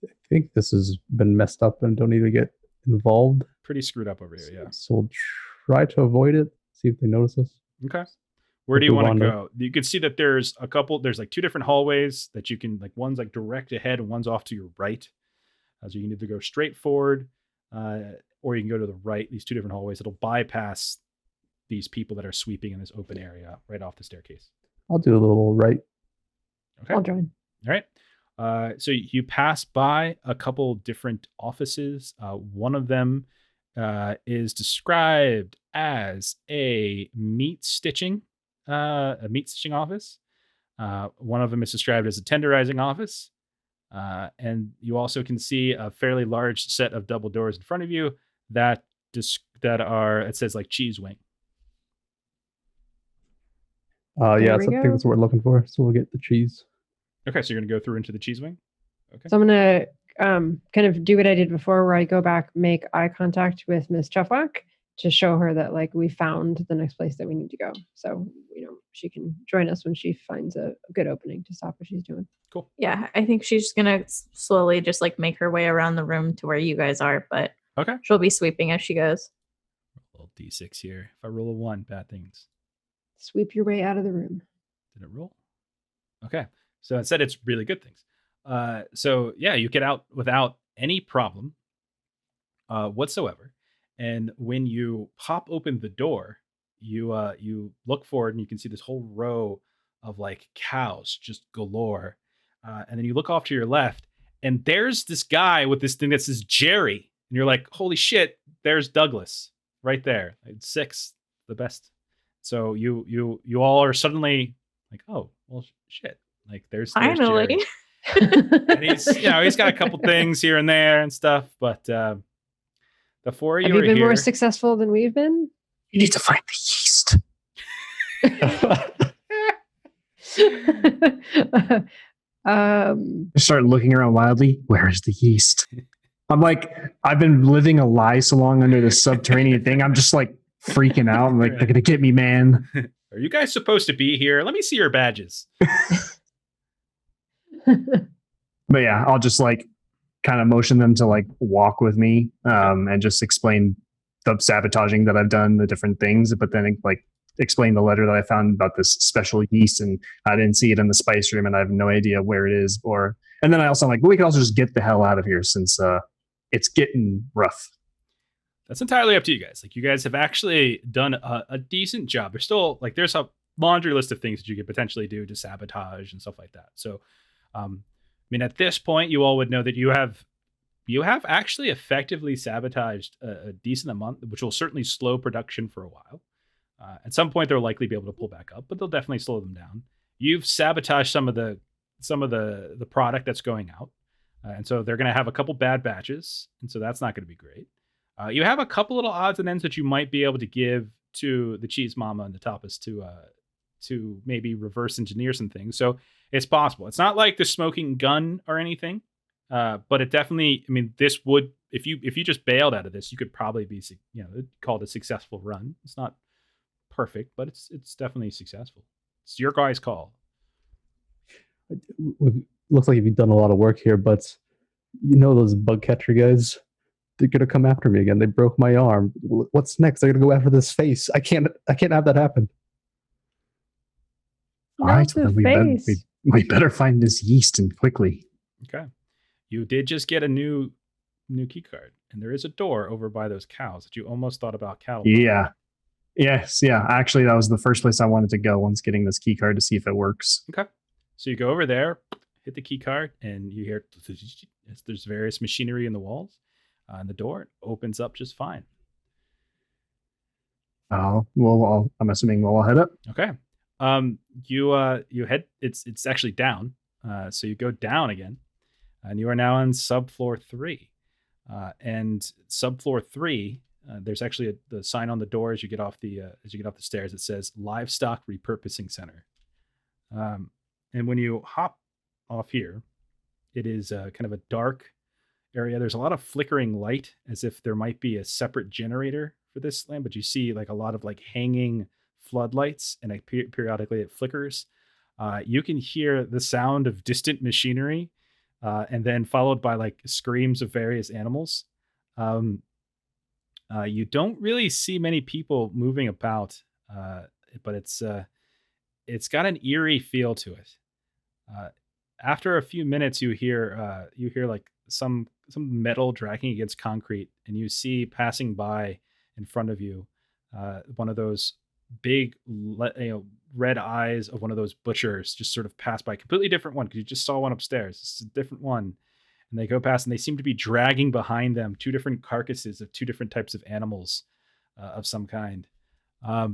I think this has been messed up and don't need to get involved. Pretty screwed up over here, yeah. So we'll try to avoid it. See if they notice us. Okay. Where do you want to go? You can see that there's like two different hallways that you can, like one's like direct ahead and one's off to your right. So you can either go straight forward or you can go to the right. These two different hallways. It'll bypass these people that are sweeping in this open area right off the staircase. I'll do a little right. Okay. I'll join. All right. So you pass by a couple different offices. One of them is described as a meat stitching office. One of them is described as a tenderizing office. And you also can see a fairly large set of double doors in front of you that are, it says like cheese wing. Yeah, so I think that's what we're looking for. So we'll get the cheese. Okay, so you're going to go through into the cheese wing? Okay. So I'm going to kind of do what I did before, where I go back, make eye contact with Miss Chuffwack to show her that like we found the next place that we need to go. So, she can join us when she finds a good opening to stop what she's doing. Cool. Yeah, I think she's just going to slowly just like make her way around the room to where you guys are, but okay, she'll be sweeping as she goes. A little D6 here. If I roll a 1, bad things. Sweep your way out of the room. Did it roll? Okay. So instead, it's really good things. So yeah, you get out without any problem whatsoever. And when you pop open the door, you look forward and you can see this whole row of like cows just galore. And then you look off to your left, and there's this guy with this thing that says Jerry, and you're like, holy shit, there's Douglas right there. It's 6, the best. So you all are suddenly like, oh well, shit. Like there's Finally. Jerry. And he's got a couple things here and there and stuff, but the 4 of you Have you are been here. more successful than we've been? You need to find the yeast. I start looking around wildly. Where is the yeast? I'm like, I've been living a lie so long under this subterranean thing. I'm just like freaking out. I'm like, they're gonna get me, man. Are you guys supposed to be here? Let me see your badges. But yeah, I'll just like kind of motion them to like walk with me and just explain the sabotaging that I've done, the different things, but then like explain the letter that I found about this special yeast, and I didn't see it in the spice room and I have no idea where it is. And then I also like, well, we can also just get the hell out of here since it's getting rough. That's entirely up to you guys. Like, you guys have actually done a decent job. There's still like, there's a laundry list of things that you could potentially do to sabotage and stuff like that. So, I mean, at this point, you all would know that you have actually effectively sabotaged a decent amount, which will certainly slow production for a while. At some point, they'll likely be able to pull back up, but they'll definitely slow them down. You've sabotaged some of the product that's going out, and so they're going to have a couple bad batches, and so that's not going to be great. You have a couple little odds and ends that you might be able to give to the cheese mama and the tapas to maybe reverse engineer some things. So it's possible. It's not like the smoking gun or anything, but it definitely. I mean, this would if you just bailed out of this, you could probably be called a successful run. It's not perfect, but it's definitely successful. It's your guys' call. Looks like you've done a lot of work here, but those bug catcher guys, they're gonna come after me again. They broke my arm. What's next? They're gonna go after this face. I can't have that happen. All right, so then we better find this yeast and quickly. Okay, you did just get a new key card, and there is a door over by those cows that you almost thought about cattle. Yeah. Yes, yeah. Actually, that was the first place I wanted to go once getting this key card to see if it works. Okay. So you go over there, hit the key card, and you hear there's various machinery in the walls, and the door opens up just fine. Oh, well, I'm assuming we'll all head up. Okay. You head. It's actually down. So you go down again, and you are now on subfloor 3. And subfloor 3. There's actually the sign on the door as you get off the stairs. It says Livestock Repurposing Center. And when you hop off here, it is kind of a dark area. There's a lot of flickering light, as if there might be a separate generator for this land, but you see like a lot of like hanging floodlights, and periodically it flickers. You can hear the sound of distant machinery, and then followed by like screams of various animals. You don't really see many people moving about, but it's got an eerie feel to it. After a few minutes, you hear like some metal dragging against concrete, and you see passing by in front of you one of those big red eyes of one of those butchers just sort of pass by. Completely different one, because you just saw one upstairs. It's a different one. And they go past, and they seem to be dragging behind them 2 different carcasses of 2 different types of animals of some kind. Why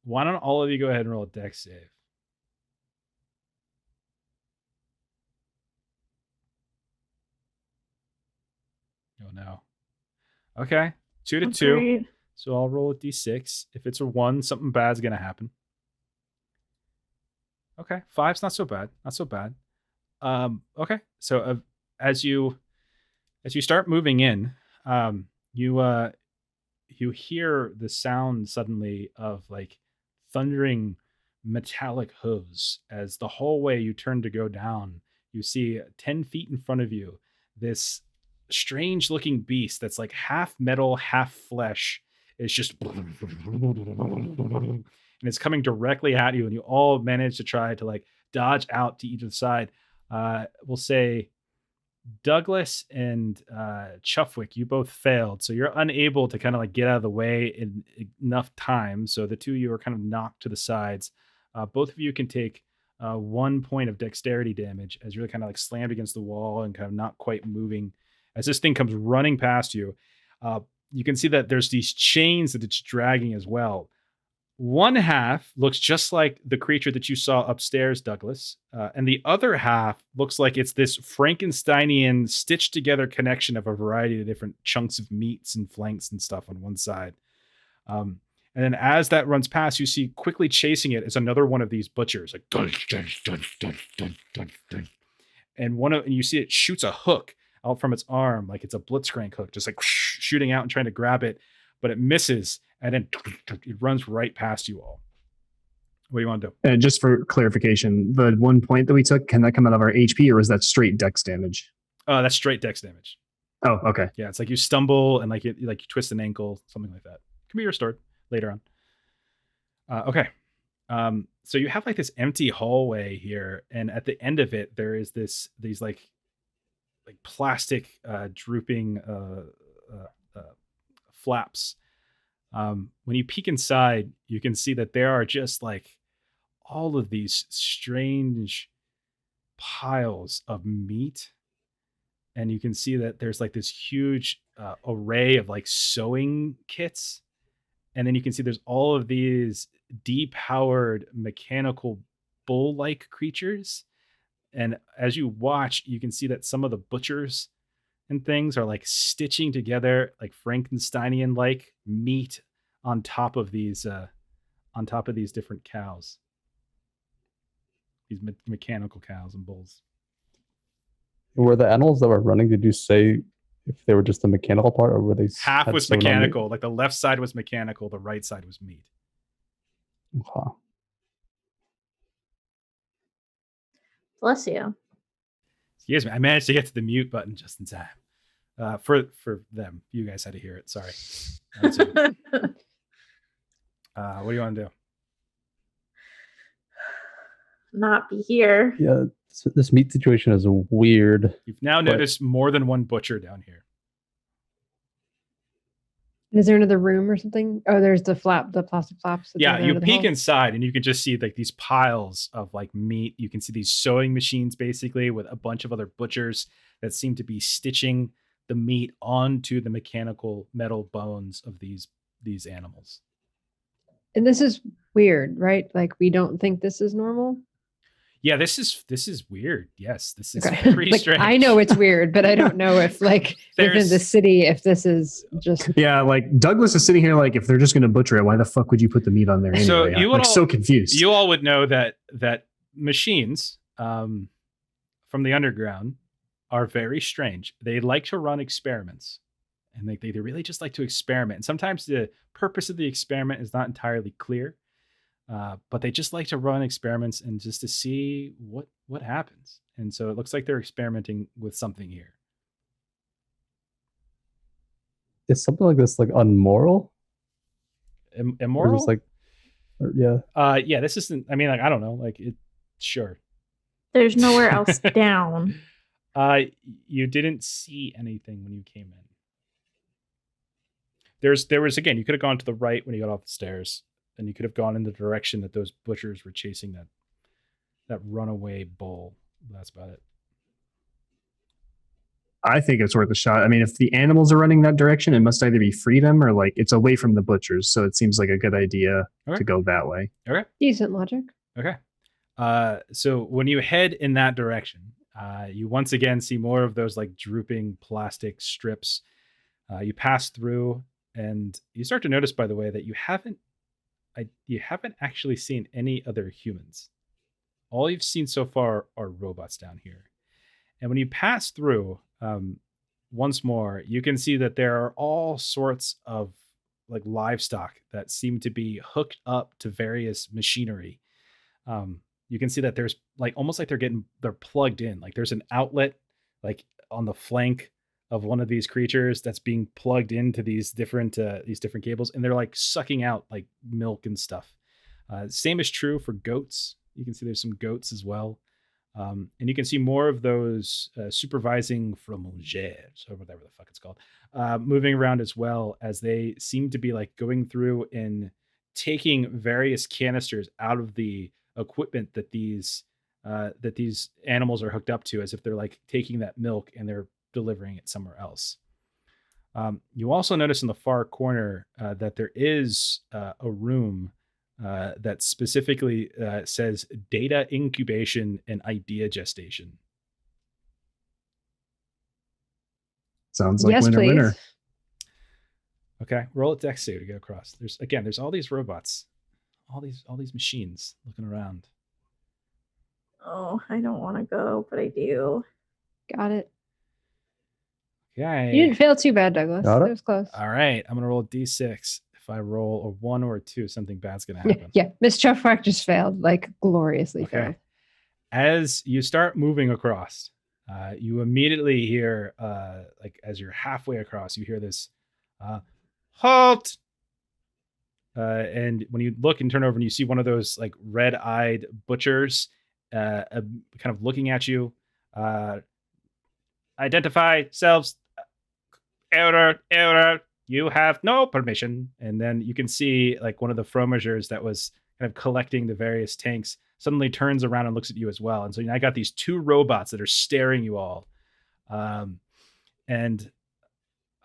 don't all of you go ahead and roll a dex save? Oh, no. Okay. 2 to 2. Agreed. So I'll roll a d6. If it's a 1, something bad's going to happen. Okay. 5's not so bad. Not so bad. Okay. So as you start moving in, you hear the sound suddenly of like thundering metallic hooves. As the hallway you turn to go down, you see 10 feet in front of you this strange looking beast that's like half metal, half flesh. It's just and it's coming directly at you, and you all manage to try to like dodge out to either side. We'll say Douglas and Chuffwick, you both failed, so you're unable to kind of like get out of the way in enough time. So the two of you are kind of knocked to the sides. Both of you can take 1 point of dexterity damage as you're kind of like slammed against the wall and kind of not quite moving. As this thing comes running past you, you can see that there's these chains that it's dragging as well. One half looks just like the creature that you saw upstairs, Douglas. And the other half looks like it's this Frankensteinian stitched together connection of a variety of different chunks of meats and flanks and stuff on one side. And then as that runs past, you see quickly chasing it is another one of these butchers, like dun, dun, dun, dun, dun, dun, dun. And you see it shoots a hook out from its arm, like it's a blitzcrank hook, just like shooting out and trying to grab it, but it misses, and then it runs right past you all. What do you want to do? And just for clarification, the 1 point that we took, can that come out of our HP, or was that straight dex damage? That's straight dex damage. Oh, okay. Yeah, it's like you stumble and like you twist an ankle, something like that. Can be restored later on. Okay. So you have like this empty hallway here, and at the end of it, there is these like plastic drooping flaps. When you peek inside, you can see that there are just like all of these strange piles of meat, and you can see that there's like this huge array of like sewing kits, and then you can see there's all of these depowered mechanical bull-like creatures. And as you watch, you can see that some of the butchers and things are like stitching together like Frankensteinian like meat on top of these different cows, these mechanical cows and bulls. Were the animals that were running, did you say if they were just the mechanical part, or were they half was mechanical? Like the left side was mechanical, the right side was meat. Okay. Bless you. Excuse me, I managed to get to the mute button just in time. For them, you guys had to hear it. Sorry. What do you want to do? Not be here. Yeah, this meat situation is weird. You've now noticed more than one butcher down here. Is there another room or something? Oh, there's the plastic flaps. Yeah, you peek inside and you can just see like these piles of like meat. You can see these sewing machines basically with a bunch of other butchers that seem to be stitching the meat onto the mechanical metal bones of these animals. And this is weird, right? Like we don't think this is normal. Yeah, this is weird. Yes, this is Okay. pretty Like, strange. I know it's weird, but I don't know if like within the city, if this is just Yeah, like Douglas is sitting here like, if they're just going to butcher it, why the fuck would you put the meat on there anyway? So I'm like, so confused. You all would know that machines from the underground are very strange. They like to run experiments, and they really just like to experiment. And sometimes the purpose of the experiment is not entirely clear. But they just like to run experiments and just to see what happens. And so it looks like they're experimenting with something here. Is something like this like unmoral? Immoral? Or just like, yeah. Yeah, this isn't, I mean, like, I don't know, like it, sure. There's nowhere else down. You didn't see anything when you came in. There was, again, you could have gone to the right when you got off the stairs. And you could have gone in the direction that those butchers were chasing that runaway bull. That's about it. I think it's worth a shot. I mean, if the animals are running that direction, it must either be freedom or like it's away from the butchers. So it seems like a good idea to go that way. Okay. decent logic. Okay. So when you head in that direction, you once again see more of those like drooping plastic strips. You pass through, and you start to notice, by the way, that you haven't actually seen any other humans. All you've seen so far are robots down here. And when you pass through, once more, you can see that there are all sorts of like livestock that seem to be hooked up to various machinery. You can see that there's like almost like they're plugged in. Like there's an outlet like on the flank of one of these creatures that's being plugged into these different cables, and they're like sucking out like milk and stuff. Same is true for goats You can see there's some goats as well. And you can see more of those supervising fromagers, or whatever the fuck it's called, moving around as well, as they seem to be like going through and taking various canisters out of the equipment that these animals are hooked up to, as if they're like taking that milk and they're delivering it somewhere else. You also notice in the far corner that there is a room that specifically says data incubation and idea gestation. Sounds like Yes, winner, please. winner. Okay, roll a dex save to get across. There's all these robots, all these machines looking around. Oh, I don't want to go, but I do. Got it. Okay. You didn't fail too bad, Douglas. Got it. That was close. All right, I'm gonna roll a d6. If I roll a 1 or a 2, something bad's gonna Yeah, happen. yeah. Miss Chuffwack just failed, like gloriously Okay. failed. As you start moving across, you immediately hear, like as you're halfway across, you hear this halt. And when you look and turn over and you see one of those like red-eyed butchers kind of looking at you. Identify selves. Error. You have no permission. And then you can see like one of the fromagers that was kind of collecting the various tanks suddenly turns around and looks at you as well. And so I got these two robots that are staring you all. And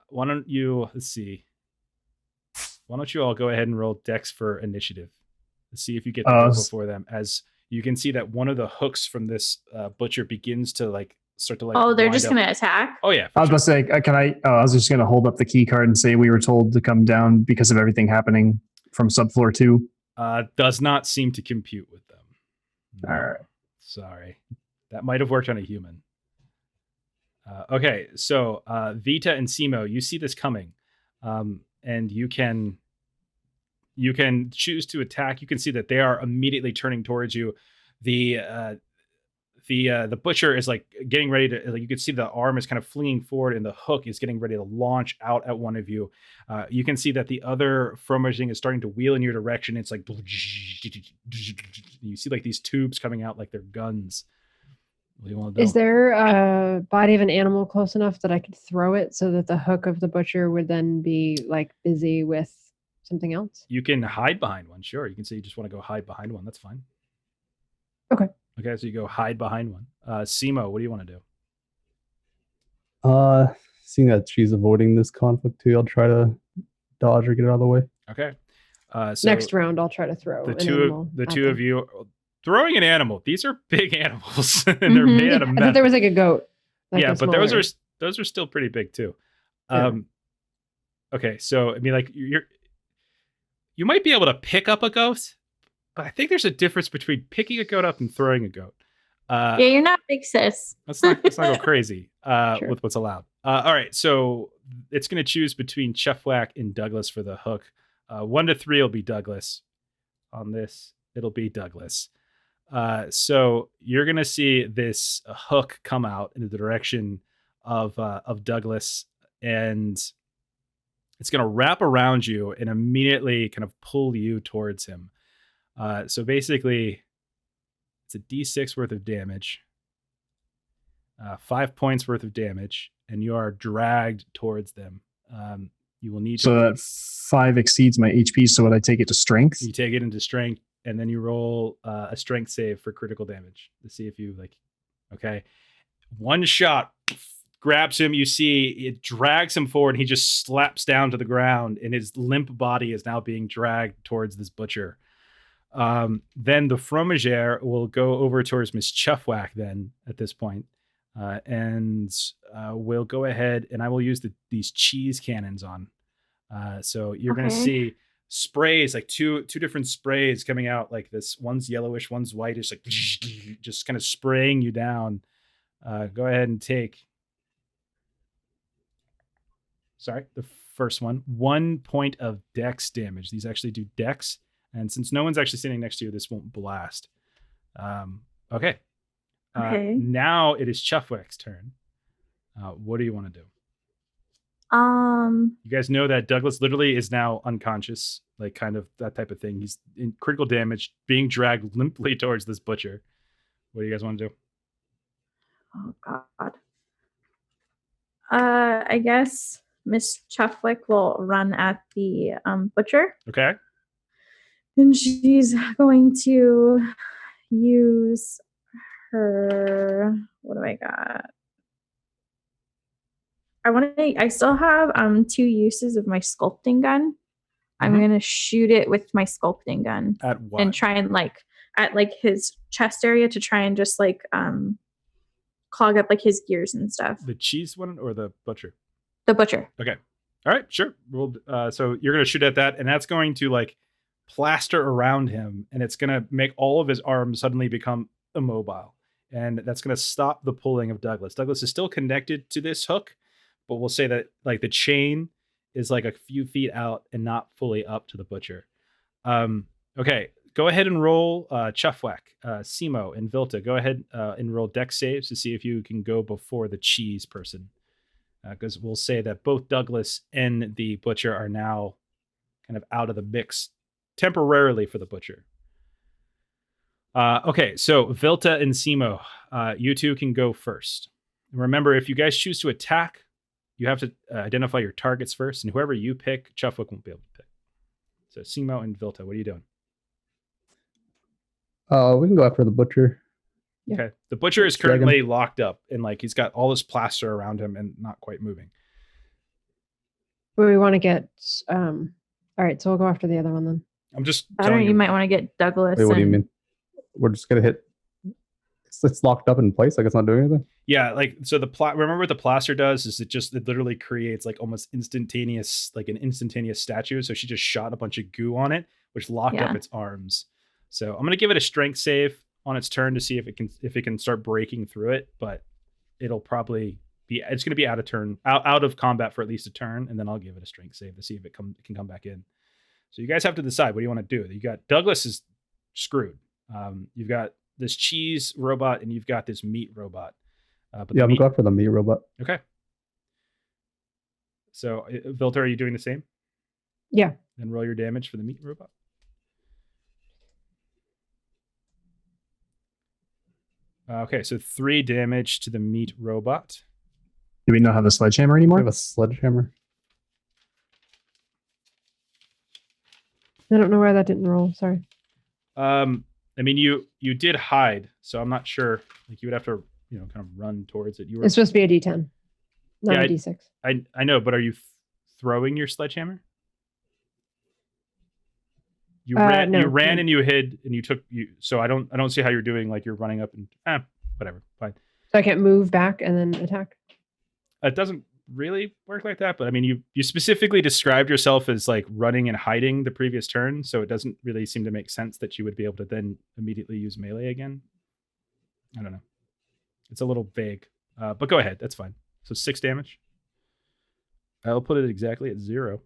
why don't you, let's see. Why don't you all go ahead and roll dex for initiative? Let's see if you get the go before them. As you can see that one of the hooks from this butcher begins to like start to like. Oh, they're wind just up. going to attack? Oh yeah. I was about to say, can I? I was just going to hold up the key card and say we were told to come down because of everything happening from subfloor 2. Does not seem to compute with them. No. All right. Sorry, that might have worked on a human. Okay, so Vita and Simo, you see this coming, and you can choose to attack. You can see that they are immediately turning towards you. The butcher is like getting ready to, like, you can see the arm is kind of flinging forward and the hook is getting ready to launch out at one of you. You can see that the other fromaging is starting to wheel in your direction. It's like, you see like these tubes coming out like they're guns. What do you want to do? Is there a body of an animal close enough that I could throw it so that the hook of the butcher would then be like busy with something else? You can hide behind one. Sure. You can say you just want to go hide behind one. That's fine. Okay. Okay. So you go hide behind one. Simo, what do you want to do? Seeing that she's avoiding this conflict too, I'll try to dodge or get out of the way. Okay. So Next round, I'll try to throw the an two animal at them. of you throwing an animal. These are big animals and they're made out of I metal. thought there was like a goat. Like yeah, a but smaller. those are still pretty big too. Yeah. Okay, so I mean, like you might be able to pick up a goat, but I think there's a difference between picking a goat up and throwing a goat. Yeah, you're not big sis. Let's not go crazy Sure. with what's allowed. All right, so it's going to choose between Chuffwack and Douglas for the hook. 1 to 3 will be Douglas. On this, it'll be Douglas. So you're going to see this hook come out in the direction of Douglas, and it's going to wrap around you and immediately kind of pull you towards him. So basically, it's a D6 worth of damage, 5 points worth of damage, and you are dragged towards them. You will need So that 5 exceeds my HP. So would I take it to strength? you take it into strength, and then you roll a strength save for critical damage to see if you like. Okay, one shot grabs him. You see it drags him forward. And he just slaps down to the ground, and his limp body is now being dragged towards this butcher. Then the fromager will go over towards Miss Chuffwack then at this point, and we'll go ahead and I will use these cheese cannons on. So you're going to see sprays, like two different sprays coming out like this. One's yellowish, one's whitish, like just kind of spraying you down. Go ahead and take. Sorry, the first one. 1 point of dex damage. These actually do dex. And since no one's actually standing next to you, this won't blast. Okay. Okay. Now it is Chuffwack's turn. What do you want to do? You guys know that Douglas literally is now unconscious, like kind of that type of thing. He's in critical damage, being dragged limply towards this butcher. What do you guys want to do? Oh God. I guess Miss Chuffwick will run at the butcher, Okay. and she's going to use her. What do I got? I still have 2 uses of my sculpting gun. I'm Mhm. gonna shoot it with my sculpting gun At what? and try and at his chest area to try and just clog up his gears and stuff. The cheese one or the butcher? The butcher. Okay. All right, sure. We'll, so you're going to shoot at that, and that's going to plaster around him, and it's going to make all of his arms suddenly become immobile. And that's going to stop the pulling of Douglas. Douglas is still connected to this hook, but we'll say that the chain is a few feet out and not fully up to the butcher. Okay, go ahead and roll Chuffwack, Simo, and Vilta. Go ahead and roll dex saves to see if you can go before the cheese person. Because we'll say that both Douglas and the butcher are now kind of out of the mix temporarily for the butcher. Okay, so Vilta and Simo, you two can go first. Remember, if you guys choose to attack, you have to identify your targets first, and whoever you pick, Chuffwick won't be able to pick. So Simo and Vilta, what are you doing? We can go after the butcher. Yeah. Okay. The butcher is Drag him. currently locked up and he's got all this plaster around him and not quite moving. Where we want to get. All right, so we'll go after the other one then. I'm just I don't know, telling you might want to get Douglas. Wait, what do you and- mean? We're just gonna hit. It's locked up in place. It's not doing anything. Yeah, so remember what the plaster does is it literally creates almost instantaneous, an instantaneous statue. So she just shot a bunch of goo on it, which locked up Yeah. its arms. So I'm gonna give it a strength save on its turn to see if it can start breaking through it, but it's gonna be out of combat for at least a turn, and then I'll give it a strength save to see if it can come back in. So you guys have to decide what do you want to do. You got Douglas is screwed. You've got this cheese robot and you've got this meat robot. But Yeah, I'm going for the meat robot. Okay. So Vilter, are you doing the same? Yeah. Then roll your damage for the meat robot. Okay, so 3 damage to the meat robot. Do we not have a sledgehammer We anymore? have a sledgehammer. I don't know why that didn't roll. Sorry. I mean, you did hide, so I'm not sure. You would have to, kind of run towards it. You were. It's supposed to be a D10, not Yeah, a D6. I know, but are you throwing your sledgehammer? You ran, no. you ran, and you hid, and you took you. So I don't see how you're doing. You're running up and whatever. Fine. So I can't move back and then attack. It doesn't really work like that, but I mean, you specifically described yourself as running and hiding the previous turn, so it doesn't really seem to make sense that you would be able to then immediately use melee again. I don't know. It's a little vague, but go ahead. That's fine. So 6 damage. I'll put it exactly at 0.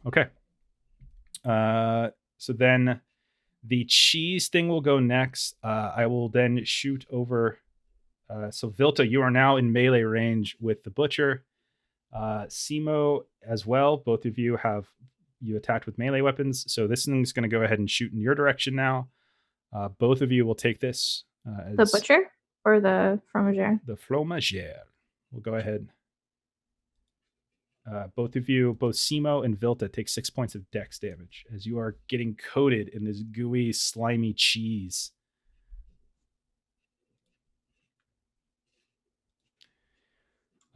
Okay. So then the cheese thing will go next. I will then shoot over. So Vilta, you are now in melee range with the butcher. Simo as well. Both of you you attacked with melee weapons. So this thing's going to go ahead and shoot in your direction now. Both of you will take this. The butcher or the fromager? The fromager. We'll go ahead. Both of you, both Simo and Vilta, take 6 points of dex damage as you are getting coated in this gooey, slimy cheese.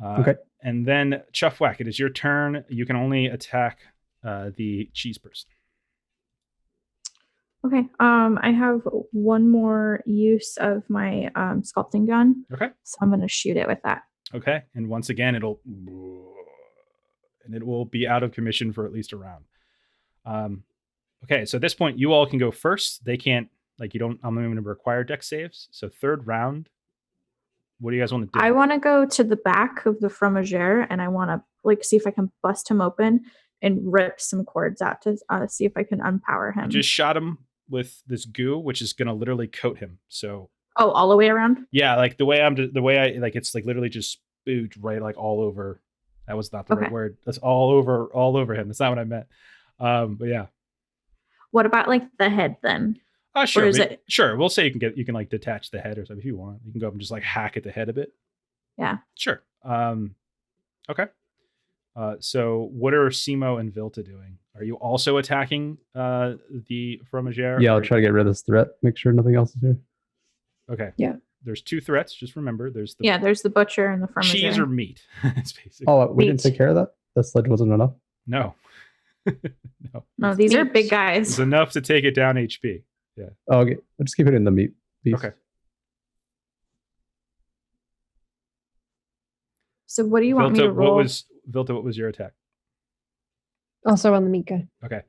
Okay. And then Chuffwack, it is your turn. You can only attack the cheese person. Okay. I have one more use of my sculpting gun. Okay. So I'm gonna shoot it with that. Okay. And once again, it will be out of commission for at least a round. Okay. So at this point, you all can go first. They can't, I'm not even going to require dex saves. So 3rd round. What do you guys want to do? I want to go to the back of the fromager and I want to see if I can bust him open and rip some cords out to see if I can unpower him. You just shot him with this goo, which is going to literally coat him. So Oh, all the way around? Yeah, like the way I like, it's like literally just spooked right like all over. That was not the right Okay. word. That's all over him. That's not what I meant. But yeah. What about like the head then? Sure. Or is it? Sure. We'll say you can like detach the head or something if you want. You can go up and just like hack at the head a bit. Yeah. Sure. Okay. So what are Simo and Vilta doing? Are you also attacking the Fromagere? Yeah, I'll try to get rid of this threat. Make sure nothing else is here. Okay. Yeah. There's 2 threats. Just remember, there's the There's the butcher and the fromage. cheese or meat. It's basically Oh, we didn't Meat. take care of that? That sledge wasn't enough? no. No, these are big It's guys. enough to take it down HP. Oh, okay. I'll just keep it in the meat piece. Okay. So what do you want me to roll? Vilta, what was your attack? Also on the meat guy. Okay.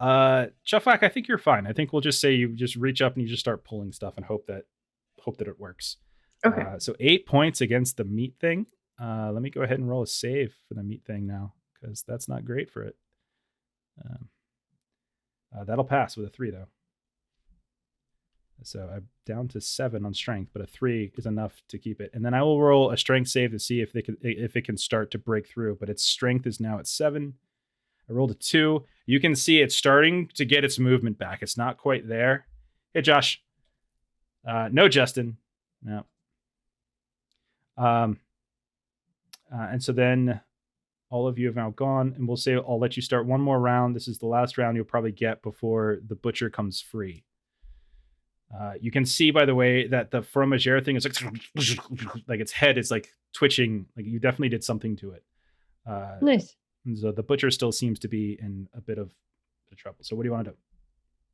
Chufflack, I think you're fine. I think we'll just say you just reach up and you just start pulling stuff and hope that it works. Okay. So 8 points against the meat thing. Let me go ahead and roll a save for the meat thing now, because that's not great for it. That'll pass with a 3 though. So I'm down to 7 on strength, but a 3 is enough to keep it. And then I will roll a strength save to see if it can start to break through. But its strength is now at 7. I rolled a 2. You can see it's starting to get its movement back. It's not quite there. Hey, Josh. No, Justin. No. And so then all of you have now gone, and we'll say I'll let you start one more round. This is the last round you'll probably get before the butcher comes free. You can see, by the way, that the fromagere thing is like its head is like twitching. Like you definitely did something to it. Nice. And so the butcher still seems to be in a bit of trouble. So what do you want to do?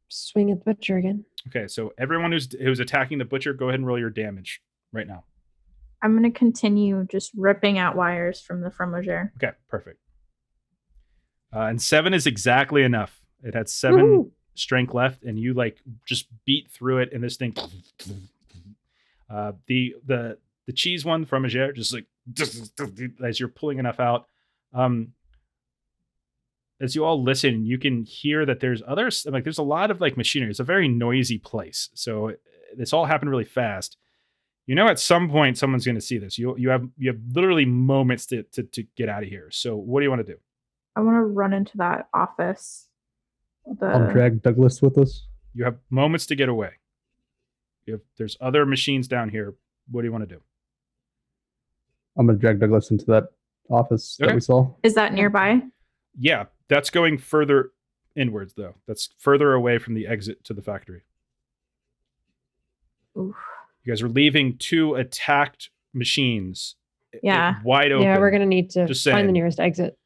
Swing at the butcher again. Okay, so everyone who's attacking the butcher, go ahead and roll your damage right now. I'm going to continue just ripping out wires from the fromagere. Okay, perfect. And 7 is exactly enough. It had 7 Woo-hoo. strength left, and you like just beat through it, and this thing. The cheese one fromagere just like as you're pulling enough out. As you all listen, you can hear that there's others. Like there's a lot of like machinery. It's a very noisy place. So this all happened really fast. You know, at some point someone's going to see this. You have literally moments to get out of here. So what do you want to do? I want to run into that office. I'll drag Douglas with us. You have moments to get away. There's other machines down here. What do you want to do? I'm going to drag Douglas into that office that Okay. we saw. Is that nearby? Yeah, that's going further inwards, though. That's further away from the exit to the factory. Oof. You guys are leaving 2 attacked machines Yeah. wide open. Yeah, we're gonna need to Just find saying. the nearest exit.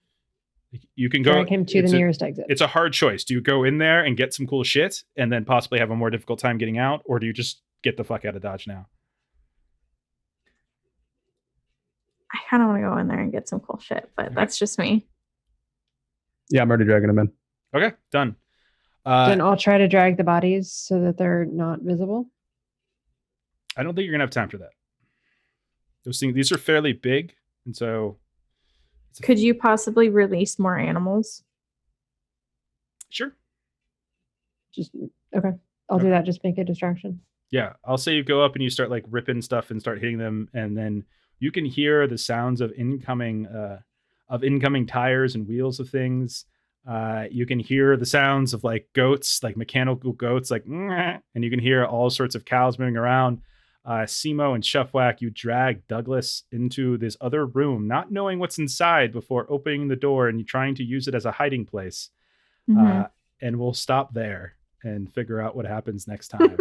You can go. Drag him to the nearest exit. It's a hard choice. Do you go in there and get some cool shit and then possibly have a more difficult time getting out, or do you just get the fuck out of Dodge now? I kind of want to go in there and get some cool shit, but that's just me. Yeah, I'm already dragging him in. Okay, done. Then I'll try to drag the bodies so that they're not visible. I don't think you're gonna have time for that. These are fairly big, and so Could you possibly release more animals? sure. Just okay. I'll do that. Just make a distraction. Yeah, I'll say you go up and you start like ripping stuff and start hitting them, and then you can hear the sounds of incoming tires and wheels of things. You can hear the sounds of like goats, like mechanical goats, like, and you can hear all sorts of cows moving around. Simo and Shuffwack, you drag Douglas into this other room, not knowing what's inside before opening the door and you trying to use it as a hiding place. Mhm. And we'll stop there and figure out what happens next time.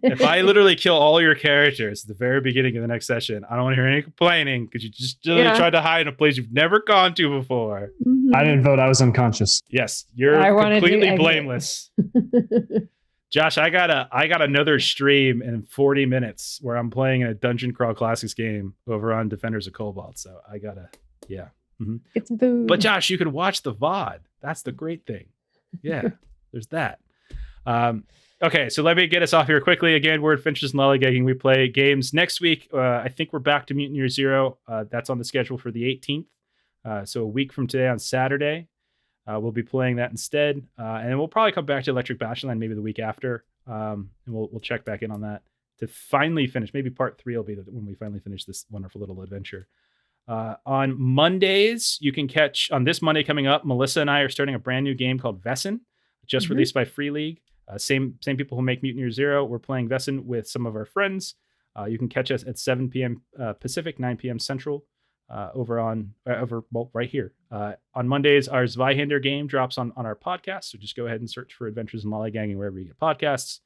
If I literally kill all your characters at the very beginning of the next session, I don't want to hear any complaining because you just Yeah. tried to hide in a place you've never gone to before. Mhm. I didn't vote. I was unconscious. Yes, you're I wanted to completely exit. blameless. Josh, I got another stream in 40 minutes where I'm playing a Dungeon Crawl Classics game over on Defenders of Cobalt. So I gotta, yeah. It's boo. But Josh, you could watch the VOD. That's the great thing. Yeah, there's that. Okay, so let me get us off here quickly. Again, we're Adventures in Lollygagging. We play games next week. I think we're back to Mutant Year Zero. That's on the schedule for the 18th. So a week from today on Saturday. We'll be playing that instead. And then we'll probably come back to Electric Bastionland maybe the week after. And we'll check back in on that to finally finish. Maybe part 3 will be when we finally finish this wonderful little adventure. On Mondays, you can catch on this Monday coming up. Melissa and I are starting a brand new game called Vesson, just released by Free League. Same people who make Mutineer Zero. We're playing Vesson with some of our friends. You can catch us at 7 p.m. Pacific, 9 p.m. Central, right here. On Mondays, our Zweihander game drops on our podcast. So just go ahead and search for Adventures in Lollygagging wherever you get podcasts.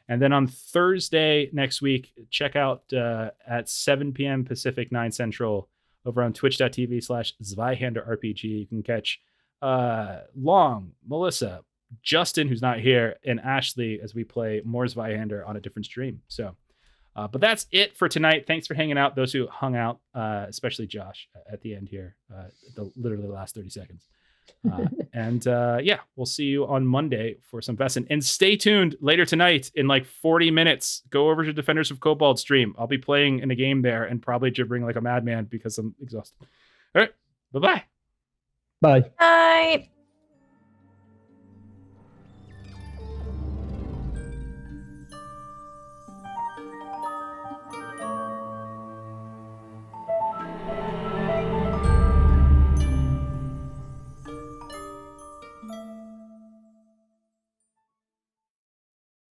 And then on Thursday next week, check out at 7 p.m. Pacific, 9 Central, over on twitch.tv/ZweihanderRPG. You can catch Long, Melissa, Justin, who's not here, and Ashley as we play more Zweihander on a different stream. So, but that's it for tonight. Thanks for hanging out. Those who hung out, especially Josh at the end here, literally the last 30 seconds. Yeah, we'll see you on Monday for some Vesson. And stay tuned later tonight in like 40 minutes. Go over to Defenders of Cobalt stream. I'll be playing in a game there and probably gibbering like a madman because I'm exhausted. All right. Bye-bye. Bye. Bye.